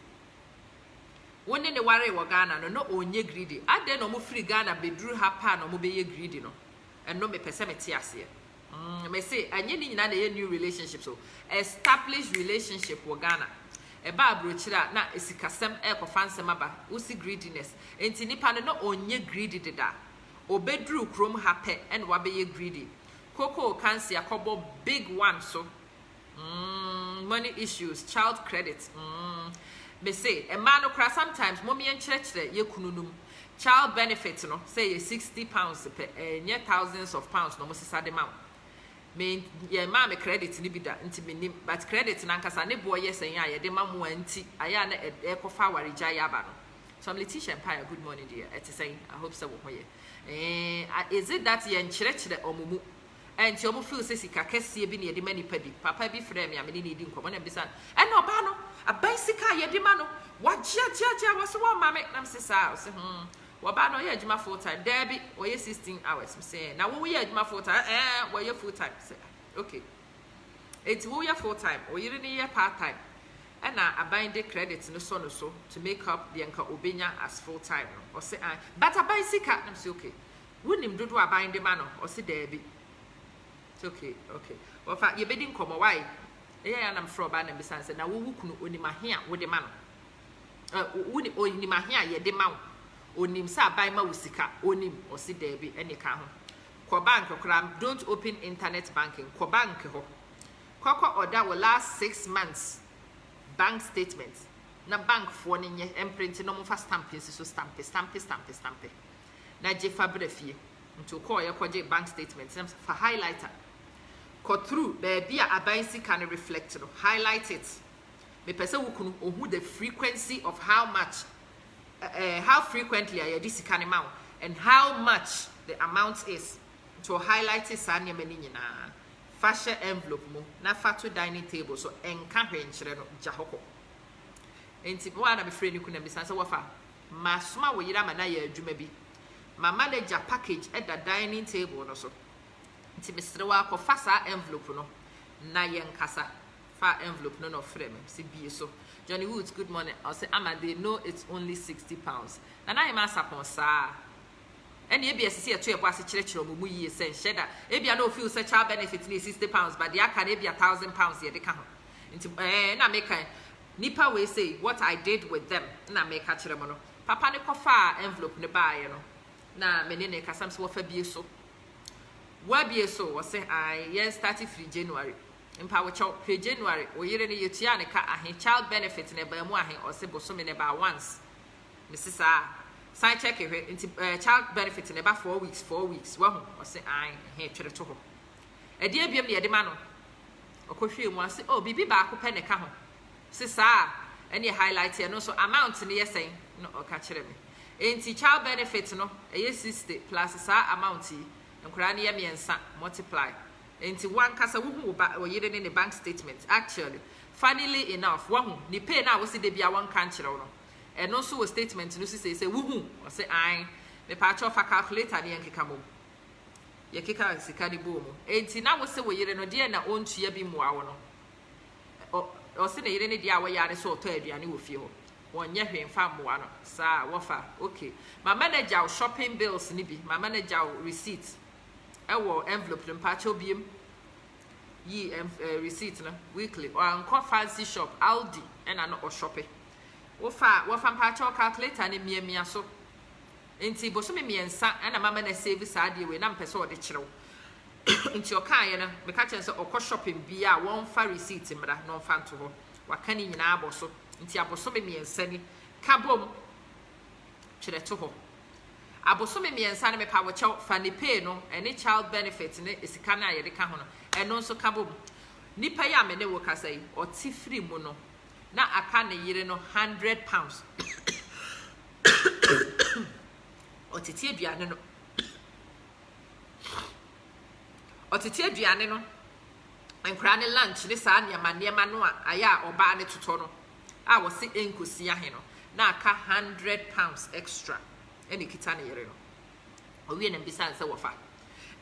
Speaker 1: Woni ne ware wo Ghana no onye greedy. Ade no mo free Ghana bedru ha pa no mo be ye greedy no. And no me pese meti ase. Me say anye ni nyina na ye new relationship so established relationship wo Ghana e ba abrochira na esikasem e kofa nsem aba usi greediness enti nipa no onye greedy deda obedru krom happy and wabe ye greedy koko cancer akobo big one so money issues child credit me say e man no kra sometimes mommy en chire ye kununum child benefit no say ye £60 per nye thousands of pounds no mo sisa de ma me ye ma me credit ni bida nti menim but credit na nkasa ne boy yes en ya de ma mo anti aya na e kofa warija ya ba no so I'm Letitia Empire. Good morning dear. It is saying I hope so wo ye is it that ye nchire omumu and you feel say sika kese bi ne de mani padi papa bi frame ya me ni di nkomo na bisa and oba no a bicycle ye de ma no wa jia was wo ma me nam se sa say Waba no ye adwuma full time. Debi or ye 16 hours. I'm saying now we ye adwuma full time. Where ye full time. Say okay. It's who ye full time or you didn't ye part time. And now I bind the credits no so to make up the anka obenya as full time. Or say but I buy sick I'm say okay. Wouldn't him do I bind the man or say Debi. It's okay. Well fa ye bedding come why? Yeah, and I'm from ban and besides now who kunu onima here with the man. Uni onima here ye de man. Onim sa buy ma usika onim osi debi eni ka ho ko bank kram don't open internet banking ko bank ho koko order will last 6 months bank statements na bank fo ni nye imprint no mo fa stamp so stamp na je fabre fie nto ko ye ko je bank statements na fa highlighter ko through baby a abansi can reflect no highlight it me pese wukunu ohu the frequency of how frequently I this can amount and how much the amount is to highlight it sanya meni na fashion envelope mo na fatu dining table so enka hwenkyere no jahoko enti bo na be free ni kuna bisan se wafa masoma wo yira ma na ya adwuma bi ma manager package at the dining table no so enti mesre wa ko fasa envelope no na yenkasa fa envelope no frame si bie so Johnny Woods, good morning. I'll say, Ama, they know it's only £60. And I am a sapon, sir. And you be a see a trip was a church or Mumu saying, Shedder. Maybe I know few such child benefits need £60, but the can be £1,000 here. They come into na make a Nipa will say what I did with them. Na make catch them. Papa ne kofa envelope ne buy, you know. Na menene kasam so for be so. What be so was saying, yes, 33 January. In power chop January or year ni yetia ne ka ahe child benefit ne ba mu ahe or se boso me ne ba once Mrs. Sign check into child benefit ne ba 4 weeks wa or say he twere to ho e de abiem ne de ma no okohwe mu ase oh bibi ba ko pe ne ka ho sisa ene highlight here no so amount ne yesen no o ka kire me enti child benefit no e 60 plus sa amount yi nkura ne ye miensa multiply into one kasa wuhu or yere in the bank statement actually funnily enough one ni pay na wo se de bia one kan kire no and also a statement no say wuhu or say me pa cho fa calculator ne yankeka mom ye keka sika ni bo mo enti na wo se wo yere no de na ontua bi moa wo no o se na yere ne dia wo yare so to aduane wo fie ho One year in farm one, sir, wafa, okay. My manager shopping bills, nibi, my manager receipts. Envelope and patchobium. Ye receipt weekly or uncle fancy shop, Aldi, and I know shopping. Wafan patcho calculator and me so. Inti bosumi and son and a mamma and save sadi when I'm persuaded the chill. Into your kind, me catching or shopping be a 1 far receipt in but no fan to her. What can you now so? Inti abosumi and sending cabom chile to her. Abosumi me and son me power chow fanny pay no any child benefits in it is a cana yet kahona and also cabom. Nipa ya me ne woka say or tifri mono. Na akane yire no £100. Otiti aduane no. Otiti aduane no. Enkra ne lunch ne saa niema no a aya oba ne toto no. A wo se enkosi ahe no. Na aka £100 extra. Eni kita ne yire no. Owie na mbisa nse wo fa.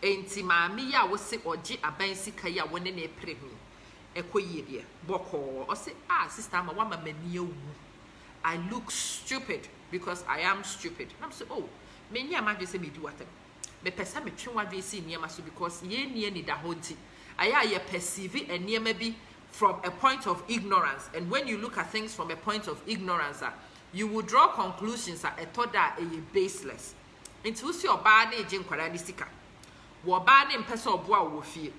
Speaker 1: Enti maami ya wo se oje aban sika ya wo ne na epremi. Ekoyie boko or say sister ma wa mani ewu. I look stupid because I am stupid. I'm say me nya ma dwe say me do watem. Me pesa me twen wa dwe say niema so because ye ni da honti. Aya ye perceive niema bi from a point of ignorance, and when you look at things from a point of ignorance, you will draw conclusions a thought that a baseless. Into usi oba na eje nkwara ni sika. Wo ba ne mpesa oboa wo fie.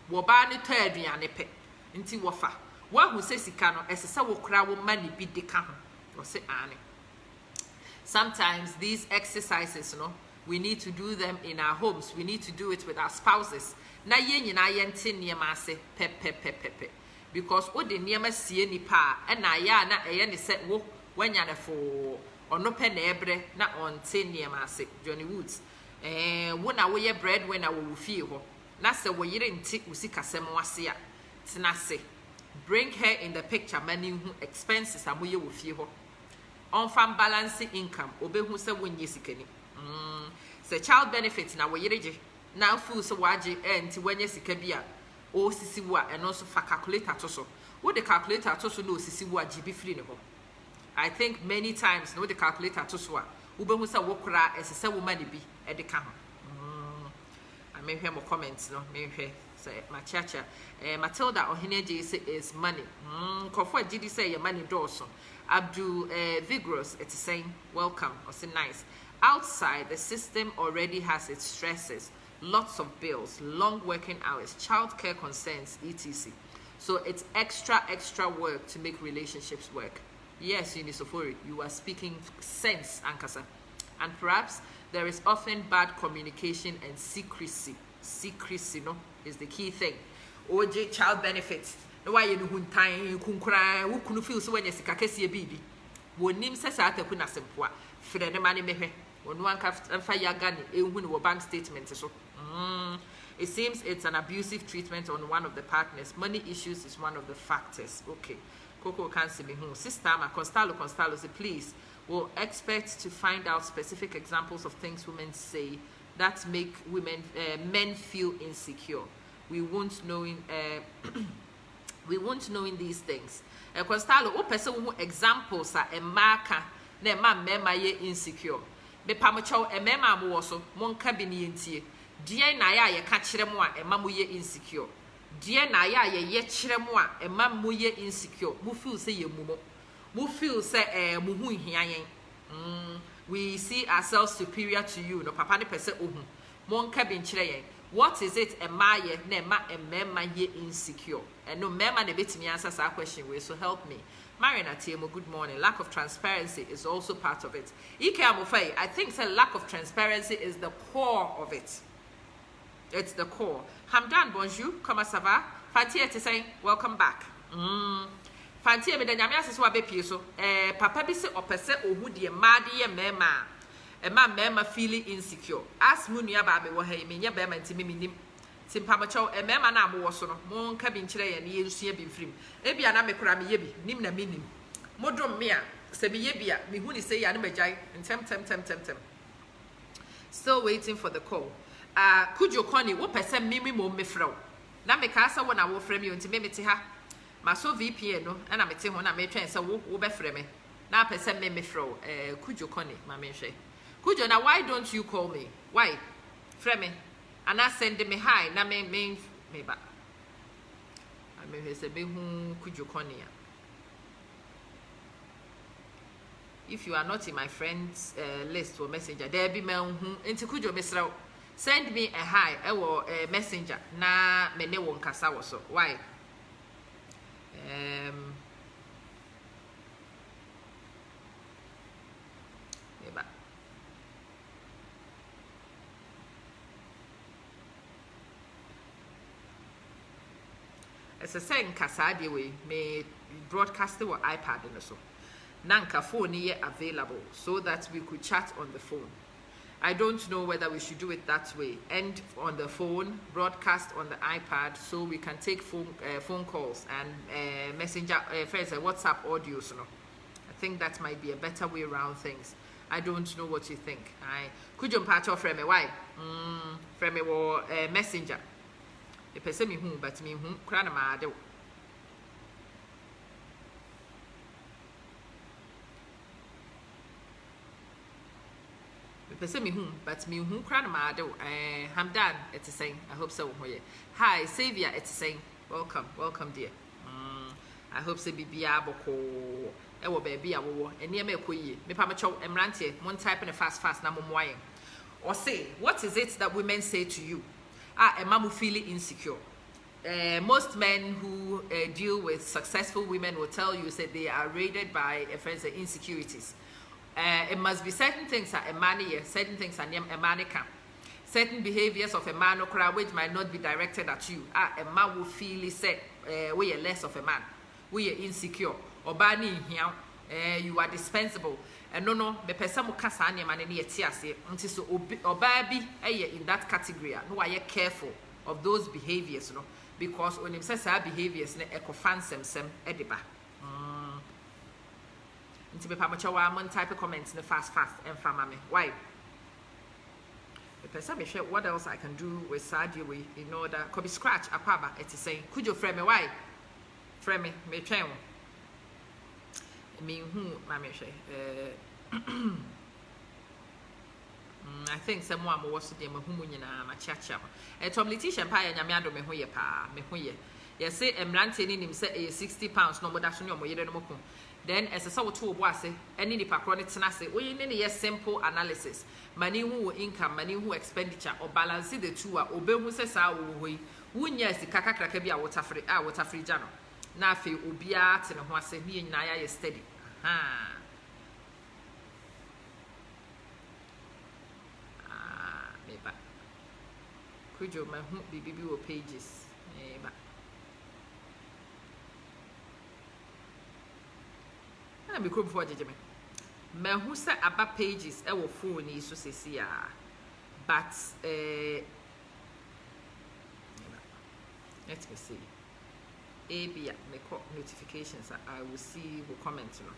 Speaker 1: Wo ba ne to aduane pe. Nti wofa wa hu se sika no esese wo kra wo ma ne bi de ka ho wo se ane. Sometimes these exercises we need to do them in our homes. We need to do it with our spouses. Na ye nyina ye nte niema ase pe because wo de niema sie nipa na ya na eye ne se wo wanya ne fo ono pe na ebre na onte niema ase. Johnny Woods wo na wo ye breadwinner wo fie ho na se wo yire nti usika sem wase a tinase. Bring her in the picture. Many expenses are moye wo fie ho. On farm balancing income. Obehu se wonye sikani. Se child benefits na wo yereje. Na fu so waje enti wonye sika bia. O sisi wa and also for calculator to so. Wo the calculator to so no sisi wa GB free ne ho. I think many times no the calculator to so a obehu se wo kra esese wo mani bi e de ka ho. I may hear more comments no. May hear say Machacha. Matilda Ohineji say is money. Kofo Gidi say your money doorso. Abdul Vigorous, it's saying welcome or say nice. Outside the system already has its stresses, lots of bills, long working hours, childcare concerns, etc. So it's extra work to make relationships work. Yes, Unisofori, you are speaking sense, Ankasa. And perhaps there is often bad communication and secrecy. Secrecy, is the key thing. OJ child benefits. No why you huntai kunkra wo kunu feel so when you sika kese bibi. Wonim se sa ataku na sempoa. Frɛ ne mane mehwe. Onu anka fa yaga ne ehunu wo bank statement so. It seems it's an abusive treatment on one of the partners. Money issues is one of the factors. Okay. Coco can't see me. Sister Ma Constalo say please. We'll expect to find out specific examples of things women say that make men feel insecure. We won't knowing these things. Constalo, o pese wo examples a marker na ma ye insecure. Me pamocho mema mo wo so monka bi ne yentie. Die na ya ye ka kire mo a mo ye insecure. Die na ya ye kire mo a mo ye insecure. Mo feel say ye mumo. Mo feel say mo hu hia yen. We see ourselves superior to you. No papa ne pese ohun. Monka bi nkire yen. What is it emaye na ye insecure? And no mema ne betimi answer that question way, so help me. Marina Tiemo, good morning. Lack of transparency is also part of it. Ike Amofei, I think the lack of transparency is the core of it. It's the core. Hamdan, bonjour, comment ça va? Fantia to say, welcome back. Fantia me the nyame asese wa bepie so. Papa bi se opese ohu de made ye mema. Mema feeling insecure. As munua ba me wo ha me nya ba ma ntimi minim. Timpamacho mema na mo wo so no. Mo nka bi nkire ye ne ye nsua bi mfrim. Ebia na me kora me ye bi nim na minim. Modom me a se me ye bia me hu ni se ya na magyan ntem. Still waiting for the call. Kujo Connie wo pese mimi mo mefrɛ. Na me ka sa wo na wo frɛ me ntimi me te ha. Ma so VPN no na me te ho na me twen se wo be frɛ me. na person me fro Kujo Connie mame hwe Kujo na why don't you call me why frame me and I send me hi na me ba I me say be hu Kujo Connie. If you are not in my friends list or messenger there be me hu enti Kujo mesra send me a hi or a messenger na me ne won kasa wo so why it's a saying kasa de we me broadcast or iPad and so nanka phone here available so that we could chat on the phone. I don't know whether we should do it that way, and on the phone, broadcast on the iPad, so we can take phone calls and messenger, friends, WhatsApp audios. No, I think that might be a better way around things. I don't know what you think. Could you patch off from me? Why? From me or messenger. The person me who, but me who, cranama do. Person me whom, but me whom cranama do. Hamdan, it's the same. I hope so. Hi, Saviour, it's the same. Welcome, dear. I hope so. Be boko. Ewo baby, awo. And near me koye. Me pamacho emrante. One type in a fast na mumwaye. Or say, what is it that women say to you? A man who feel insecure. Most men who deal with successful women will tell you that they are raided by friends insecurities. It must be certain things that a man here, certain things that a man can. Certain behaviors of a man which might not be directed at you. A man will feel said, we are less of a man. We are insecure. Or bani here, you are dispensable. And no, the person who can't say man any tiase. Until so or baby, in that category. No, I am careful of those behaviors, no, because when him says our behaviors, ne echo fansem ediba. Into be pamacha one type of comments in the fast and famame. Why? The person me share what else I can do with Sadia way in order could be scratch a paba it's saying could you frame me why? Frame me train. Me who mammy share I think someone was to them whom you know my chacha. A Tom Letitia Pie and Yamado me hoye pa me hoye. Yes, say Emlantin in him say £60 no more that's no more you don't know. Then as a sort of was any department tenacity, we need a simple analysis. Money who income, money who expenditure, or balance the two are obey who says our way. Wouldn't yes, the caca be a water free journal. Now, if you be at and was a me and Naya steady. Maybe. Could you my BBB pages? I be cool before judgment. Me who say about pages e wo phone yi so sesi ya. But let me see. Maybe me call notifications I will see who comment no.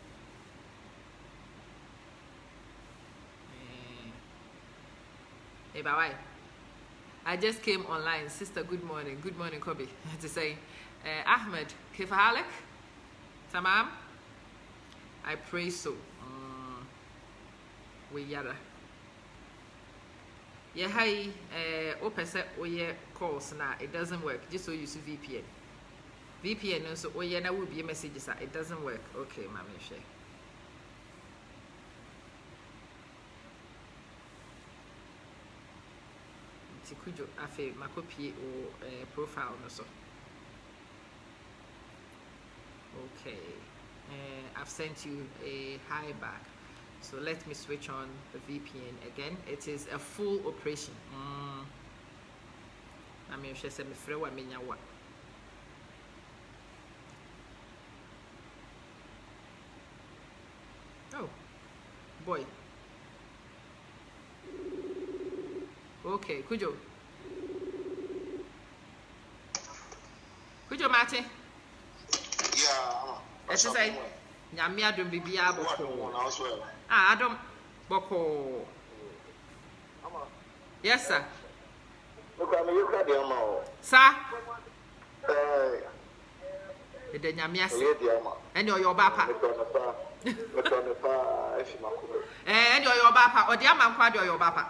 Speaker 1: Hey, bye. I just came online, sister. Good morning, Kobe. To say, Ahmed, Kifahalik, Tamam. I pray so. We yada. Yeah, hi. Open set oye calls now. It doesn't work. Just so you use VPN. VPN so oye na will be a message. It doesn't work. Okay, mami share. Tikujo afe makopi o profile no so. Okay. I've sent you a hi back. So let me switch on the VPN again. It is a full operation. I mean, she said, oh, boy. Okay, Kujo. Mate?
Speaker 3: Yeah.
Speaker 1: Let's say, Yamia don't be able. I don't. Boko. Yes, sir. Sir? The Yamia, and your papa.
Speaker 3: But on the pa, if you makume.
Speaker 1: And your bapa, or the amount quad your bapa.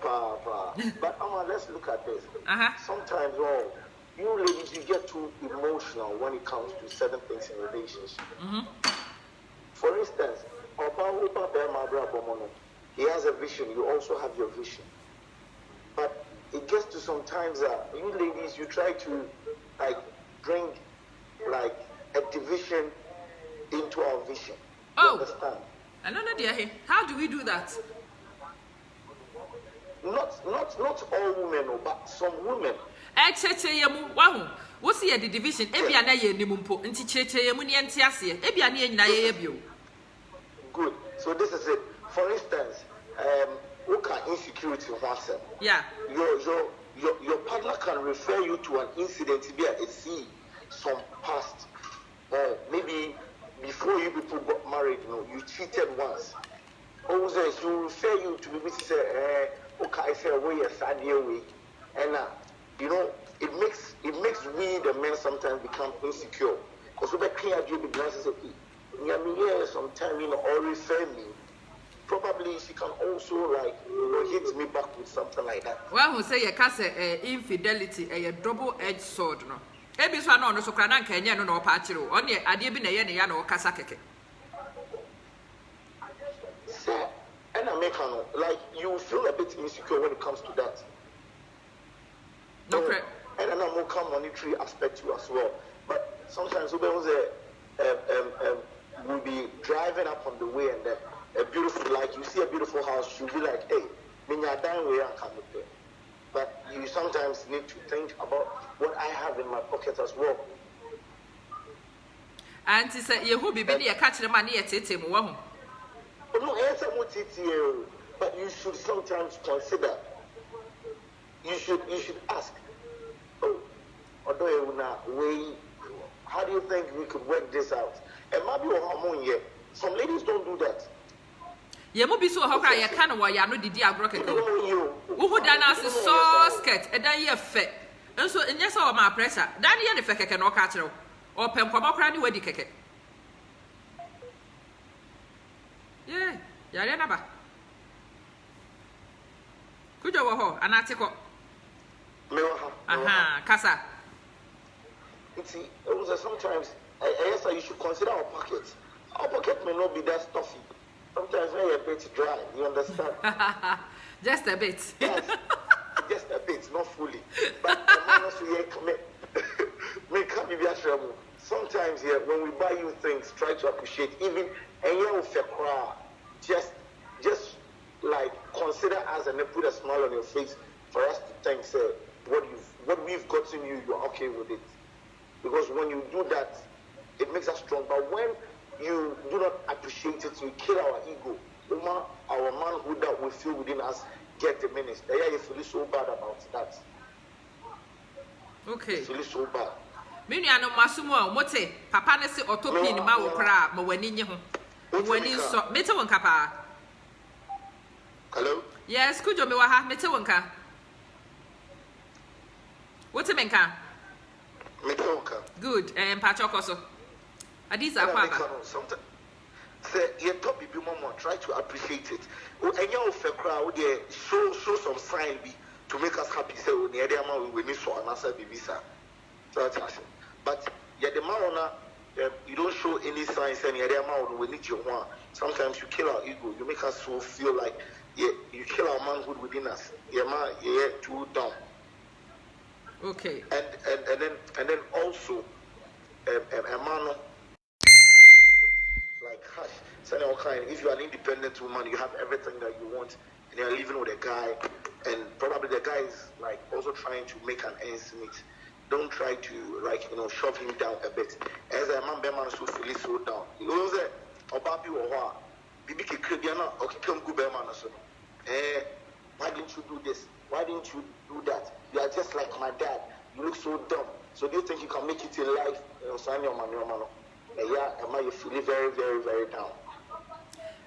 Speaker 3: Pa. But let's look at this.
Speaker 1: Uh-huh.
Speaker 3: Sometimes, you ladies, you get too emotional when it comes to certain things in relationships. For instance, he has a vision. You also have your vision. But it gets to sometimes that you ladies, you try to bring a division into our vision. You understand?
Speaker 1: I don't know, dear. How do we do that?
Speaker 3: Not all women, but some women.
Speaker 1: What's the division?
Speaker 3: Good. So this is it. For instance, insecurity WhatsApp.
Speaker 1: Yeah.
Speaker 3: Your partner can refer you to an incident via some past. Maybe before you people got married, you cheated once. Also, she will refer you to maybe say, I say away a sad way. And it makes we the men sometimes become insecure. Because we clear you the glasses of sometimes or refer me. Probably she can also hit me back with something like that.
Speaker 1: Well, who say a infidelity a double-edged sword, no? Ebi so no so kra na nka enye no opachiro. Onye ade bi na ye ne ya na okasa keke.
Speaker 3: And you feel a bit insecure when it comes to that.
Speaker 1: Okay.
Speaker 3: And then I'm more monetary aspect to as well. But sometimes we'll be driving up on the way and then a beautiful, you see a beautiful house, you'll be like, hey, minya down where I come there. But you sometimes need to think about what I have in my pocket as well.
Speaker 1: And he said, you will be a catch the money at it.
Speaker 3: No, answer what it is, but you should sometimes consider. You should ask. How do you think we could work this out? And maybe some ladies don't do that.
Speaker 1: You must be so how I can why you know the dia broken. Who done us so skirt and then you fit. And so in yes all my pressure, that the feke can not catch or pen come cranny wedi keke. Yeah, Yarena. Could you go an article? Casa.
Speaker 3: See, sometimes you should consider our pockets. Our pocket may not be that stuffy. Sometimes we're a bit dry, you understand?
Speaker 1: Just a bit.
Speaker 3: Yes, just a bit, not fully. But sometimes when we buy you things, try to appreciate. Even just consider us and then put a smile on your face for us to thank, say, what we've gotten you, you're okay with it. Because when you do that, it makes us strong. But when you do not appreciate it, you kill our ego. Our manhood that we feel within us get diminished. Yeah, you feel so bad about that.
Speaker 1: Okay.
Speaker 3: You feel so bad.
Speaker 1: Many are no masumo, mote, papa nesi otopi ni ma okra, ma wani nye ho. Wani so, mete wonka pa.
Speaker 3: Hello?
Speaker 1: Yes, kujo me wa ha, mete wonka. Wote menka?
Speaker 3: Mete wonka.
Speaker 1: Good. Pacho koso. Adisa kwaba.
Speaker 3: Sometimes say you top be more, try to appreciate it. And you of a crowd there show some sign be to make us happy. Say we need amount we need so answer be visa. But the man you don't show any signs any amount we need your one. Sometimes you kill our ego. You make us so feel like you kill our manhood within us. Too down.
Speaker 1: Okay.
Speaker 3: And then also a man hush, saying all kind. If you are an independent woman, you have everything that you want, and you're living with a guy, and probably the guy is also trying to make an ends meet. Don't try to shove him down a bit. As a man, so feel so down. You know that Obabi or Bibi Kribiana or Kim Guberman so. Why didn't you do this? Why didn't you do that? You are just like my dad. You look so dumb. So do you think you can make it in life? Sign your man. You feel very, very, very down.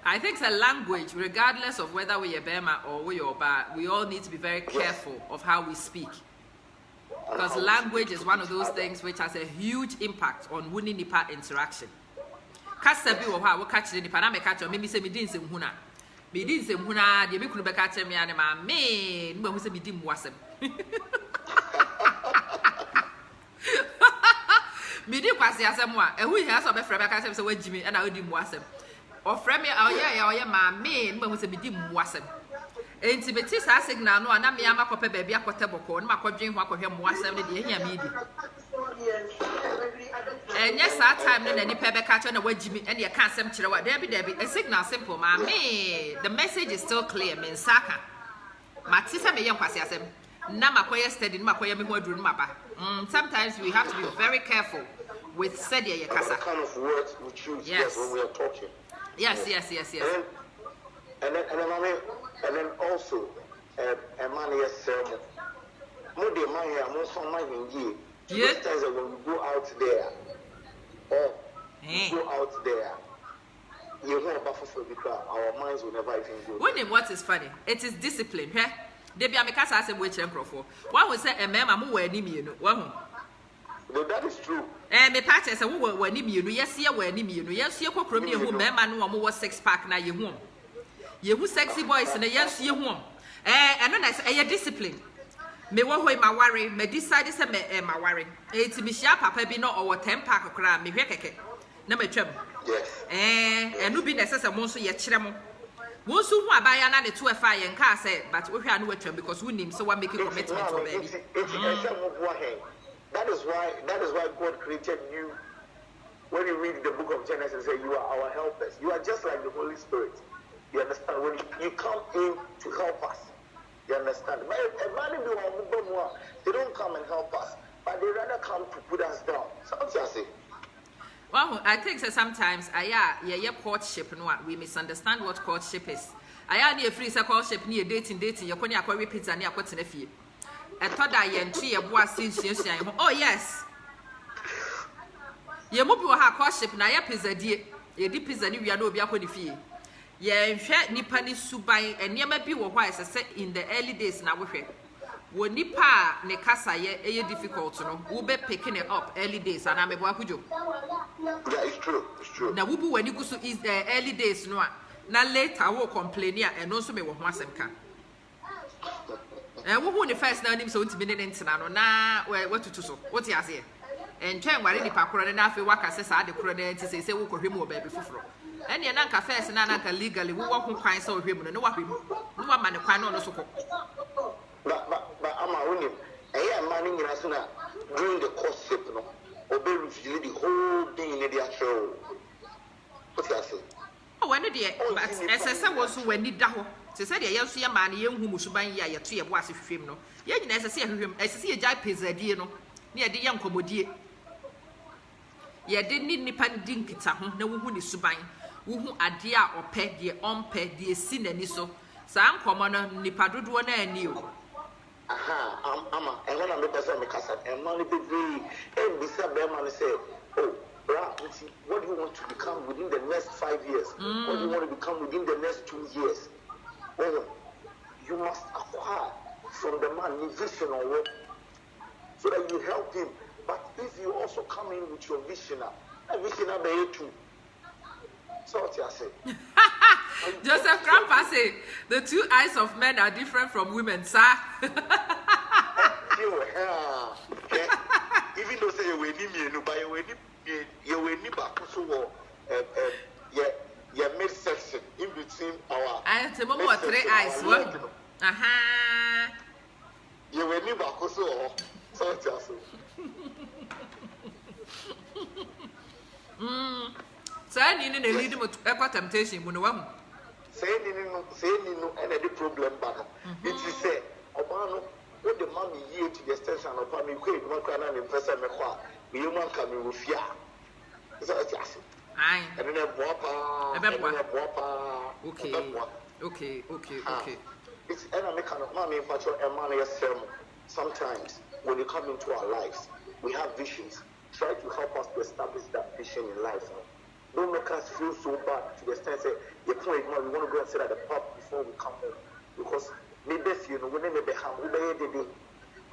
Speaker 1: I think it's a language, regardless of whether we're Bema or we're Oba, we all need to be very careful of how we speak. Because language is one of those things which has a huge impact on Wuni Nipa interaction. Kasa bi wo ha wo ka kire nipa na me ka kire me se me di nsem hu na. Me di nsem hu na de me kunu be ka kire me ane ma me no hu se me di mu asem. Me di kwase asem a ehu hia so be frɛ be ka kire se wagimi na odi mu asem. O frɛ me oye ma me no hu se me di mu asem. Enti beti sa signal no na me ama kope ba bia kote boko na makodwen ho akohwe mu asem ne de ehia me di. Yes, that time no ni pe be ka kire na wagimi na ye ka asem kire wa debi a signal simple ma me the message is still clear me nsaka mati se me ye nkwase asem na makoye steady na makoye me ho aduru na maba. Sometimes we have to be very careful with steady ye kasa.
Speaker 3: What kind of words we choose when we are talking.
Speaker 1: Yes.
Speaker 3: And then also a man yes sermon. More the man here, more some man in ye. Yes. When we go out there, go out there, you know about for the crowd. Our minds will never even go.
Speaker 1: What is funny? It is discipline. Huh? They be ameka say we champion for. One will say a man am we ani mienu. One.
Speaker 3: No, that is true.
Speaker 1: Me patch say we ani mienu. Yes, ye we ani mienu. Yes, ye kokrom ne hu man no am wo 6 pack na ye hu. Ye hu sexy boys na yes ye hu. Eno na say discipline. Me wo hoi ma worry, me decide say me ma worry. Enti me hia papa bi no owo 10 pack kra me hwe keke. Na me twam.
Speaker 3: Yes.
Speaker 1: Enu bi na say mo so ye kire mo. Wo so hu abaya na ne to efa ye nka say but wo hwe anu watwam because we nim so we make a commitment to baby.
Speaker 3: That is why God created you. When you read the book of Genesis, say you are our helpers. You are just like the Holy Spirit. You understand? When you come in to help us. You understand? They don't come and help us, but they rather come to put us down. So what you say?
Speaker 1: Well, I think that sometimes courtship no we misunderstand what courtship is. Near free courtship near dating you can akwa pizza near kwatena fie. I thought that ye entry ye boa since oh yes. Ye mo bi wo ha courtship na ye pizza die. Ye di pizza ni wia no obi akwa ni fie. Ye nhwe nipa ni suban enema bi wo hwa ese in the early days na wo hwe. Wo nipa ne kasa ye difficult no. Wo be picking it up early days and am ebo akujo.
Speaker 3: Yeah, it's true.
Speaker 1: Na wo bu wani gusu is the early days no a. Na later wo complain ya eno so me wo ho asem ka. Wo hu ni first na nim so ntimi ne ntina no na watutu so. What you say? Entwen ware nipa koro na afi waka se sa de koro na nti se wo kohwe mu oba bi foforo. Ene na nka first na nka legally wo ho kwan se ohwe mu no ne wahwe mu. Ne wa ma ne kwan no so ko.
Speaker 3: But ama wonim man nyina so na during the courtship no obe reveal the whole thing in the show. What you say?
Speaker 1: Oh, when the but SSM was when ni da ho. Se said ye so ye man ye hu musuban ye ye to ye bo ase hwehwem no. Ye nyina SSM ye hwehwem, SSM ye jai pezadie no. Ne ye de ye nkomodie. Ye de ni nipa di nkita ho na wo hu ni suban. Wo hu ade a opɛ de onpɛ de esi nani so. Sa nkomo no nipa dodo na ani o.
Speaker 3: Ama and when I'm the person and money be and beside them and say, oh, bra, what do you want to become within the next 5 years? What do you want to become within the next 2 years? Well, you must acquire from the man the vision or what, so that you help him. But if you also come in with your vision, a vision be it too. So what you say?
Speaker 1: Joseph Krampa say the 2 eyes of men are different from women, sir.
Speaker 3: Even though say you will need me, but you will need back so your midsection in between our.
Speaker 1: I have to move 3 eyes. Aha.
Speaker 3: You will need back so what you say?
Speaker 1: So I need to lead him to temptation.
Speaker 3: Say no, and the problem back. It is say, Obano, what the money yield to the extension of family, quit, not can an investor, me, you want coming with fear. Is that just
Speaker 1: aye?
Speaker 3: And then a whopper.
Speaker 1: Okay.
Speaker 3: It's an American of money, but your money is sometimes when you come into our lives, we have visions. Try to help us to establish that vision in life. Don't make us feel so bad to the extent say we want to go and sit at the pub before we come home. Because maybe you know, we may be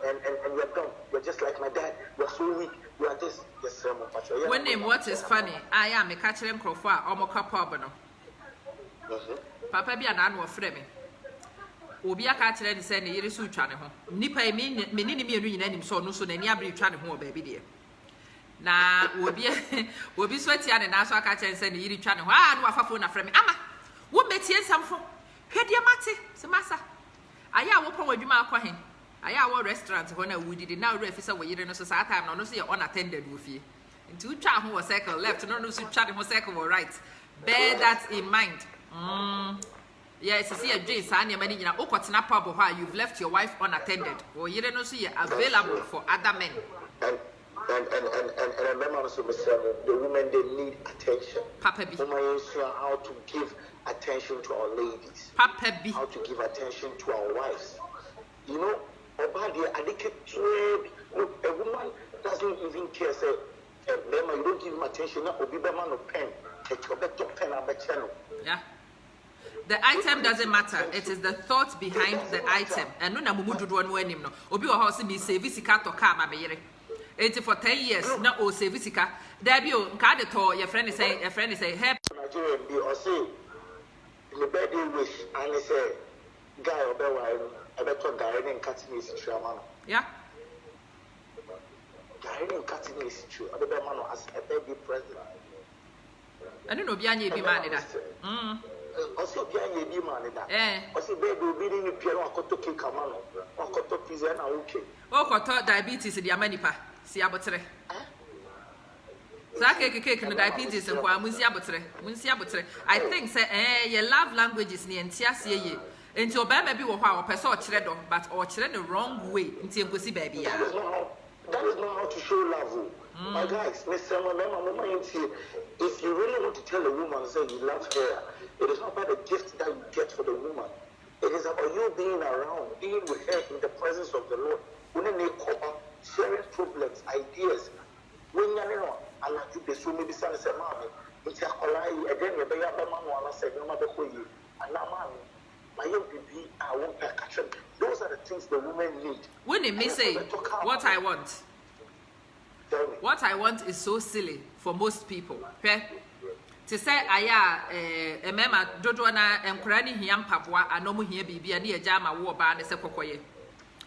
Speaker 3: and you're done. You're just like my dad, you're so weak, you are just sermon. But
Speaker 1: When name what is funny, I am a catcher and crowfar, or more capabano. Papa be an annual frame. Obi a catcher and send a year suit channel. Nipper mean me and him so no so any abri channel home, baby dear. Now, will be sweaty and also catcher and send a year channel. Ah, no, a phone a frame. Ama, what bet you some for? Head your matty, Samasa. I will probably do my coin. I our restaurant when we did now refuse away in a society. I'm not see unattended with you. Into chat who was circle left, no chat who circle right. Bear that in mind. Yes, I see a J. Sanya many in a Okotana pub where you've left your wife unattended, or you don't see available for other men.
Speaker 3: And remember also, the women they need attention.
Speaker 1: Papa B.
Speaker 3: How to give attention to our ladies.
Speaker 1: Papa B.
Speaker 3: How to give attention to our wives. You know, about the addicted to a woman doesn't even care. Say, you don't give him attention. Now, be man of pen.
Speaker 1: Yeah. The item doesn't matter. It is the thought behind the item. And no na mumu do one him no. Obi o house me save sika to car ma beyere. It for 10 years na o save sika. There be o nka de to your friend say help.
Speaker 3: Nigeria be or say in the birthday wish and say guy obewa I better guy in cutting is true man.
Speaker 1: Yeah.
Speaker 3: Guy in cutting is true. Obewa man as a birthday president.
Speaker 1: I don't know be anya be man that.
Speaker 3: Also, be a be man that. Also, baby, be in the piano, Koto Kikamano, or Koto Pizza, okay.
Speaker 1: Oh, Koto diabetes, the Amanipa, Siabotre. Cake and diabetes and Munsiabotre. I think, say, your love language is near Tiasia. Into a baby or how a person or but or the wrong way until you see baby.
Speaker 3: That is not how to show love. My guys, Mr. Mama, if you really want to tell a woman, say you love her, it is not about the gift that you get for the woman. It is about you being around, being with her in the presence of the Lord. When they come up, sharing problems, ideas. When you know, and I think the so maybe son say, "Mommy, it's a collide." Again, you be a man who say, "No matter who you," and now, mommy, my young baby, I won't catch them. Those are the things the women need.
Speaker 1: When it may say, "What I want." What I want is so silly for most people. Okay? To say, a mema dodona enkurani hiam papwa anomu hia bibia na eja ma wo ba ne se kokoye.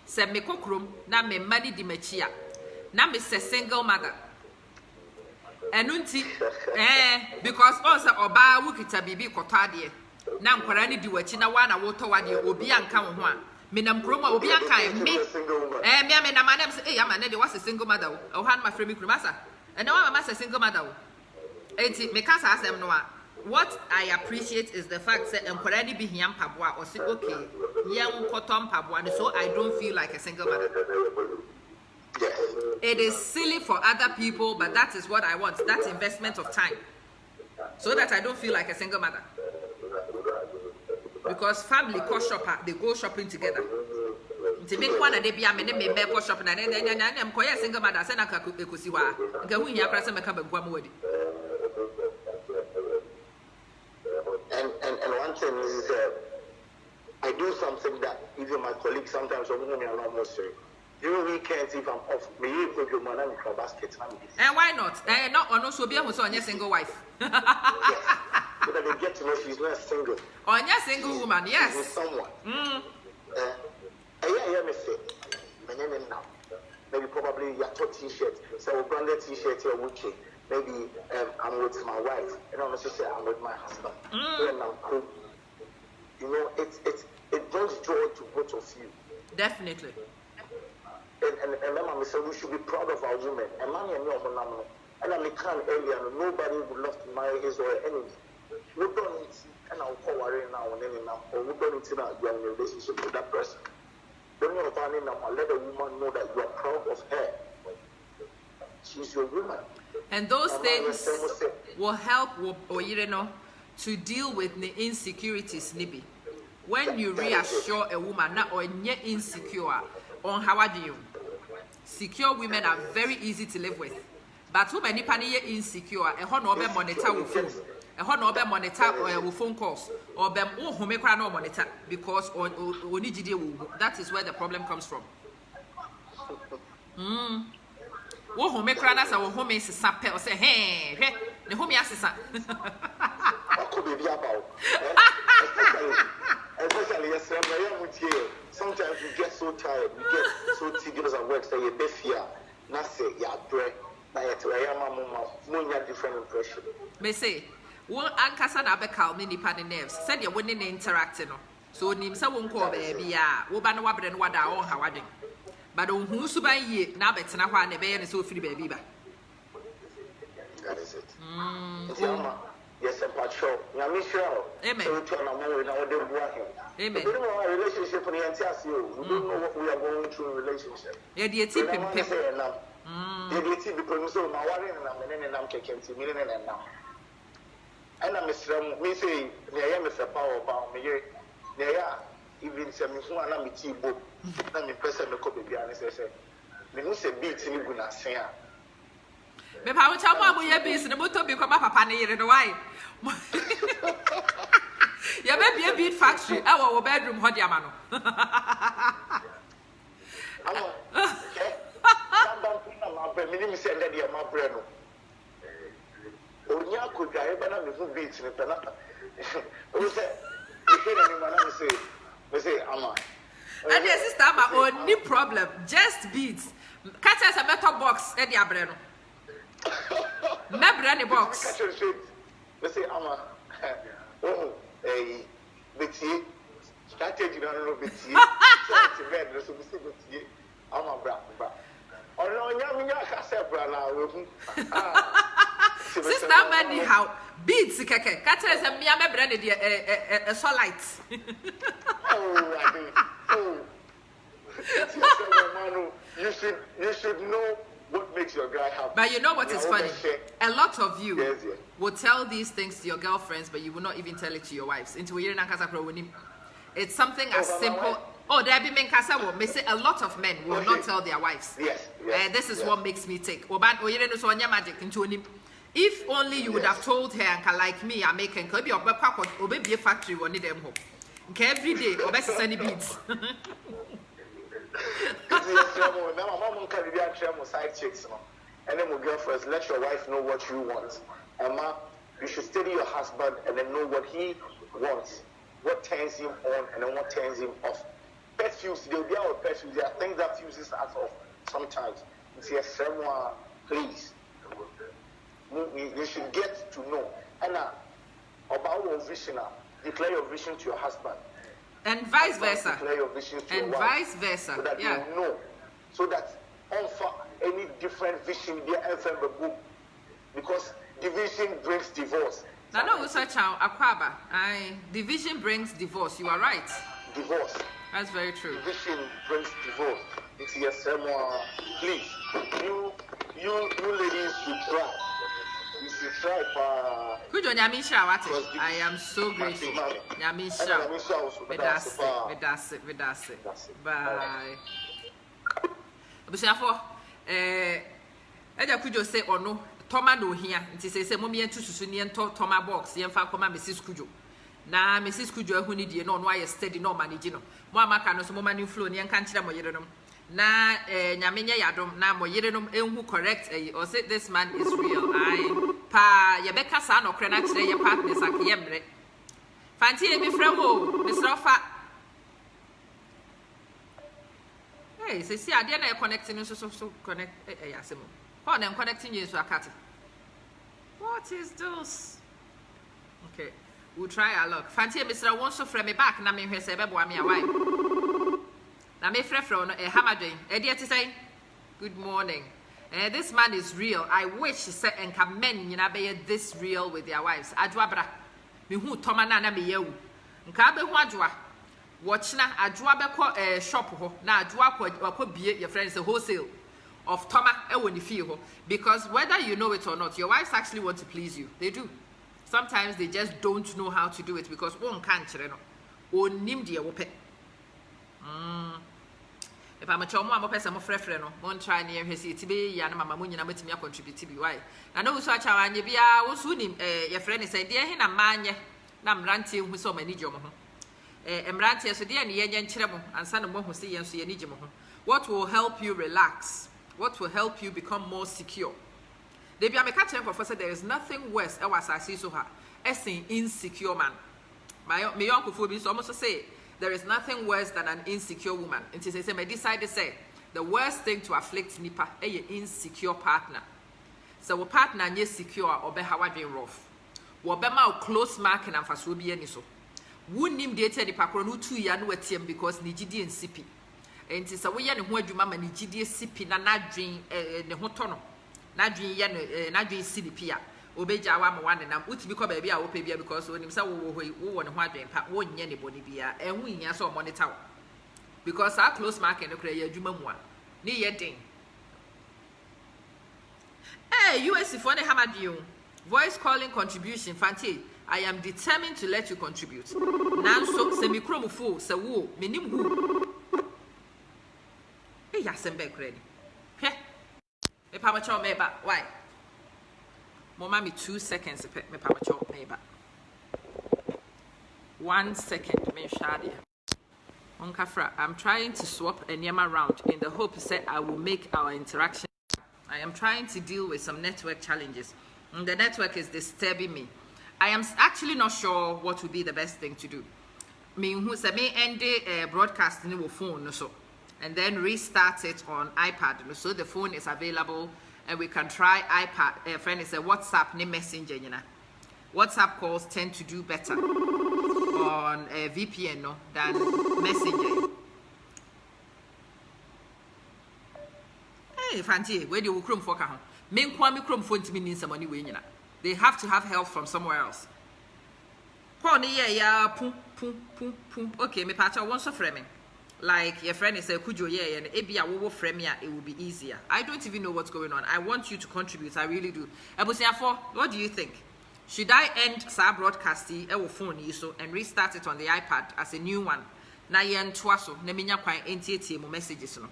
Speaker 1: Se me kokrom na me mani di machia. Na me se single mother. Enunti because also oba wukita bibi kotade. Na enkurani di wachi na wa na wo to wade obi anka wo ho a. Menam kroma obi anka me me na manem say ya man dey was a single mother o han ma fremi krumasa and now ma say single mother o enti me ka sa asem no a what I appreciate is the fact say enkwara ni bi hiam paboa o say okay yen kotom paboa so I don't feel like a single mother. It is silly for other people, but that is what I want, that investment of time, so that I don't feel like a single mother. Because family go shopper, they go shopping together. To make one they be a me go shopping and I'm quite a single mother, send a kakusiwa. Go in here, press and come and go away.
Speaker 3: And one thing is, I do something that even my colleagues sometimes are not say. During weekends, if I'm off, me you put your money in a basket.
Speaker 1: And why not? And not on also be on your single wife.
Speaker 3: Yes. So that they get to know she's not single.
Speaker 1: On your single woman, yes.
Speaker 3: With someone. Yeah, me say. Now. Maybe probably your top t-shirt. So a branded t-shirt here, okay. Maybe I'm with my wife. And I'm also say I'm with my husband. Then I'm cool. You know, it brings joy to both of you.
Speaker 1: Definitely.
Speaker 3: And remember, we should be proud of our women. And man, and I can earlier, nobody would love to marry his or her enemy. We don't need to, and I'll call worrying now and then, or we don't need to know you're in a relationship with that person. Don't know about it now, let the woman know that you are proud of her. She's your woman.
Speaker 1: And those things will help, or you know, to deal with the insecurities, Nibi. When you reassure a woman, not or you're insecure, on how do you? Secure women are very easy to live with. But too many people insecure, a whole no monitor with phone. A whole no monitor with phone calls. Or them who make no monitor because that is where the problem comes from. wo home kra na sa wo home sesa pe o say hey hwe ne home asesa
Speaker 3: What could be about? Especially yes, sometimes we get so tired, we get so tedious at work, so you be fear. Now say, yeah, bread. Now you have different impression.
Speaker 1: Me say, wo ankasa na be calm ni pa nerves. Said you wouldn't interact no. So nim say won ko baby a wo ba no wabre no wada on ha waden. But on hu su ban ye na betena hwa na be ye ne so firi baby ba.
Speaker 3: That is it. Yes, I'm not sure. Amen. So we Amen. We don't know our relationship in the entire. We don't know what we are going through in relationship.
Speaker 1: Yeah, the tip.
Speaker 3: The tip because so my worry and I'm taking to million and now. And I'm Mr. Me say, I am Mr. Power about me. Even some who are not me tea book. I'm impressed with copy behind this. Me who say beat me gonna say.
Speaker 1: Me pa wo chama bo ye bis ne moto bi kwa papa ne yire no why ya be bia beat factory e wo bedroom ho dia ma no
Speaker 3: ama namba kuna ma be me ni se nda dia ma bre no onya ko dwa e ba na me fu beat ne pena o se e ke ni ma na me say ama
Speaker 1: and your sister ma only problem just beats catch us a metal box e dia bre no Member any box.
Speaker 3: Let's say, Ama, oh, a bitty strategy, no bitty. So we see bitty. Ama, bra. Oh, no, young Cassabra now.
Speaker 1: Sister, man, how beats, keke. Catches a mere member a solite.
Speaker 3: Oh, you should know. What makes your guy happy?
Speaker 1: But you know what is funny? A lot of you
Speaker 3: yes.
Speaker 1: will tell these things to your girlfriends, but you will not even tell it to your wives. It's something as simple. Oh, there be men kasa wo. Me say a lot of men will not tell their wives.
Speaker 3: Yes.
Speaker 1: This is what makes me take. If only you would have told her, like me, I'm making could be a factory one need them home. Every day, or best send beads.
Speaker 3: Side chicks, and then girlfriends, let your wife know what you want. Emma, you should study your husband and then know what he wants, what turns him on and then what turns him off. Pet fuse, they'll be our pet fuse. There are things that fuses us off sometimes. It's a someone, please. You should get to know. And about your vision, declare your vision to your husband.
Speaker 1: And vice versa.
Speaker 3: Declare your vision to your wife,
Speaker 1: vice versa.
Speaker 3: So that you know. So that offer any different vision there book. Because division brings divorce.
Speaker 1: I know we search out Akwaba. Division brings divorce. You are right.
Speaker 3: Divorce.
Speaker 1: That's very true.
Speaker 3: Division brings divorce. It's yes, please. You ladies should try. You should try
Speaker 1: for I am so grateful. Yamisha. Vedase. Bye. Bushafo Kujo say or no Toma no here. Nti say mommy and susu ni ento Toma box yemfa koma Mrs. Kujo. Na Mrs. Kujo hu ni die no no aye steady no manage no. Mo amaka no so mo mani flow ni enka nkyere mo yere no. Na nyamenye yadom na mo yere no enhu correct or say this man is real. I pa ye beka sa no kre na kire ye partners akiyemre. Fanti e bi fremo Mr. Ofa. Hey, see, I didn't connecting so connect. Yes, oh, I'm connecting you to a cat. What is this? Okay, we'll try our luck. Fancy Mr. wants to frame me back, and I mean, say, Baby, I'm your wife. Now, me frefron a hamading. Dear to say, good morning. This man is real. I wish said and come men, you know, be this real with their wives. Adwabra, me who Tomanana me you. Nkabe Wadwa. Watch na adwa beko shop ho na adwa kwa bie your friends a wholesale of toma e woni fie ho because whether you know it or not your wives actually want to please you. They do. Sometimes they just don't know how to do it because one can't kire no onim de wo pe if I'm a chomo am pesa mo frefre no mon try na hwesi tibe ya na mama mo nyina matimi contribute bi why na no so acha wanye bia wo so nim your friend say de he na manye na mrantie hu so mani jomo ho emrantie so de na yenye nkyere mo ansa na mo hu se yen so ye ni gye mo ho. What will help you relax what will help you become more secure. They be a catching professor, there is nothing worse as I see so her as an insecure man. My uncle Phoebe almost say there is nothing worse than an insecure woman. And she says, I decided to say the worst thing to afflict nipa a insecure partner. So a partner is secure or be how I been rough. What be my close marking and fast will be any so. Wouldn't him date any pacoronu 2 years no team because Nigidi and Sippy. And it's a way and where you mamma Nigidi sipping and not drink the hotono. Not drink not drink CDP. Obey Jawa one and I'm to become baby, I will pay because when himself who want to pat won't anybody be and we saw monitor. Because our close marking the cray Juma one. Near ding. Hey, US if one hammered you. Voice calling contribution, Fanti. I am determined to let you contribute. Nanso, semi-chromo full, so woo, minim who. Hey, Yasembe ready. Hey, a pamacho meba. Why? Mama, me 2 seconds, me pamacho meba. 1 second, me shadi. Onkafra, I'm trying to swap a nyama around in the hope that I will make our interaction. I am trying to deal with some network challenges. The network is disturbing me. I am actually not sure what would be the best thing to do. Me who say me end broadcasting with phone so, and then restart it on iPad. So the phone is available, and we can try iPad. Friend is a WhatsApp ne messenger. You know, WhatsApp calls tend to do better on VPN than messenger. Hey, Fanti, where do you chrome for? Men kwame chrome phone to me need some money when you know. They have to have help from somewhere else. Pony yeah, pum. Okay, me patch one so framing. Like your friend is a kujo yeah, and ebia wo frame ya, it will be easier. I don't even know what's going on. I want you to contribute. I really do. Abusiafo, what do you think? Should I end sa broadcasting phone so and restart it on the iPad as a new one? Na yen twaso na minya kwan entiety mo messages no.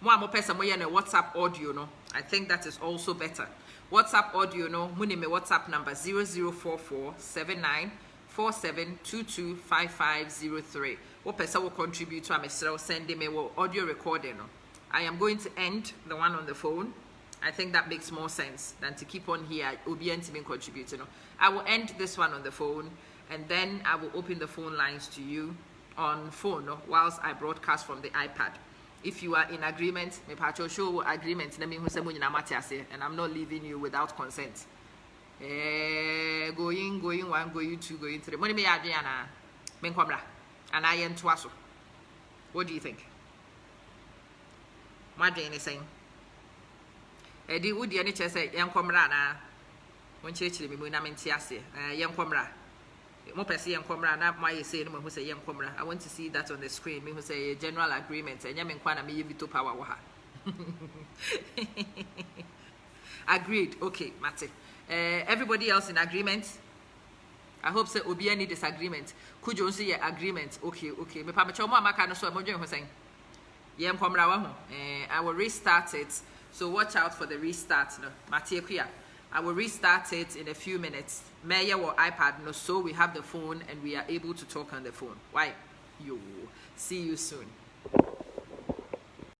Speaker 1: Mo person mo na WhatsApp audio no. I think that is also better. WhatsApp audio no, muni me WhatsApp number 00447947225503. What person will contribute to a message send me audio recording no. I am going to end the one on the phone. I think that makes more sense than to keep on here. Obienti contributing. No. I will end this one on the phone and then I will open the phone lines to you on phone no, whilst I broadcast from the iPad. If you are in agreement, me pacho show agreement na me hu se mo nyina mate ase and I'm not leaving you without consent. Going 1, going 2, going 3. Money me ade ana me nkomra. And I yen toaso. What do you think? What do you saying? Edi wudi ani che say yen nkomra na won chechire me mo na me nti ase. Yen nkomra. Mo pese yen komra na my say no mo say yen komra. I want to see that on the screen. Me who say general agreement. Enya me nkwa na me veto power wo ha. Agreed. Okay, Mate. Everybody else in agreement? I hope say obi any disagreement. Could you say agreement? Okay. Me pa me chomo amaka no so mo dwen ho say. Yen komra wa ho. I will restart it. So watch out for the restart no. Mate kuya. I will restart it in a few minutes. Maya or iPad, no, so we have the phone and we are able to talk on the phone. Why? You. See you soon.